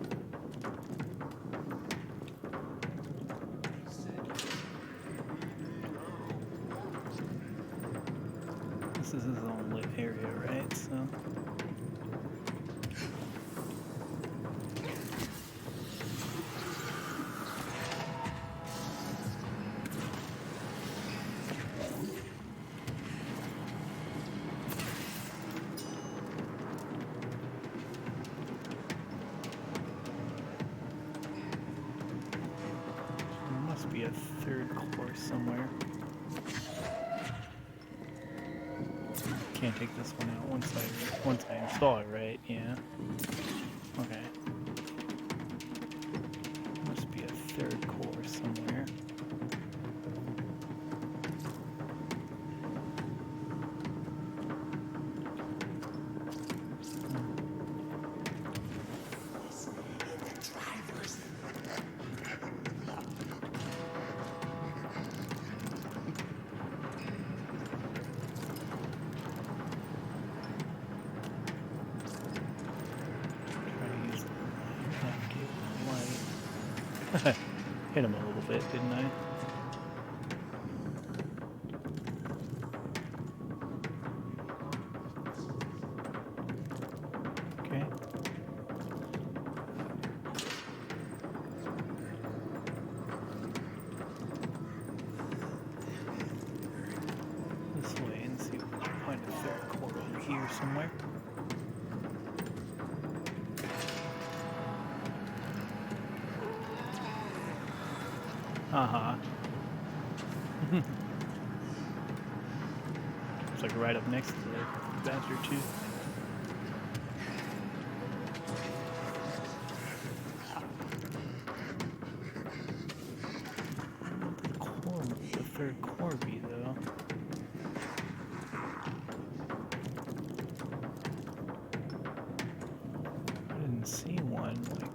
This is his own lit area, right? So... There must be a third course somewhere. Can't take this one out once I install it, right? Yeah. Okay. Must be a third core somewhere. Hit him a little bit, didn't I? Okay. This way and see if we can find a third core over here somewhere. Uh-huh. It's like right up next to the bastard too. What would the third core be though? I didn't see one like.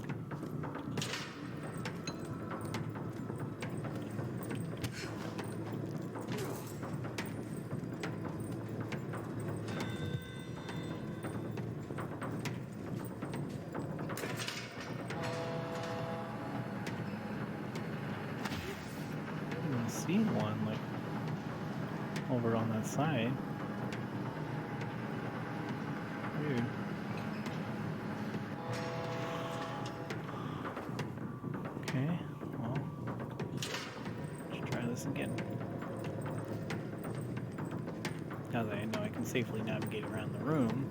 See one like over on that side. Weird. Okay, well, let's try this again. Now that I know I can safely navigate around the room.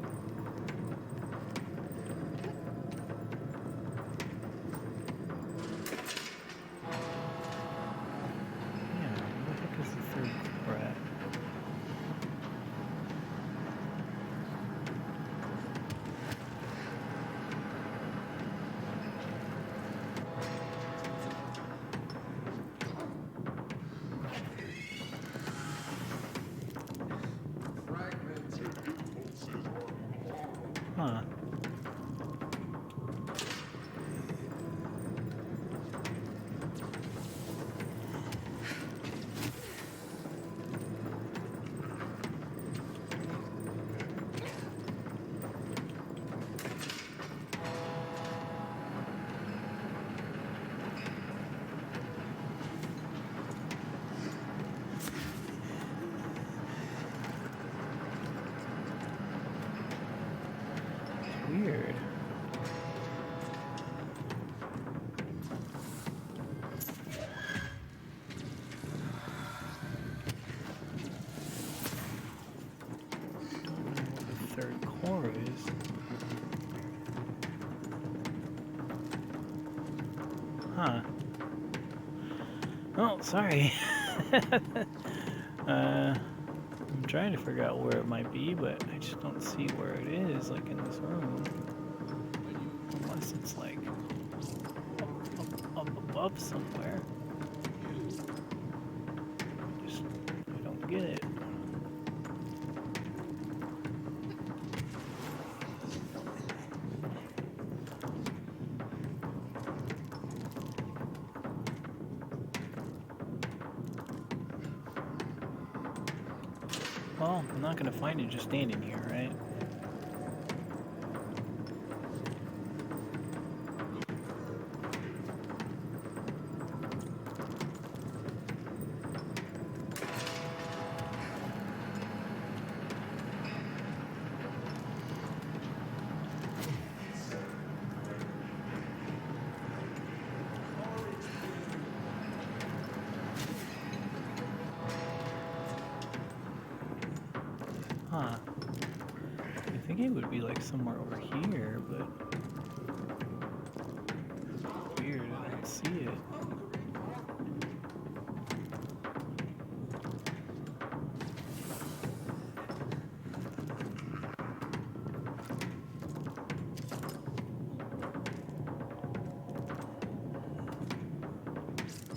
Huh. Weird. Don't know what the third core is. Huh. Oh, sorry. I'm trying to figure out where it might be, but I just don't see where it is, like in this room. Unless it's like up above somewhere. I don't get it. Well, I'm not gonna find it just standing here, right? Huh. I think it would be like somewhere over here, but weird, I don't see it.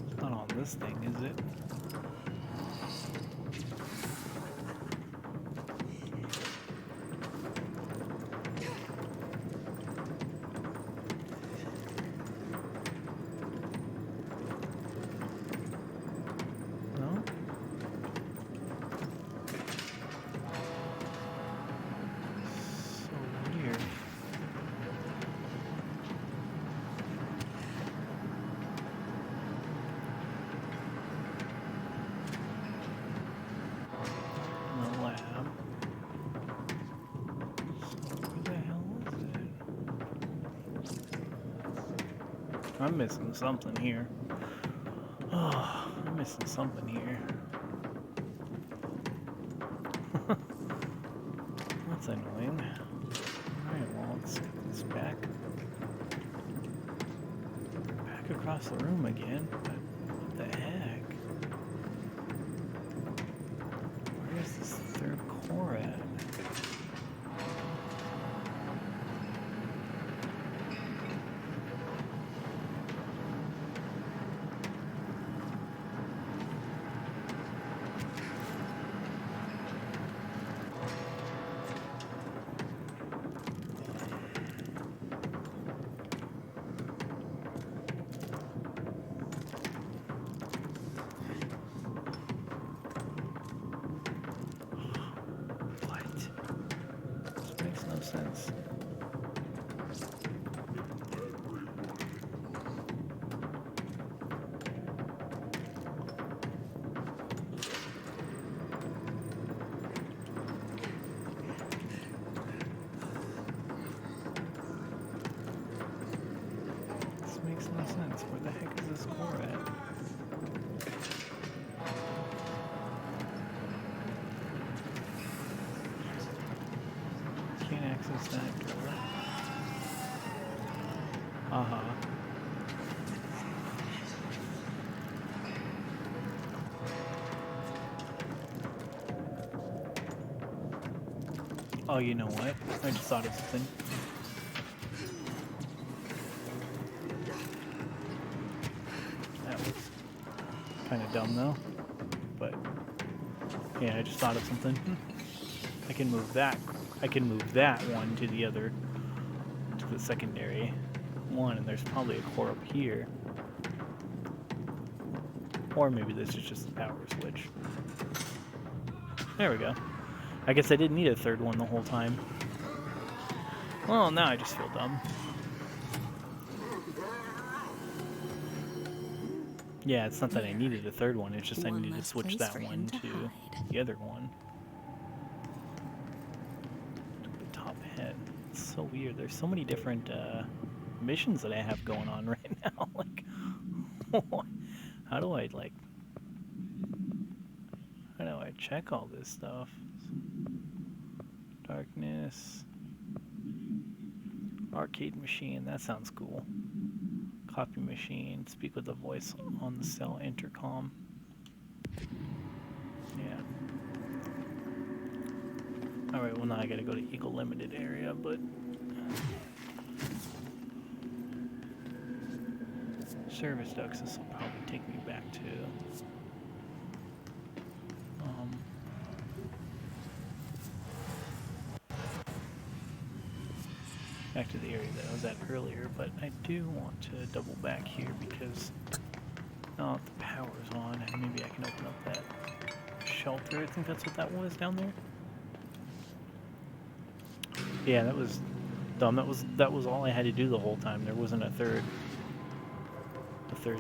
It's not on this thing, is it? No? So weird. In the lab. So where the hell is it? I'm missing something here. Oh, I'm missing something here. That's annoying. Alright, well, let's get this back across the room again. But what the heck? Where is this third core at? What? This makes no sense. This makes no sense. Where the heck is this core at? Can't access that door. Uh-huh. Oh, you know what? I just thought of something. That was kind of dumb though. But yeah, I just thought of something. I can move that I can move that one to the other, to the secondary one, and there's probably a core up here. Or maybe this is just the power switch. There we go. I guess I didn't need a third one the whole time. Well, now I just feel dumb. Yeah, it's not that I needed a third one, it's just I needed to switch that one to the other one. The top head. It's so weird. There's so many different missions that I have going on right now. Like, how do I check all this stuff? Darkness. Arcade machine, that sounds cool. Copy machine, speak with the voice on the cell intercom. Yeah. Alright, well now I gotta go to Eagle Limited area, but... Service ducts, this will probably take me back to... back to the area that I was at earlier, but I do want to double back here because now that the power's on, and maybe I can open up that shelter. I think that's what that was down there. Yeah, that was dumb. That was all I had to do the whole time. There wasn't a third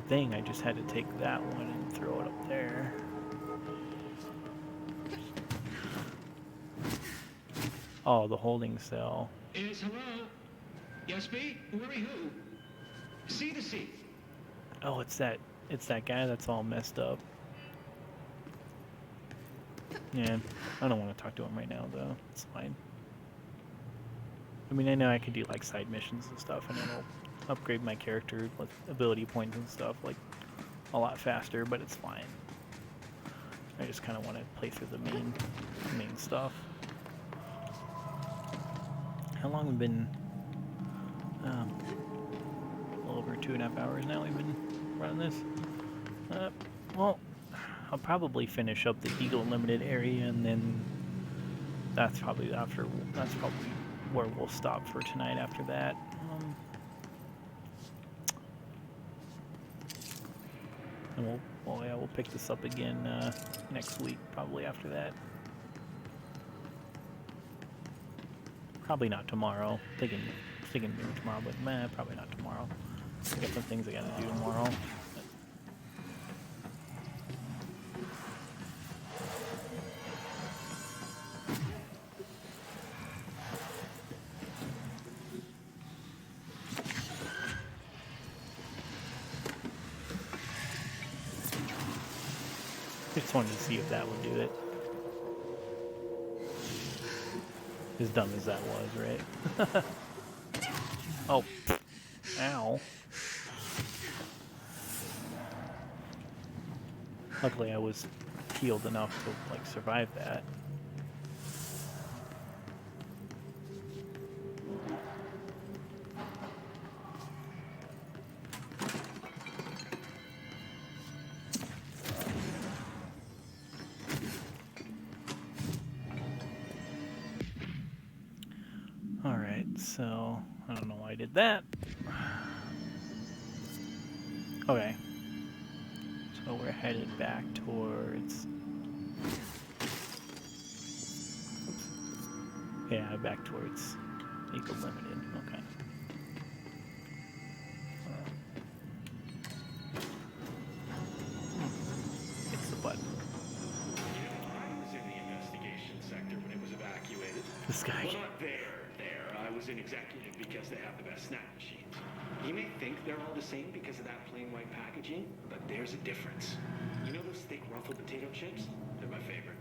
thing. I just had to take that one and throw it up there. Oh, the holding cell. Is hello? Yes, me? Who are we who? C to C. Oh, it's that guy that's all messed up. Yeah, I don't want to talk to him right now though. It's fine. I mean, I know I could do like side missions and stuff, and it'll upgrade my character with ability points and stuff like a lot faster, but it's fine. I just kind of want to play through the main stuff. How long have we been? A little over 2.5 hours now we've been running this. Well, I'll probably finish up the Eagle Limited area, and then that's probably where we'll stop for tonight after that. And we'll pick this up again next week, probably after that. Probably not tomorrow. Thinking maybe tomorrow, but probably not tomorrow. I got some things I gotta do tomorrow. Just wanted to see if that would do it. As dumb as that was, right? Oh. Ow. Luckily I was healed enough to like survive that. So, I don't know why I did that. Okay. So we're headed back towards... Yeah, back towards Eagle Limited. Okay. Hits the button. I was in the investigation sector when it was evacuated. This guy. Well, not there. I was an executive because they have the best snack machines. You may think they're all the same because of that plain white packaging, but there's a difference. You know those thick ruffled potato chips? They're my favorite.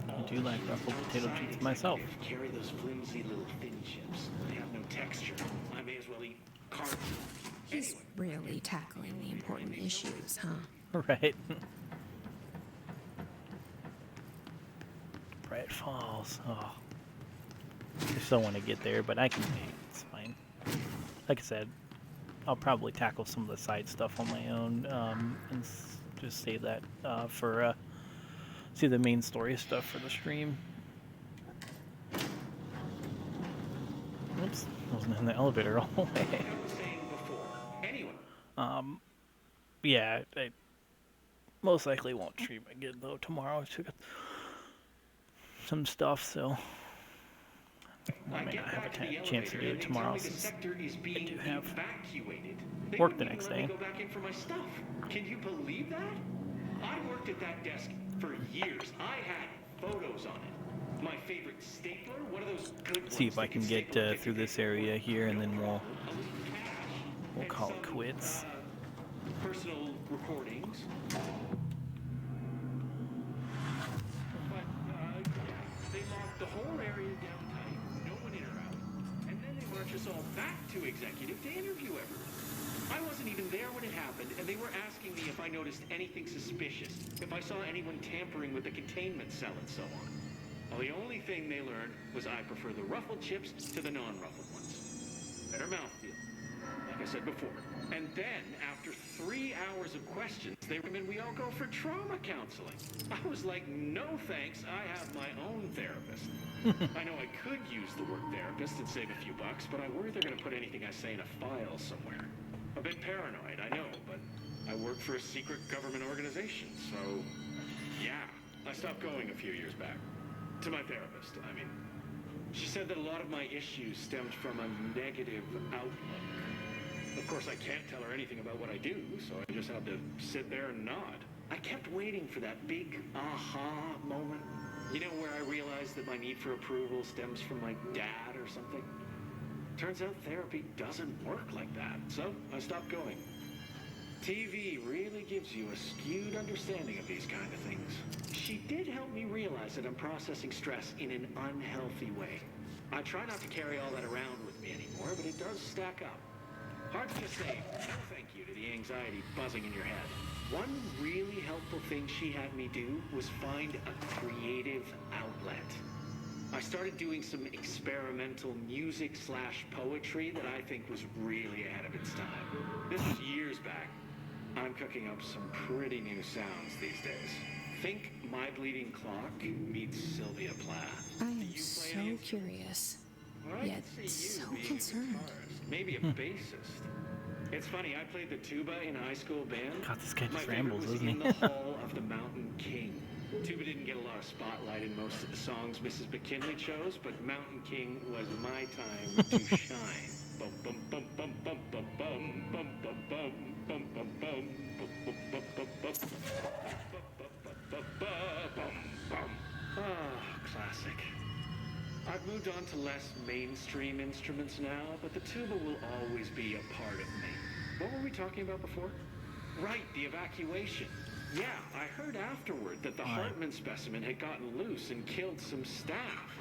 I do like ruffled potato chips myself. Carry those flimsy little thin chips. They have no texture. I may as well eat cardboard. He's really tackling the important issues, huh? Right. Bright Falls. Oh. I still want to get there, but I can wait. It's fine. Like I said, I'll probably tackle some of the side stuff on my own, and just save that for see the main story stuff for the stream. Oops, I wasn't in the elevator all the way. Like I was saying before. Anyway, Yeah, I most likely won't stream again though tomorrow. I took some stuff, so I may not have a chance to do it tomorrow since I do have work the next day. Go back in for my stuff. Can you believe that? I worked at that desk for years. I had photos on it. My favorite stapler, one of those good See if I can get through this area here, and then we'll call it quits. Personal recordings. But they locked the whole area down tight, no one in or out, and then they marched us all back to executive to interview everyone. I wasn't even there when it happened, and they were asking me if I noticed anything suspicious, if I saw anyone tampering with the containment cell and so on. Well, the only thing they learned was I prefer the ruffled chips to the non-ruffled ones. Better mouthfeel, like I said before. And then, after 3 hours of questions, they recommend we all go for trauma counseling. I was like, no thanks, I have my own therapist. I know I could use the word therapist and save a few bucks, but I worry they're going to put anything I say in a file somewhere. A bit paranoid, I know, but I work for a secret government organization, so yeah. I stopped going a few years back. To my therapist, I mean. She said that a lot of my issues stemmed from a negative outlook. Of course, I can't tell her anything about what I do, so I just had to sit there and nod. I kept waiting for that big aha moment. You know, where I realized that my need for approval stems from my dad or something? Turns out therapy doesn't work like that, so I stopped going. TV really gives you a skewed understanding of these kind of things. She did help me realize that I'm processing stress in an unhealthy way. I try not to carry all that around with me anymore, but it does stack up. Hard to just say no thank you to the anxiety buzzing in your head. One really helpful thing she had me do was find a creative outlet. I started doing some experimental music/poetry that I think was really ahead of its time. This was years back. I'm cooking up some pretty new sounds these days. Think My Bleeding Clock meets Sylvia Plath. I am so curious, yet so concerned. Maybe a bassist. It's funny, I played the tuba in a high school band. God, this guy My just favorite rambles, was doesn't In he? the Hall of the Mountain King. Tuba didn't get a lot of spotlight in most of the songs Mrs. McKinley chose, but Mountain King was my time to shine. Bum bum bum bum bum bum bum bum bum bum bum bum bum classic. I've moved on to less mainstream instruments now, but the tuba will always be a part of me. What were we talking about before? Right, the evacuation. Yeah, I heard afterward that the Hartman specimen had gotten loose and killed some staff.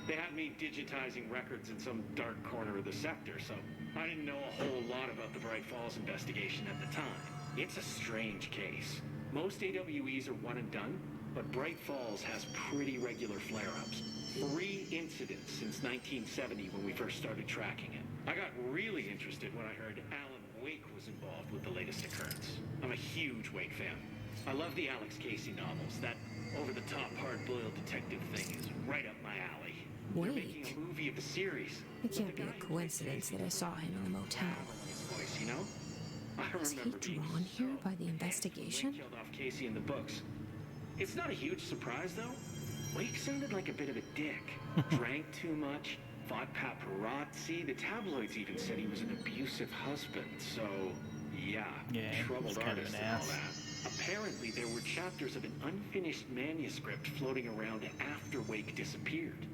They had me digitizing records in some dark corner of the sector, so I didn't know a whole lot about the Bright Falls investigation at the time. It's a strange case. Most AWEs are one and done, but Bright Falls has pretty regular flare-ups. 3 incidents since 1970 when we first started tracking it. I got really interested when I heard Alan Wake was involved with the latest occurrence. I'm a huge Wake fan. I love the Alex Casey novels. That over-the-top hard-boiled detective thing is right up my alley. They're making a movie of the series. It can't be a coincidence that I saw him in the motel. Voice, you know? I Was he remember being drawn here by the investigation? Wake killed off Casey in the books. It's not a huge surprise, though. Wake sounded like a bit of a dick. Drank too much, fought paparazzi. The tabloids even said he was an abusive husband. So, yeah, troubled he's kind of artist an and all ass. that. Apparently, there were chapters of an unfinished manuscript floating around after Wake disappeared.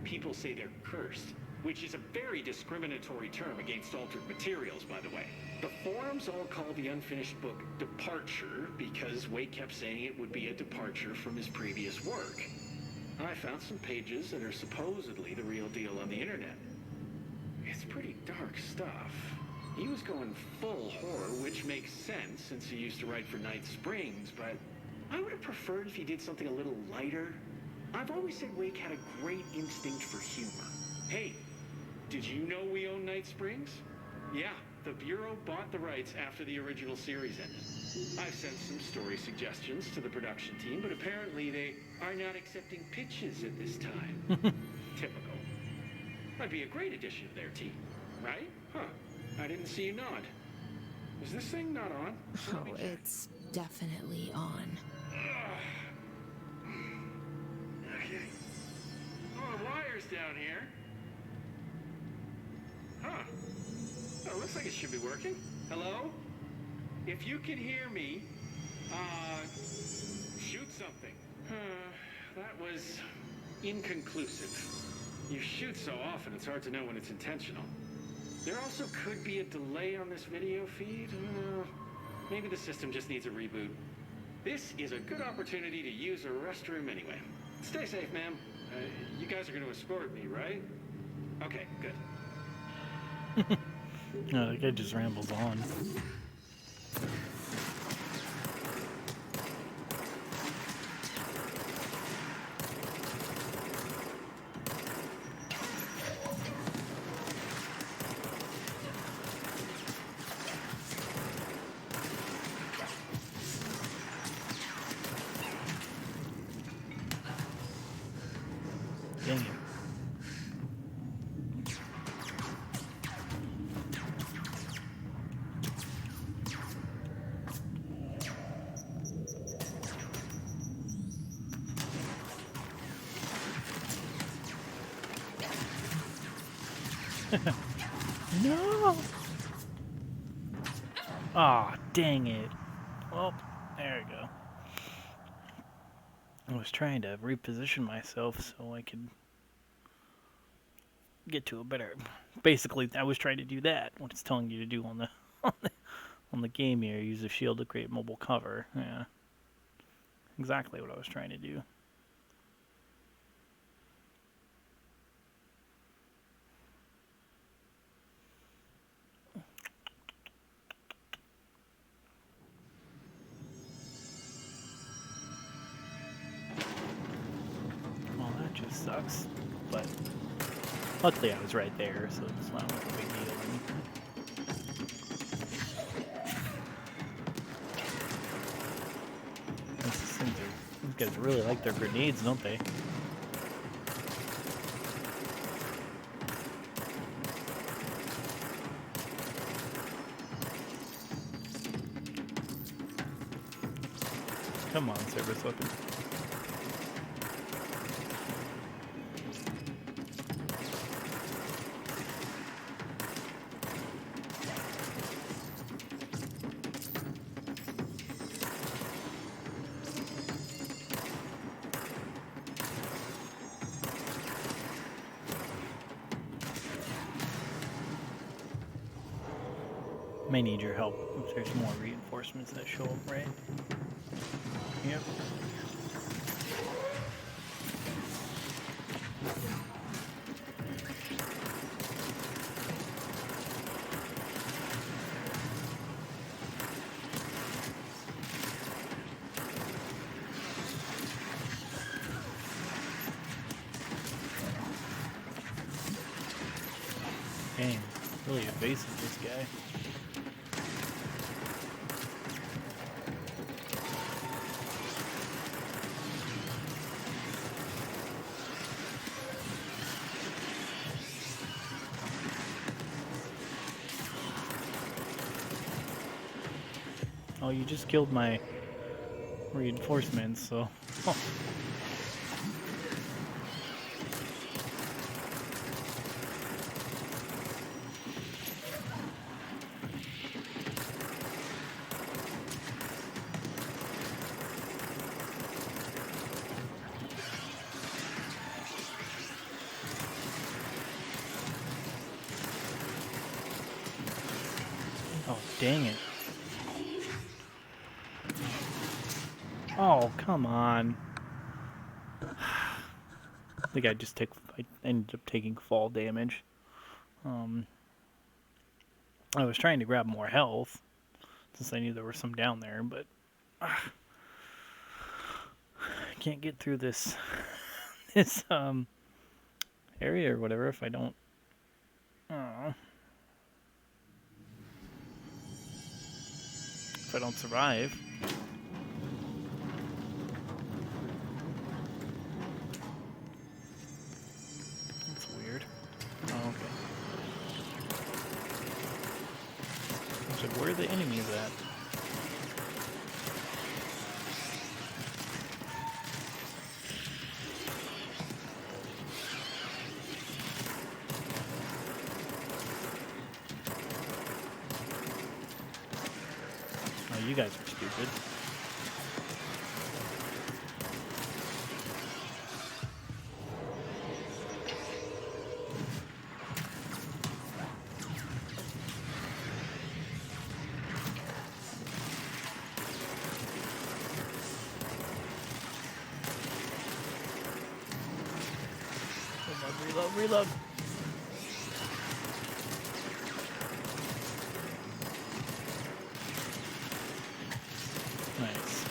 People say they're cursed, which is a very discriminatory term against altered materials, by the way. The forums all call the unfinished book Departure because Wake kept saying it would be a departure from his previous work. I found some pages that are supposedly the real deal on the internet. It's pretty dark stuff. He was going full horror, which makes sense since he used to write for Night Springs, but I would have preferred if he did something a little lighter. I've always said Wake had a great instinct for humor. Hey, did you know we own Night Springs? Yeah, the Bureau bought the rights after the original series ended. I've sent some story suggestions to the production team, but apparently they are not accepting pitches at this time. Typical. I'd be a great addition to their team, right? Huh. I didn't see you nod. Is this thing not on? Oh, it's definitely on. Okay. Oh, the wire's down here. Huh. Oh, looks like it should be working. Hello? If you can hear me, shoot something. That was inconclusive. You shoot so often, it's hard to know when it's intentional. There also could be a delay on this video feed. Maybe the system just needs a reboot. This is a good opportunity to use a restroom anyway. Stay safe, ma'am. You guys are going to escort me, right? Okay, good. No, that guy just rambles on. Dang it. No! Aw, dang it. Well, there we go. I was trying to reposition myself so I could get to a better... Basically, I was trying to do that, what it's telling you to do on the on the game here. Use a shield to create mobile cover. Yeah. Exactly what I was trying to do. Well, that just sucks. But luckily I was right there, so it's not like a big deal. These guys really like their grenades, don't they? Come on, service weapon. May need your help if there's more reinforcements that show up, right? Yep. Dang, really evasive, this guy. Oh, you just killed my reinforcements, so... Oh. Oh, dang it. Oh, come on. I think I ended up taking fall damage. I was trying to grab more health, since I knew there were some down there, but... I can't get through this... this, area or whatever if I don't... if I don't survive. That's weird. are the enemies at? Oh, you guys are stupid. Reload, reload. Nice.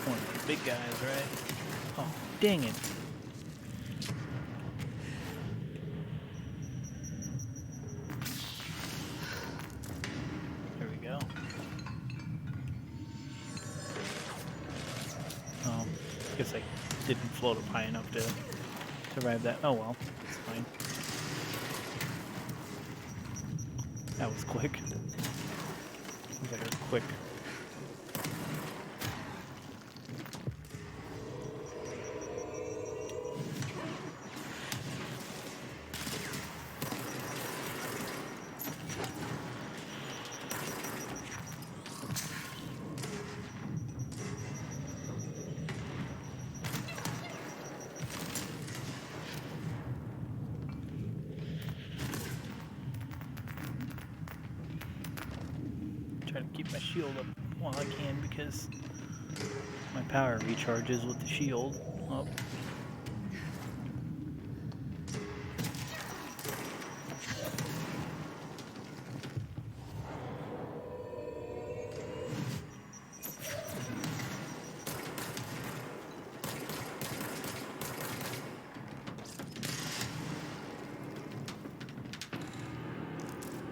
One of the big guys, right? Oh, dang it. There we go. Guess I didn't float up high enough to survive that. Oh well, it's fine. That was quick. Seems like a quick. Try to keep my shield up while I can because my power recharges with the shield. Oh.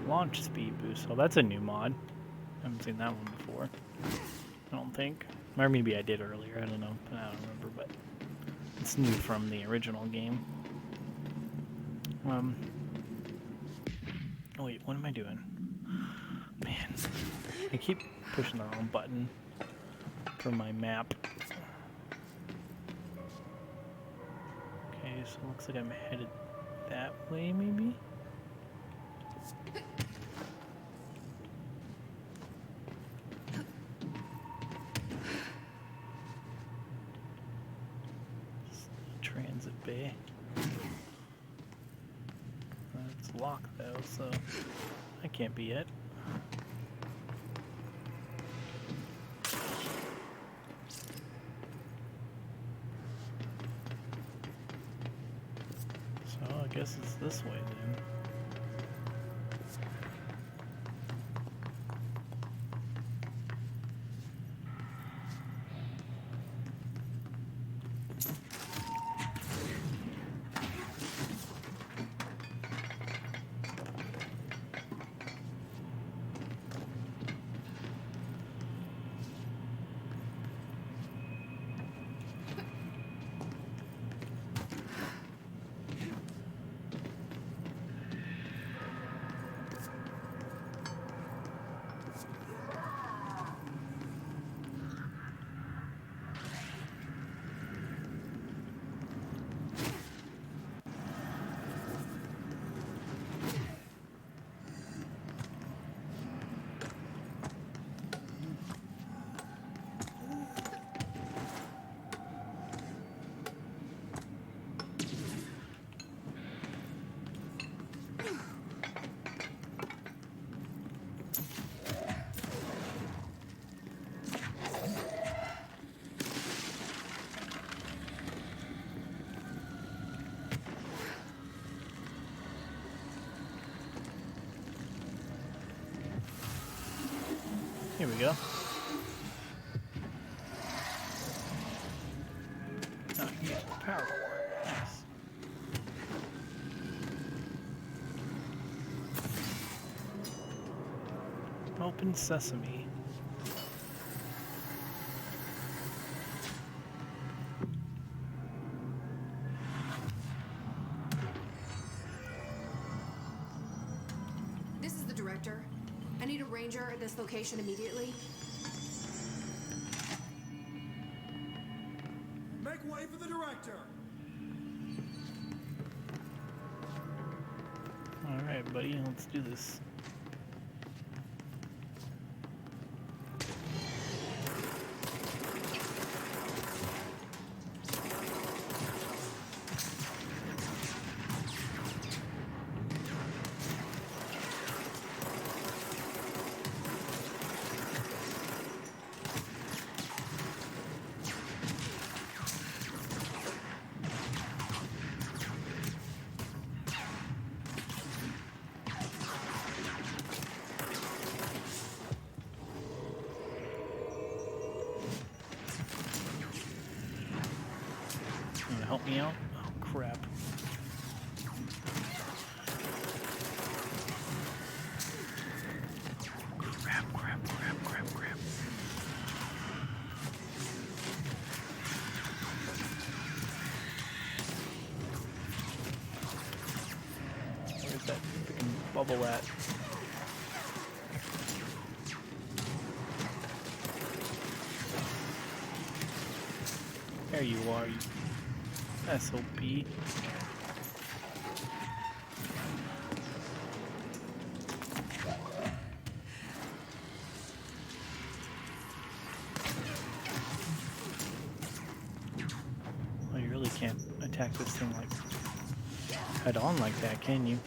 Launch speed boost. Oh, that's a new mod. I haven't seen that one before. I don't think. Or maybe I did earlier. I don't know. I don't remember, but it's new from the original game. Oh wait, what am I doing? Man, I keep pushing the wrong button for my map. Okay, so it looks like I'm headed that way, maybe? Transit bay. It's locked though, so I can't be it. So I guess it's this way then. Here we go. Oh, yeah. Open sesame. This is the director. I need a ranger at this location immediately. Make way for the director. Alright, buddy, let's do this. Help me out? Oh, crap. Crap. Where's that freaking bubble at? There you are, you SOP. Well, you really can't attack this thing like head on like that, can you?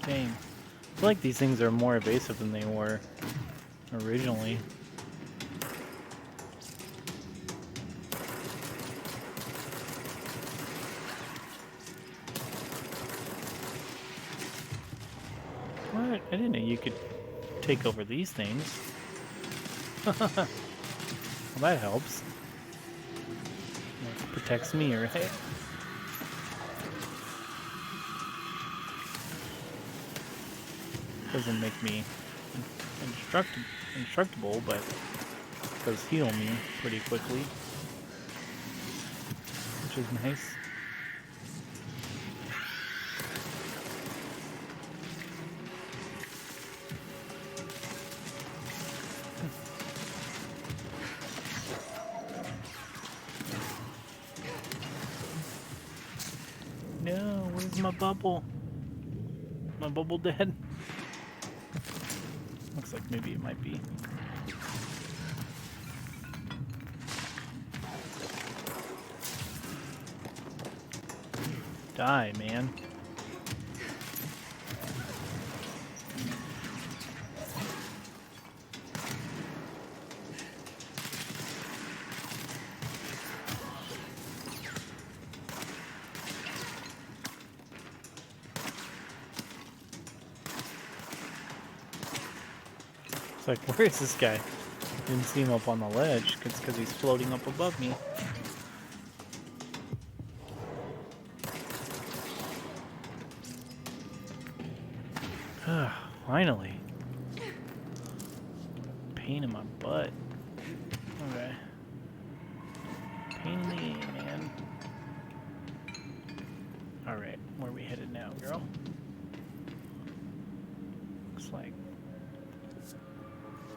Dang. I feel like these things are more evasive than they were originally. What? I didn't know you could take over these things. Well, that helps. It protects me, right? Doesn't make me indestructible, but does heal me pretty quickly, which is nice. No, where's my bubble? My bubble dead? Looks like maybe it might be. Die, man. It's like, where is this guy? Didn't see him up on the ledge. It's because he's floating up above me. Finally. Pain in my butt. Okay. Pain in the ass, man. Alright, where are we headed now, girl? Looks like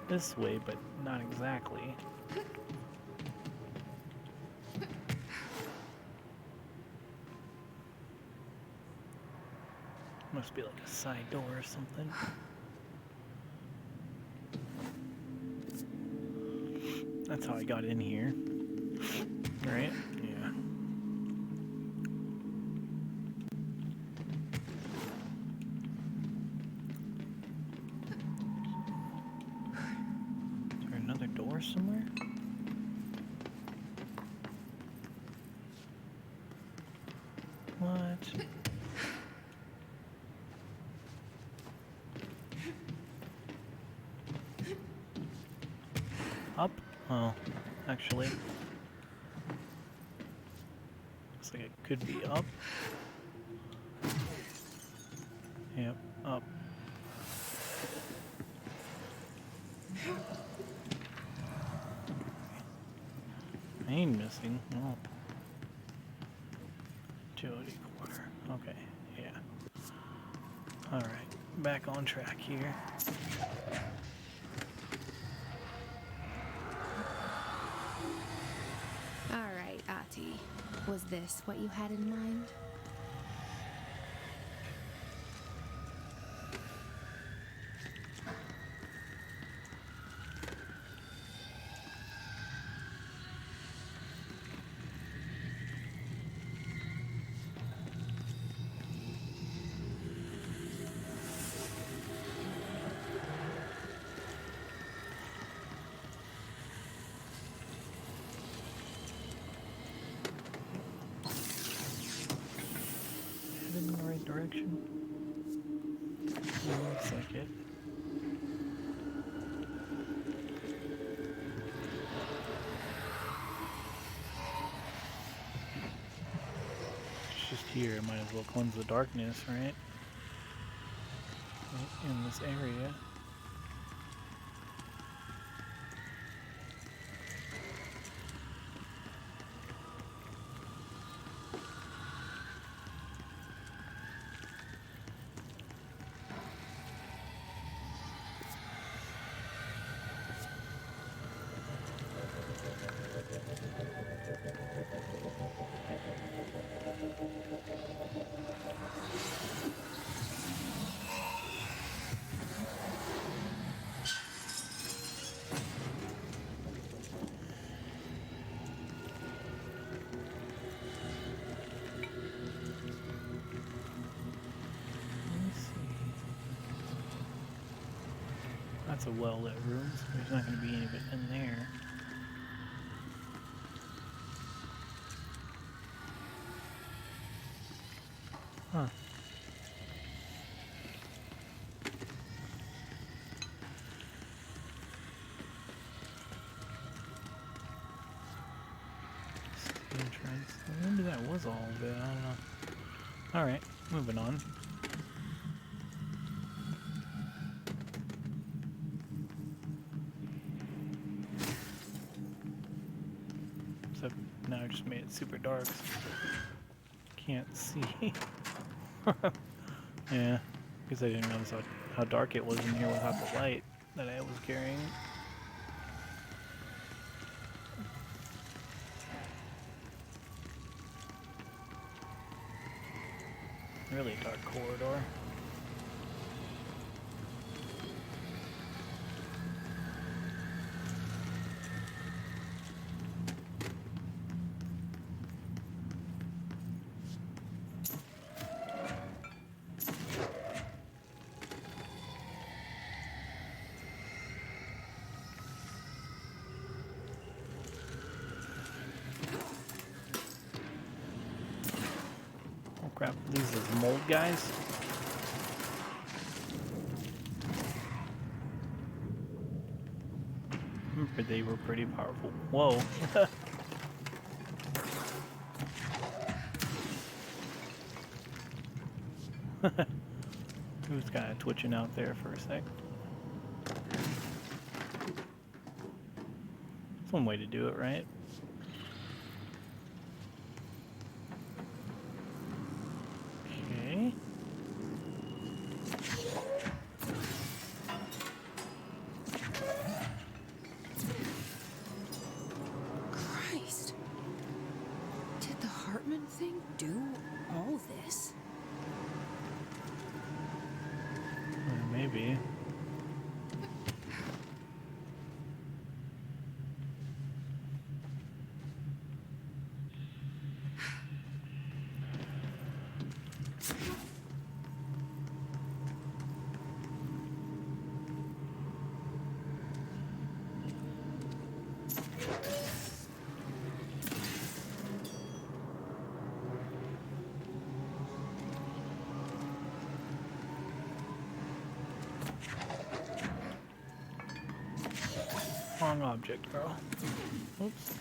this way, but not exactly. Must be like a side door or something. That's how I got in here. Right? Yeah. Is there another door somewhere? What? Up? Oh, actually. Looks like it could be up. Yep, up. Main missing. Oh. Utility quarter. Okay, yeah. Alright, back on track here. Alright, Ahti. Was this what you had in mind? Headed in the right direction? Looks like it. It's just here. Might as well cleanse the darkness, right? Right in this area. That's a well-lit room, so there's not going to be any of it in there. Huh. Entrance. Maybe that was all of it, I don't know. Alright, moving on. Except now I just made it super dark. So can't see. Yeah, because I didn't notice how dark it was in here without the light that I was carrying. Really dark corridor. Oh crap, these are mold guys? Remember they were pretty powerful. Whoa. He was kind of twitching out there for a sec. That's one way to do it, right? Okay. be. Wrong object, girl. Oops.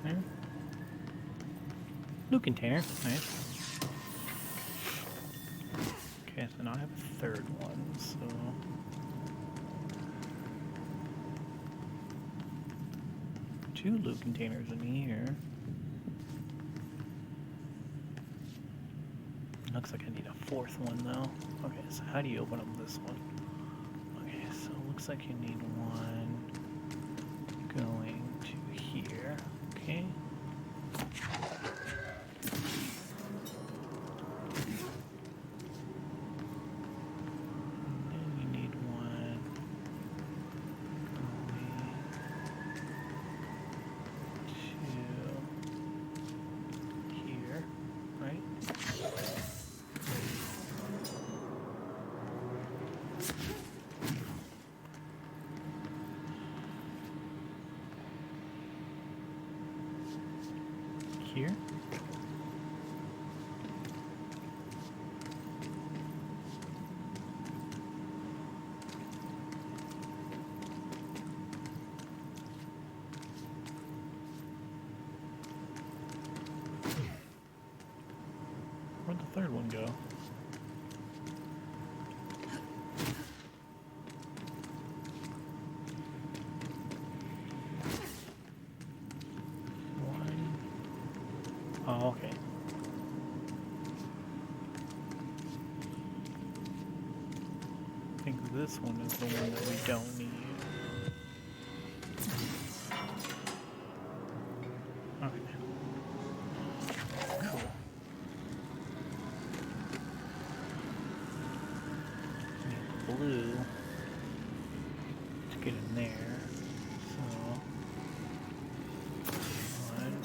There. New container. Nice. Okay, so now I have a third one, so... two loot containers in here. Looks like I need a fourth one though. Okay, so how do you open up this one? Okay, so it looks like you need one going to here. Okay. And then you need one going to here, right? Here. Where'd the third one go? Oh, okay. I think this one is the one that we don't need. Okay. Cool. Need blue to get in there. So one.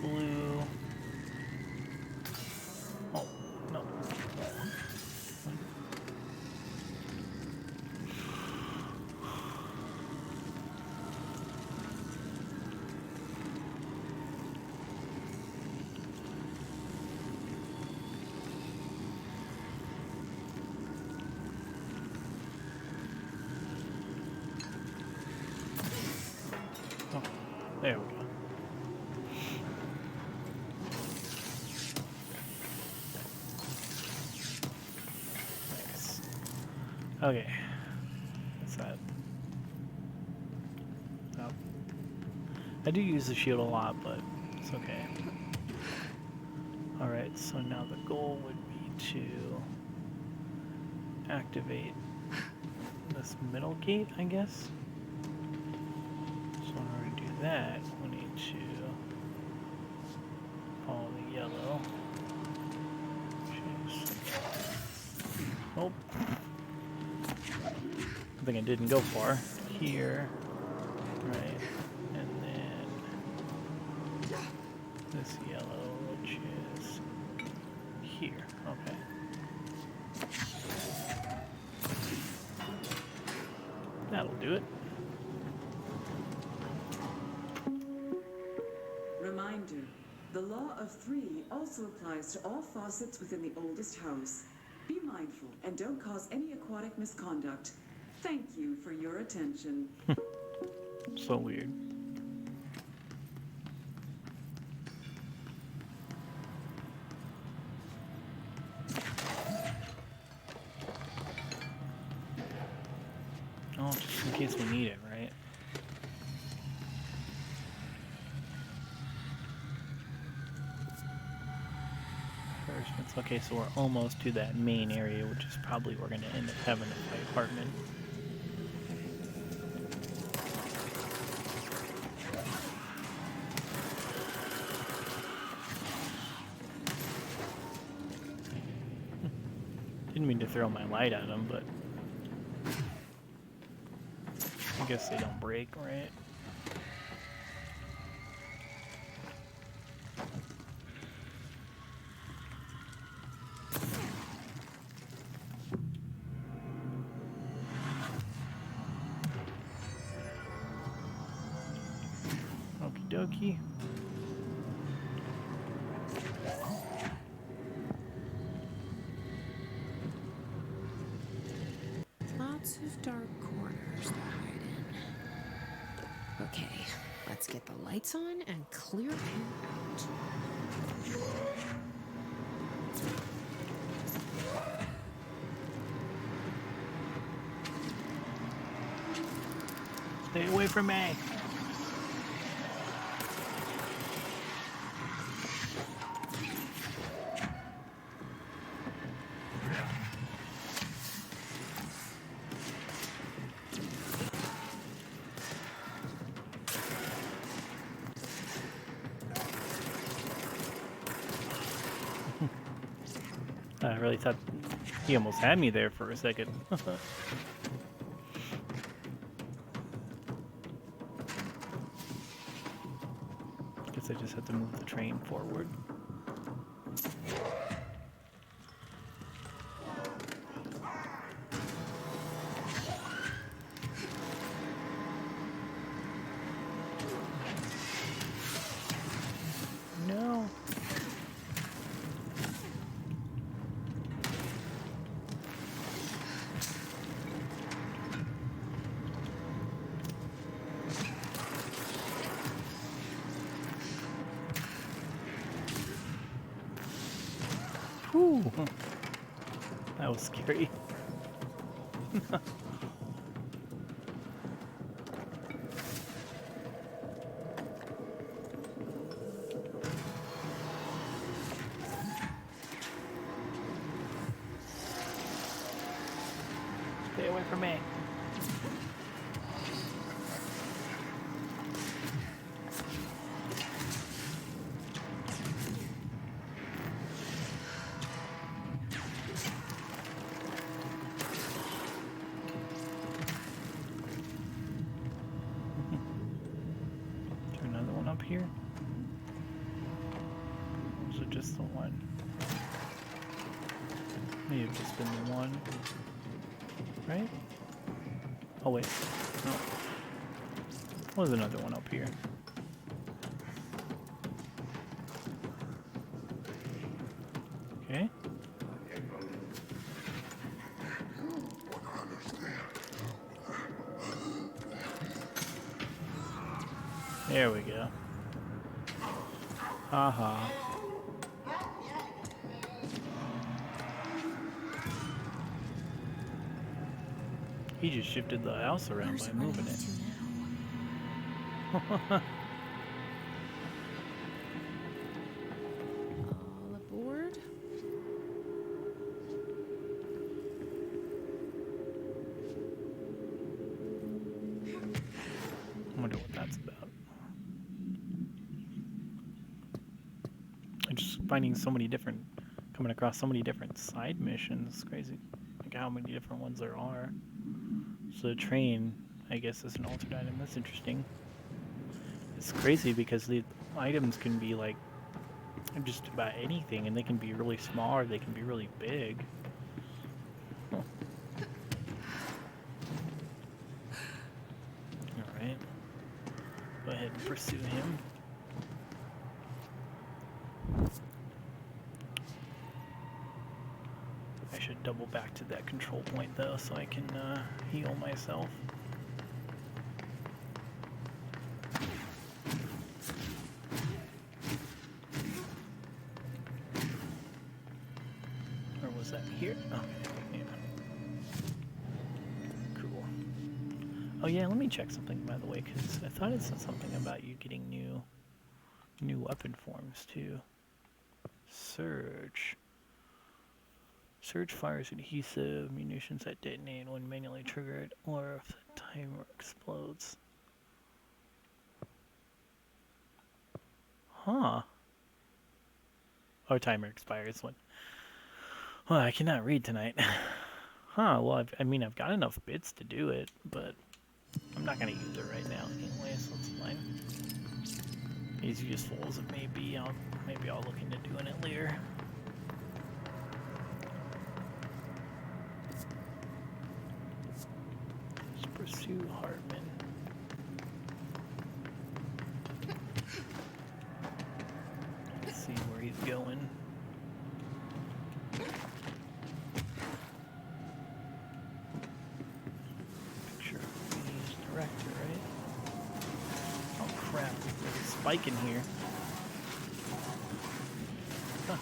Blue. Oh, no. Oh, there we go. Nice. Okay. What's that? Oh. I do use the shield a lot, but it's okay. Alright, so now the goal would be to activate this middle gate, I guess. So in order to do that, we need to follow the yellow. Jeez. Oh. I think I didn't go far. Here. Right. And then this yellow, which is here. Okay. That'll do it. Reminder, the law of three also applies to all faucets within the oldest house. Be mindful and don't cause any aquatic misconduct. Thank you for your attention. So weird. Oh, just in case we need it, right? reinforcements. Okay, so we're almost to that main area, which is probably we're going to end up having to fight Hartman. Didn't mean to throw my light at him, but I guess they don't break, right? Okie dokie. Lots of dark corners to hide in. Okay, let's get the lights on and clear him out. Stay away from me. I really thought he almost had me there for a second. Guess I just have to move the train forward. No. Whew. That was scary. Stay away from me. Another one up here? Or was it just the one? May have just been the one. Right? Oh wait. No. Was another one up here. Okay. There we go. Haha. He just shifted the house around by moving it. All aboard. I wonder what that's about. I'm just finding so many different, coming across so many different side missions. It's crazy, like how many different ones there are. So the train, I guess, is an altered item. That's interesting. It's crazy because the items can be like just about anything, and they can be really small or they can be really big. Huh. All right. Go ahead and pursue him. I should double back to that control point though, so I can heal myself. Or was that here? Oh, yeah. Cool. Oh yeah, let me check something by the way, because I thought it said something about you getting new weapon forms too. Search. Surge fires adhesive munitions that detonate when manually triggered, or if the timer explodes. Huh. Oh, timer expires when. Well, I cannot read tonight. Huh, well, I've got enough bits to do it, but I'm not going to use it right now anyway, so it's fine. As useful as it may be, maybe I'll look into doing it later. Let's pursue Hartman. Let's see where he's going. Spike in here. Huh.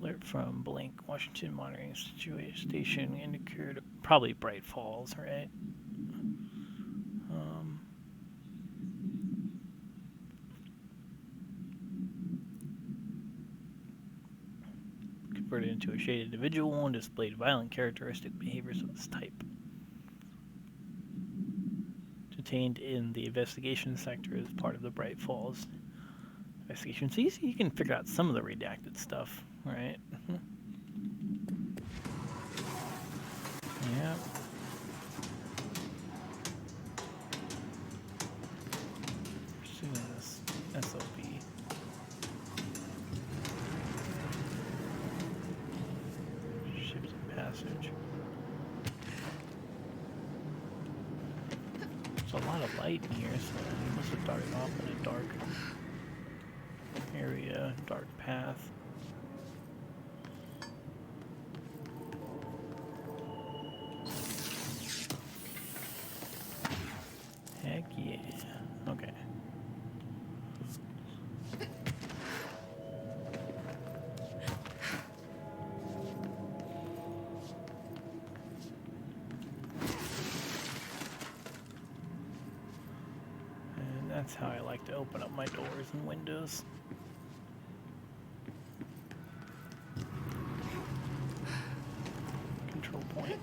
Alert from Blank, Washington monitoring station indicated probably Bright Falls, right? Converted into a shaded individual and displayed violent characteristic behaviors of this type. Detained in the investigation sector as part of the Bright Falls investigation. So you can figure out some of the redacted stuff, right? Yeah. Pursuing this SOP. Passage. There's a lot of light in here, so he must have started off in a dark area, dark path. Heck yeah. Okay. That's how I like to open up my doors and windows. Control point.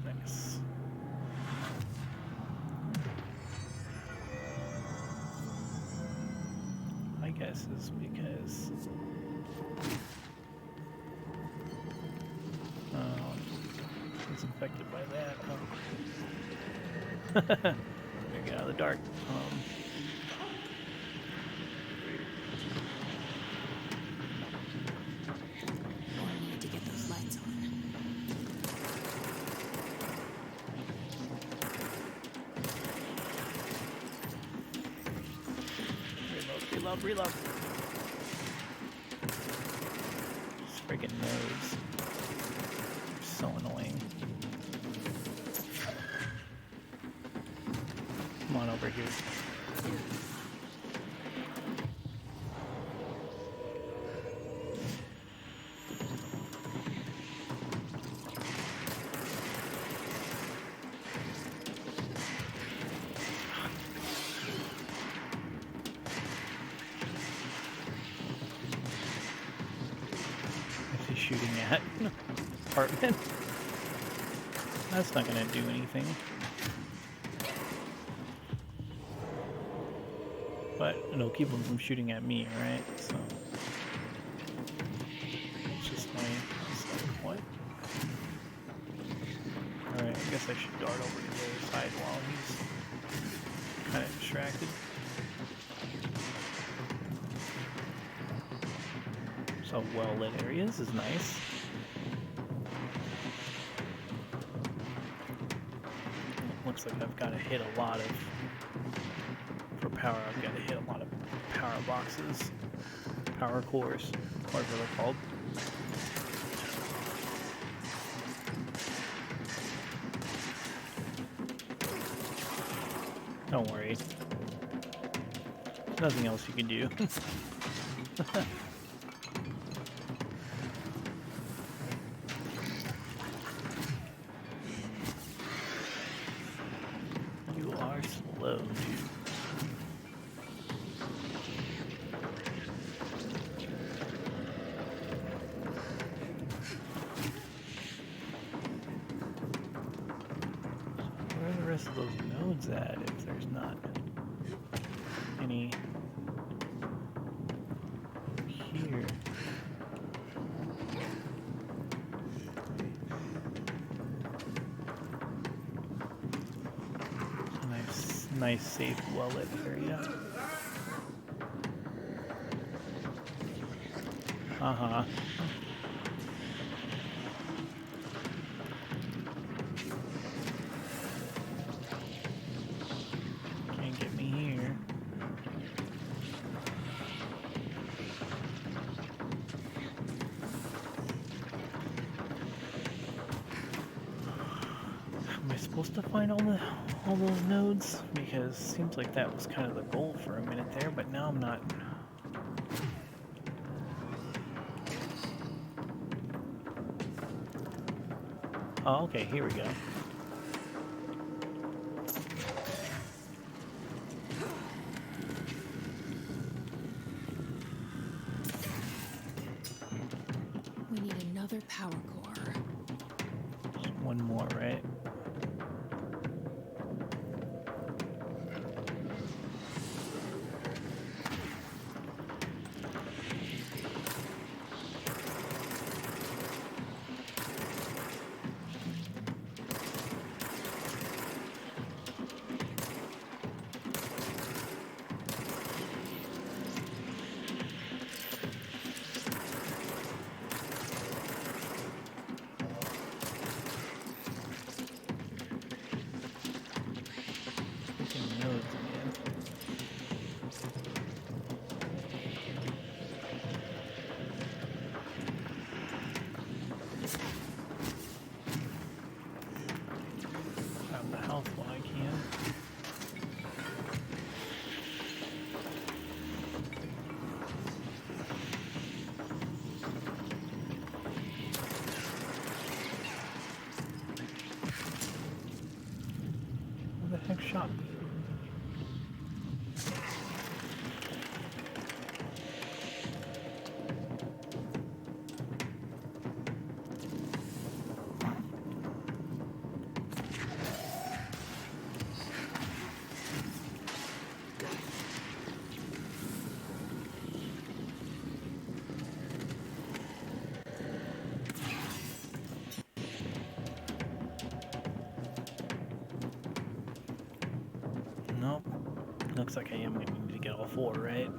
Nice. I guess is because it's infected by that. Gotta get out of the dark. I need to get those lights on. Reload. This friggin' nodes. They're so annoying. Come on over here. Shooting at apartment. That's not gonna do anything. But it'll keep them from shooting at me, right? So it's just my what? Alright, I guess I should dart over to the other side while he's kinda distracted. So well-lit areas is nice. Looks like I've got to hit a lot of, for power, I've got to hit a lot of power boxes, power cores, whatever they're called. Don't worry. There's nothing else you can do. any here. Nice safe, well-lit area. Uh-huh. Can't get me here. Am I supposed to find all those nodes? Because it seems like that was kind of the goal for a minute there, but now I'm not. Oh, okay, here we go. We need another power core. Just one more, right? Grab the health while I can. Who the heck shot me? Nope. Looks like I am going to need to get all four, right?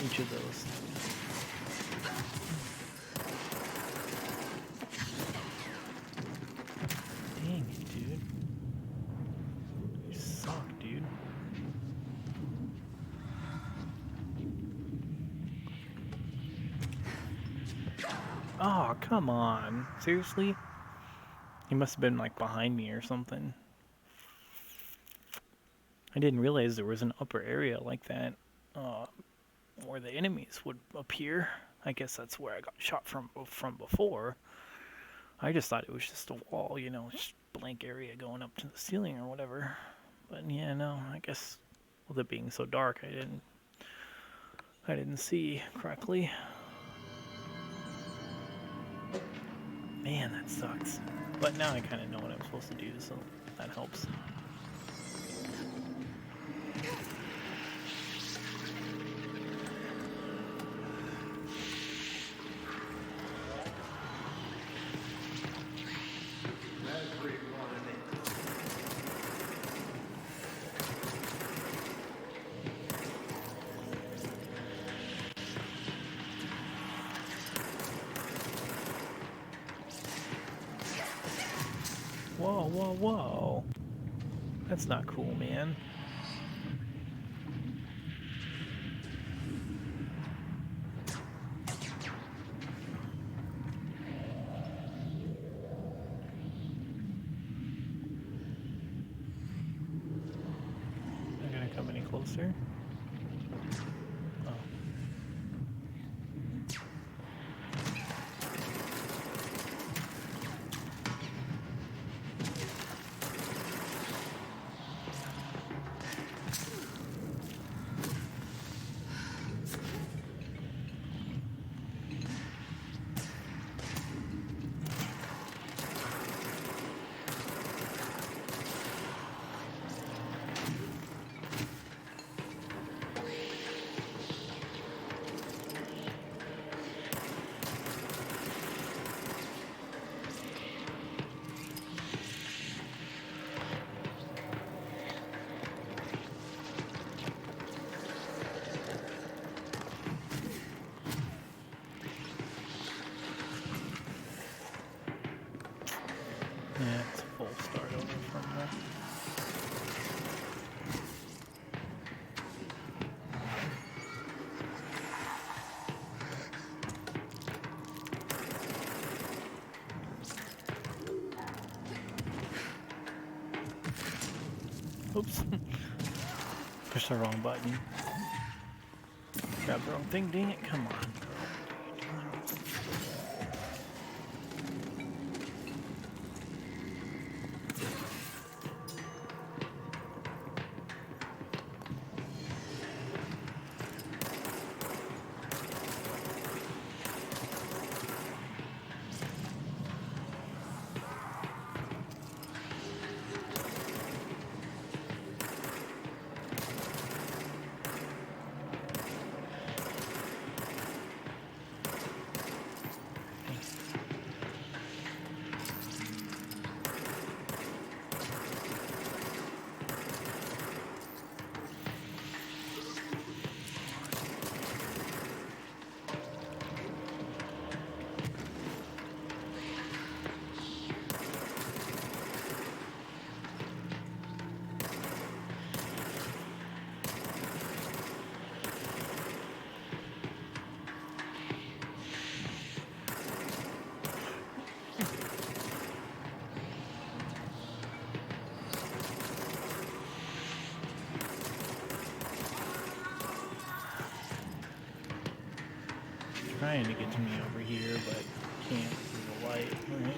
Each of those. Dang it, dude. You suck, dude. Oh, come on. Seriously? He must have been like behind me or something. I didn't realize there was an upper area like that where the enemies would appear. I guess that's where I got shot from before. I just thought it was just a wall, you know, just blank area going up to the ceiling or whatever. But yeah, no, I guess with it being so dark, I didn't see correctly. Man, that sucks. But now I kind of know what I'm supposed to do, so that helps. Whoa, whoa, whoa. That's not cool, man. Not gonna come any closer. Oh. Oops. Push the wrong button. Grab the wrong thing, dang it, come on. Trying to get to me over here, but can't through the light, right?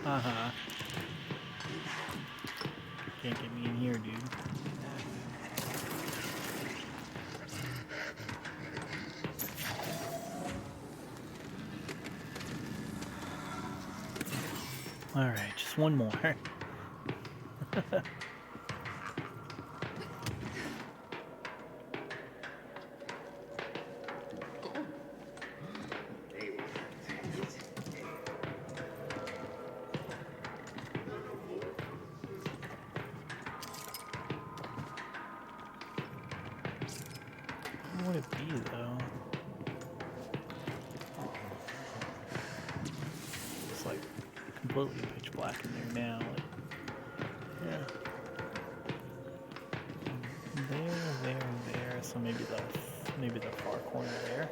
Uh-huh. Can't get me in here, dude. Alright, just one more. What would it be, though? It's like completely pitch black in there now. Like, yeah. There. So maybe the far corner there.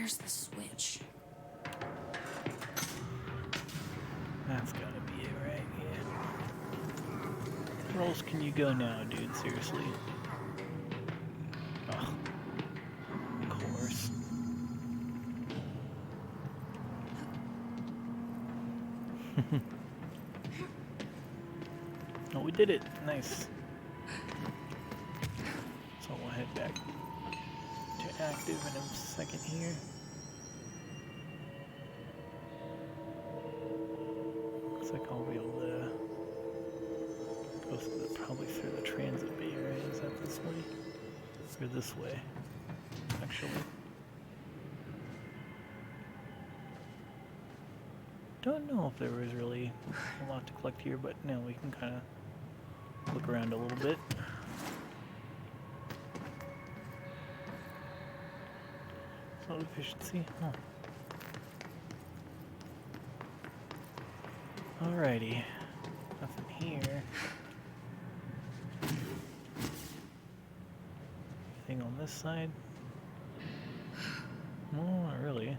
Where's the switch? That's gotta be it, right? Yeah. Where else can you go now, dude? Seriously. Oh, of course. Oh, we did it. Nice. So we'll head back to active in a second here. Looks like I'll be able to go through probably through the transit bay, right? Is that this way? Or this way, actually. Don't know if there was really a lot to collect here, but now we can kind of look around a little bit. Load efficiency, huh. Alrighty, nothing here. Anything on this side? No, not really.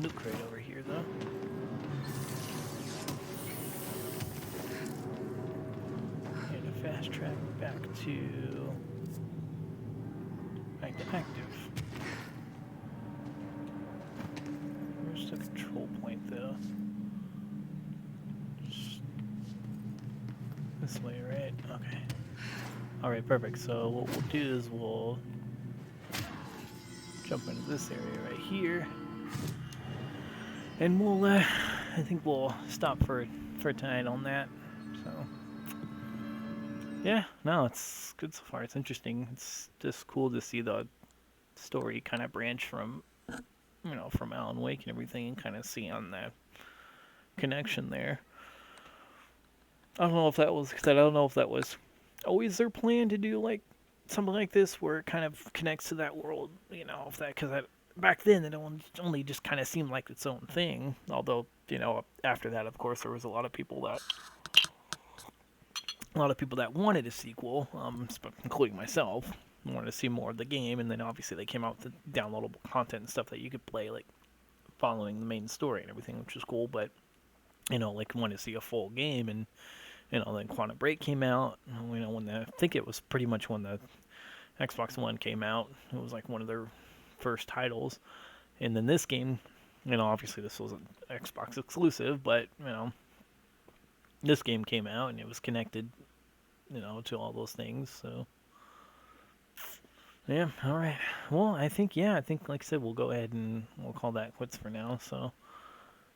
Loot crate over here, though. And a fast track back to active. Where's the control point, though? Just this way, right? Okay. All right, perfect. So what we'll do is we'll jump into this area right here. And we'll, I think we'll stop for tonight on that. So, yeah, no, it's good so far. It's interesting. It's just cool to see the story kind of branch from, you know, from Alan Wake and everything, and kind of see on that connection there. I don't know if that was, because I don't know if that was always their plan to do like something like this, where it kind of connects to that world, you know, if that, because back then it only just kind of seemed like its own thing, although, you know, after that, of course, there was a lot of people that wanted a sequel, including myself, wanted to see more of the game, and then obviously they came out with the downloadable content and stuff that you could play, like, following the main story and everything, which was cool, but, you know, like, wanted to see a full game, and, you know, then Quantum Break came out, you know, I think it was pretty much when the Xbox One came out, it was, like, one of their first titles, and then this game, you know, obviously this was an Xbox exclusive, but, you know, this game came out and it was connected, you know, to all those things, so, yeah, alright, well, I think, like I said, we'll go ahead and we'll call that quits for now, so,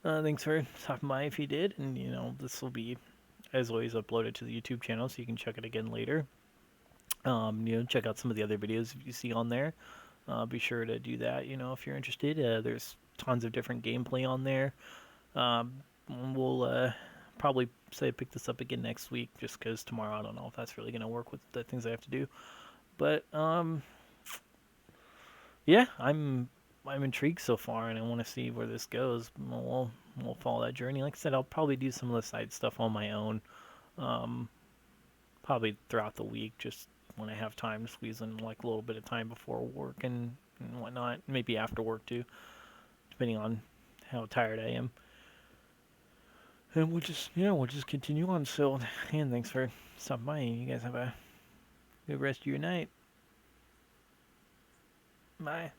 thanks for stopping by if you did, and, you know, this will be, as always, uploaded to the YouTube channel, so you can check it again later, you know, check out some of the other videos you see on there. Be sure to do that, you know, if you're interested. There's tons of different gameplay on there. We'll probably say pick this up again next week, just because tomorrow I don't know if that's really going to work with the things I have to do. But, yeah, I'm intrigued so far, and I want to see where this goes. We'll follow that journey. Like I said, I'll probably do some of the side stuff on my own, probably throughout the week, just when I have time, squeeze in like a little bit of time before work and whatnot, maybe after work too, depending on how tired I am. And we'll just continue on. So, and thanks for stopping by. You guys have a good rest of your night. Bye.